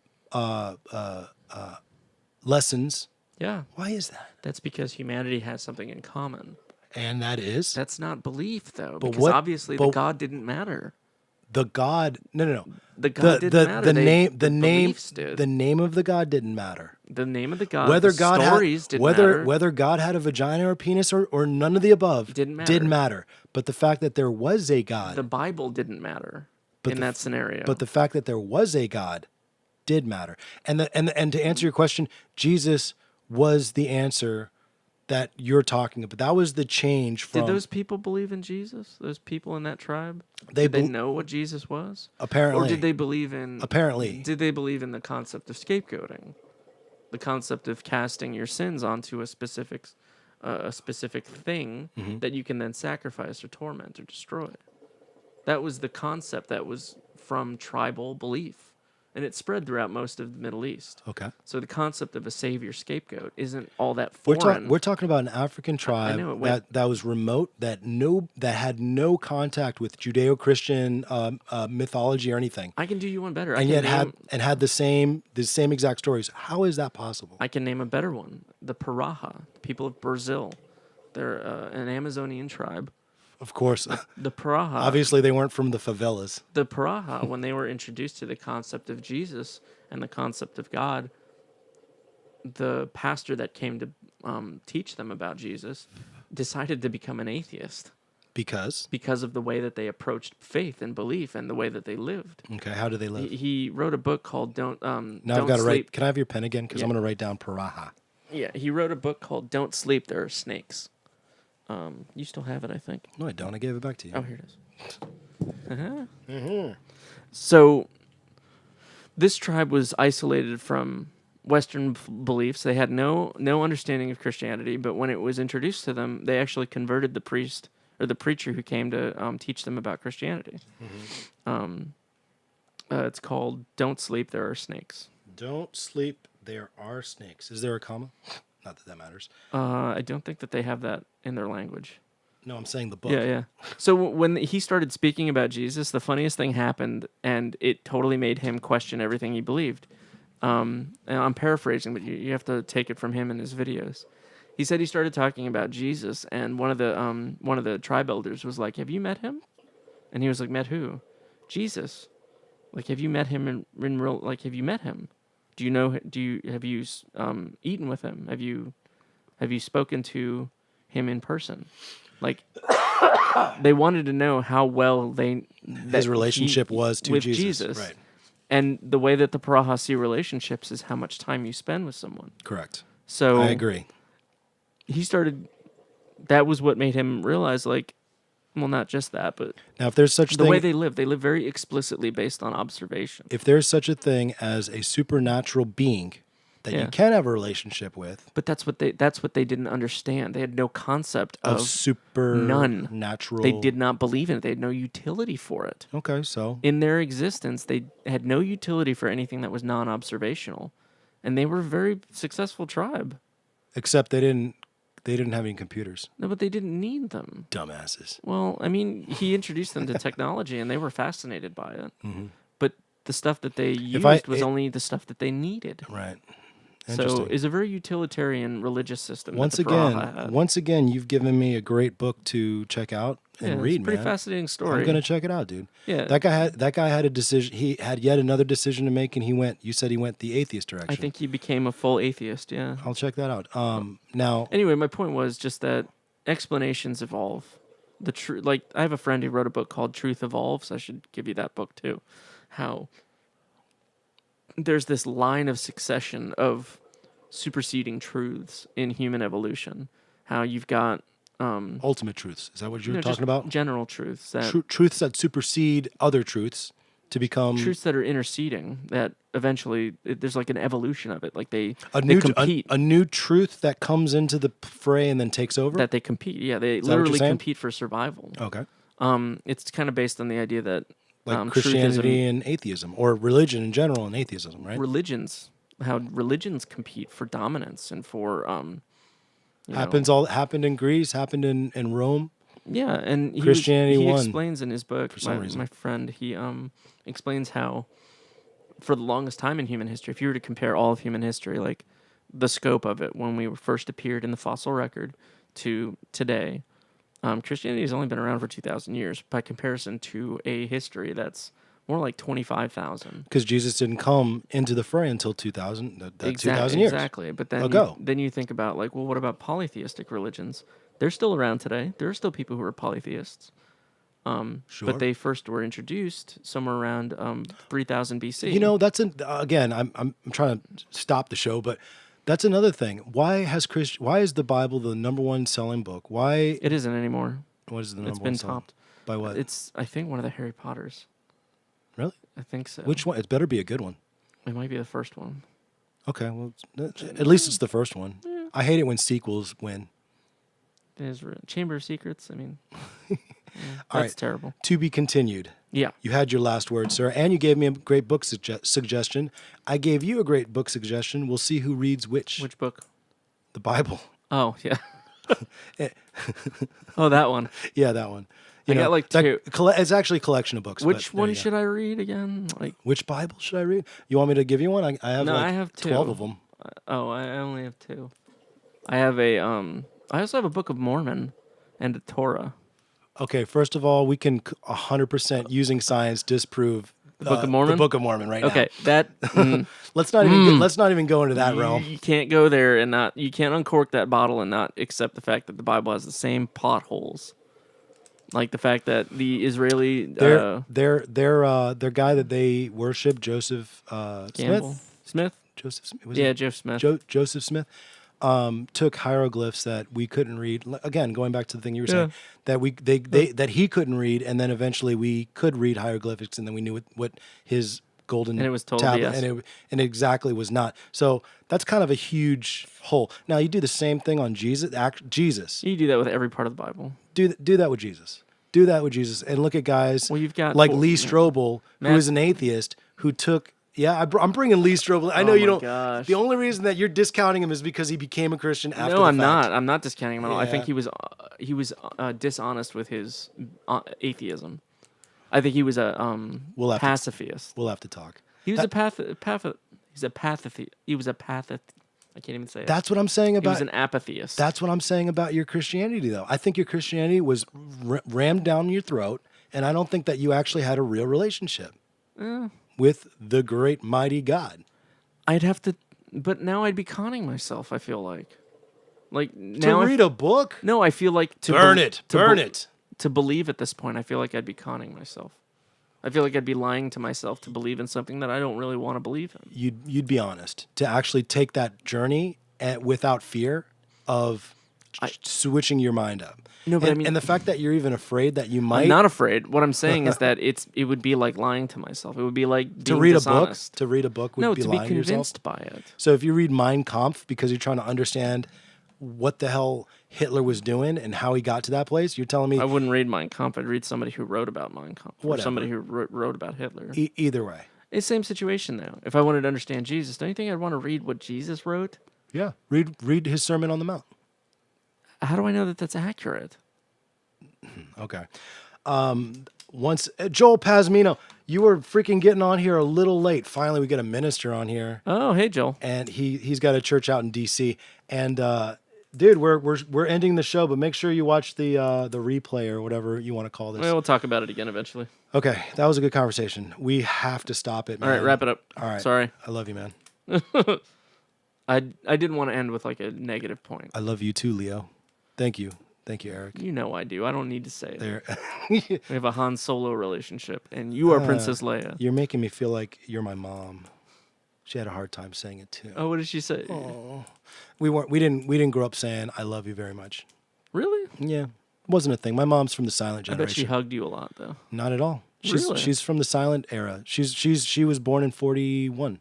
lessons. Yeah. Why is that? That's because humanity has something in common. And that is? That's not belief, though, but because obviously the God didn't matter. The God, no. The God didn't matter. The name of the God didn't matter. The name of the God, Whether the God stories had didn't matter. whether God had a vagina or a penis or none of the above Didn't matter. But the fact that there was a God, The Bible didn't matter but in that scenario. but the fact that there was a God did matter. And to answer your question, Jesus was the answer that you're talking about. That was the change from. Did those people believe in Jesus? Those people in that tribe? They Did they bel- know what Jesus was? Apparently. Or did they believe in Apparently. Did they believe in the concept of scapegoating? The concept of casting your sins onto a specific thing that you can then sacrifice or torment or destroy. That was the concept that was from tribal belief, and it spread throughout most of the Middle East. Okay. So the concept of a savior scapegoat isn't all that We're, foreign. we're talking about an African tribe know, it went- that was remote, that had no contact with Judeo-Christian mythology or anything, I can do you one better. and yet had the same exact stories. How is that possible? I can name a better one. The Paraha, people of Brazil. They're an Amazonian tribe. Of course, The Paraha. obviously they weren't from the favelas. The Paraha, when they were introduced to the concept of Jesus and the concept of God, the pastor that came to teach them about Jesus decided to become an atheist Because of the way that they approached faith and belief and the way that they lived. okay, how do they live? He wrote a book called Don't Now Don't I've got to Sleep. write. Can I have your pen again? Because I'm Yeah. going to write down Paraha. Yeah, he wrote a book called Don't Sleep, There Are Snakes. You still have it, I think. No, I don't. I gave it back to you. Oh, here it is. So, this tribe was isolated from Western beliefs. They had no understanding of Christianity, but when it was introduced to them, they actually converted the priest or the preacher who came to teach them about Christianity. It's called Don't Sleep, There Are Snakes. Don't sleep. There are snakes. Is there a comma? Not that that matters. I don't think that they have that in their language. No, I'm saying the book. Yeah. So when he started speaking about Jesus, the funniest thing happened, and it totally made him question everything he believed. And I'm paraphrasing, but you have to take it from him in his videos. He said he started talking about Jesus, and one of the tribe elders was like, "Have you met him?" And he was like, "Met who?" "Jesus." Like, have you met him in real? Like, have you met him? Do you know? Have you eaten with him? Have you spoken to him in person? Like, they wanted to know how well His relationship was to with Jesus. Right. And the way that the Paraha see relationships is how much time you spend with someone. Correct. So I agree. he started. That was what made him realize, like, well, not just that, but Now, if there's such the thing, way they live very explicitly based on observation. if there's such a thing as a supernatural being that you Yeah. can have a relationship with, But that's what they didn't understand. They had no concept of of supernatural, They did not believe in it. They had no utility for it. Okay, so In their existence, they had no utility for anything that was non-observational, and they were a very successful tribe. except they didn't have any computers. No, but they didn't need them. Dumbasses. Well, I mean, he introduced them to technology, and they were fascinated by it. But the stuff that they used was only the stuff that they needed. Right. So Interesting. it's a very utilitarian religious system. Once Again, you've given me a great book to check out and read, it's a pretty man. fascinating story. I'm gonna check it out, dude. Yeah. That guy had a decision. He had yet another decision to make, and you said he went the atheist direction. I think he became a full atheist. Yeah. I'll check that out. Now, Anyway, my point was just that explanations evolve. Like, I have a friend who wrote a book called Truth Evolves. I should give you that book too. How there's this line of succession of superseding truths in human evolution. How you've got ultimate truths. Is that what you're just talking about? general truths that Truths that supersede other truths to become truths that are interceding. That eventually there's like an evolution of it. Like they new compete. a new truth that comes into the fray and then takes over. That they compete. Yeah, they that what you're literally saying? compete for survival. Okay. It's kind of based on the idea that Like truth is Christianity and atheism, or religion in general and atheism, right? how religions compete for dominance and for happened in Greece, happened in Rome. Yeah, and Christianity he won explains in his book, for some reason. my friend, he explains how for the longest time in human history, if you were to compare all of human history, like the scope of it when we first appeared in the fossil record to today, Christianity has only been around for 2,000 years by comparison to a history that's More like 25,000. Because Jesus didn't come into the fray until 2,000 2,000 years. Exactly. But then ago. then you think about like, well, what about polytheistic religions? They're still around today. There are still people who are polytheists. Sure. But they first were introduced somewhere around 3000 BC. You know, again, I'm trying to stop the show, but that's another thing. Why is the Bible the number one selling book? Why It isn't anymore. what is the number It's one been selling? topped. By what? It's, I think, one of the Harry Potters. Really? I think so. Which one? It better be a good one. It might be the first one. Okay, well, at least it's the first one. Yeah. I hate it when sequels win. Chamber of Secrets. I mean, All that's right. terrible. To be continued. Yeah. You had your last word, sir, and you gave me a great book suggestion. I gave you a great book suggestion. We'll see who reads which. Which book? The Bible. Oh, yeah. Oh, that one. Yeah, that one. I got like two. It's actually a collection of books. Which but there one you go. should I read again? Like, Which Bible should I read? You want me to give you one? I have no, like I have two. 12 of them. Oh, I only have two. I have a I also have a Book of Mormon and a Torah. Okay, first of all, we can 100% using science disprove Book of Mormon? The Book of Mormon right Okay, now. that Let's not even go into that realm. you can't go there and not. You can't uncork that bottle and not accept the fact that the Bible has the same potholes. Like the fact that the Israeli Their guy that they worship, Joseph Campbell Smith. Joseph Smith. Yeah, Jeff Smith. Joseph Smith took hieroglyphs that we couldn't read. Again, going back to the thing you were saying, that that he couldn't read, and then eventually we could read hieroglyphics, and then we knew what his golden And it was total tablet, BS. and it exactly was not. So that's kind of a huge hole. Now you do the same thing on Jesus. Jesus, You do that with every part of the Bible. do that with Jesus. Do that with Jesus, and look at guys Well, you've got like Lee Strobel, who Matt- is an atheist, who took. Yeah, I'm bringing Lee Strobel. I know Oh you my don't. gosh. The only reason that you're discounting him is because he became a Christian after No, the I'm fact. not. I'm not discounting him at all. I think Yeah. he was dishonest with his atheism. I think he was a We'll have to- pacifist. We'll have to talk. He was He was a path. I can't even say it. That's what I'm saying He about. was an apatheist. That's what I'm saying about your Christianity, though. I think your Christianity was rammed down your throat, and I don't think that you actually had a real relationship with the great mighty God. I'd have to, but now I'd be conning myself. I feel like To now read a book, No, I feel like to burn be- it, to burn be- it. To believe at this point, I feel like I'd be conning myself. I feel like I'd be lying to myself to believe in something that I don't really want to believe in. You'd be honest to actually take that journey without fear of switching your mind up. No, but and, I mean- and the fact that you're even afraid that you might I'm not afraid. What I'm saying is that it would be like lying to myself. It would be like to being read dishonest. a book. To read a book would No, be to be lying to yourself. convinced by it. So if you read Mein Kampf because you're trying to understand what the hell Hitler was doing and how he got to that place, you're telling me I wouldn't read Mein Kampf. I'd read somebody who wrote about Mein Kampf. Or Whatever. somebody who wrote about Hitler. either way. It's the same situation, though. If I wanted to understand Jesus, don't you think I'd want to read what Jesus wrote? Yeah, read his Sermon on the Mount. How do I know that that's accurate? Okay. Once Joel Pasmino, you were freaking getting on here a little late. Finally, we get a minister on here, Oh, hey, Joel. and he's got a church out in D.C. And dude, we're ending the show, but make sure you watch the replay or whatever you want to call this. Well, we'll talk about it again eventually. Okay, that was a good conversation. We have to stop it, man. All right, wrap it up. All right. Sorry. I love you, man. I didn't want to end with like a negative point. I love you too, Leo. Thank you, Eric. You know I do. I don't need to say it. There, We have a Han Solo relationship, and you are Princess Leia. you're making me feel like you're my mom. She had a hard time saying it too. Oh, what did she say? We didn't grow up saying I love you very much. Really? Yeah, it wasn't a thing. My mom's from the silent I bet she generation. hugged you a lot, though. Not at all. Really? She's from the silent era. She was born in 41.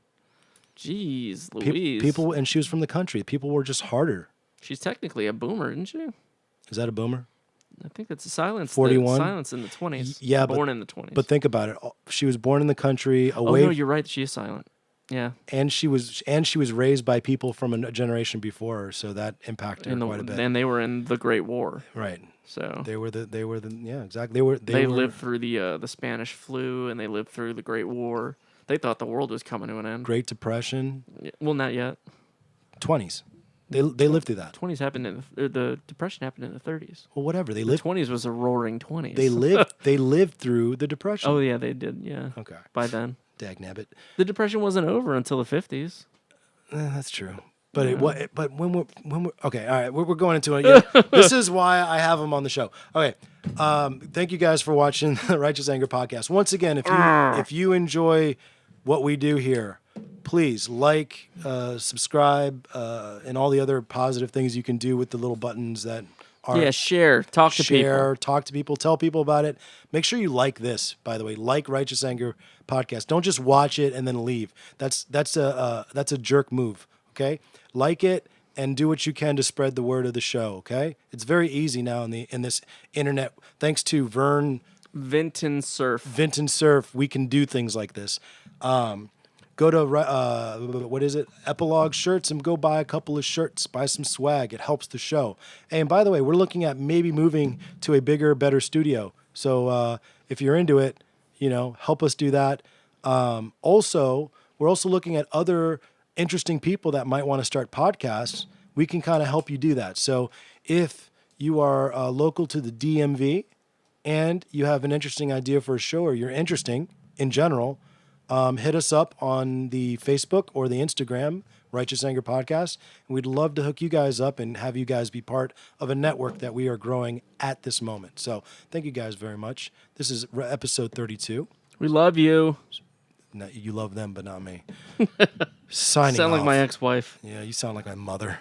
Jeez, Pe- Louise. people and she was from the country. People were just harder. She's technically a boomer, isn't she? Is that a boomer? I think that's a silence. 41? Silence in the 20s. Yeah, born in the 20s. But think about it. She was born in the country, oh away, no, you're right. She is silent. Yeah. and she was raised by people from a generation before her, so that impacted her quite a bit. And they were in the Great War. Right. So They were the yeah, exactly. they were, lived through the Spanish flu, and they lived through the Great War. They thought the world was coming to an end. Great Depression, Yeah, well, not yet. 20s. They lived through that. 20s happened the Depression happened in the 30s. Well, whatever. The 20s was a roaring 20s. They lived through the Depression. Oh yeah, they did. Yeah. Okay. By then, Dagnabbit. the Depression wasn't over until the 50s. That's true. But but when we're okay, all right, we're going into it. Yeah, this is why I have them on the show. Okay, thank you guys for watching the Righteous Anger podcast. Once again, if you enjoy what we do here, please like, subscribe, and all the other positive things you can do with the little buttons that are share, talk to people, talk to people, tell people about it. Make sure you like this. By the way, like Righteous Anger podcast. Don't just watch it and then leave. That's a jerk move. Okay, like it and do what you can to spread the word of the show. Okay, it's very easy now in this internet. Thanks to Vinton Surf. We can do things like this. Go to what is it? Epilogue Shirts and go buy a couple of shirts. Buy some swag. It helps the show. Hey, and by the way, we're looking at maybe moving to a bigger, better studio. So if you're into it, help us do that. Also, we're also looking at other interesting people that might want to start podcasts. We can kind of help you do that. So if you are local to the DMV and you have an interesting idea for a show, or you're interesting in general, hit us up on the Facebook or the Instagram, Righteous Anger Podcast. And we'd love to hook you guys up and have you guys be part of a network that we are growing at this moment. So thank you guys very much. This is episode 32. We love you. No, you love them, but not me. Signing Sound off. like my ex-wife. Yeah, you sound like my mother.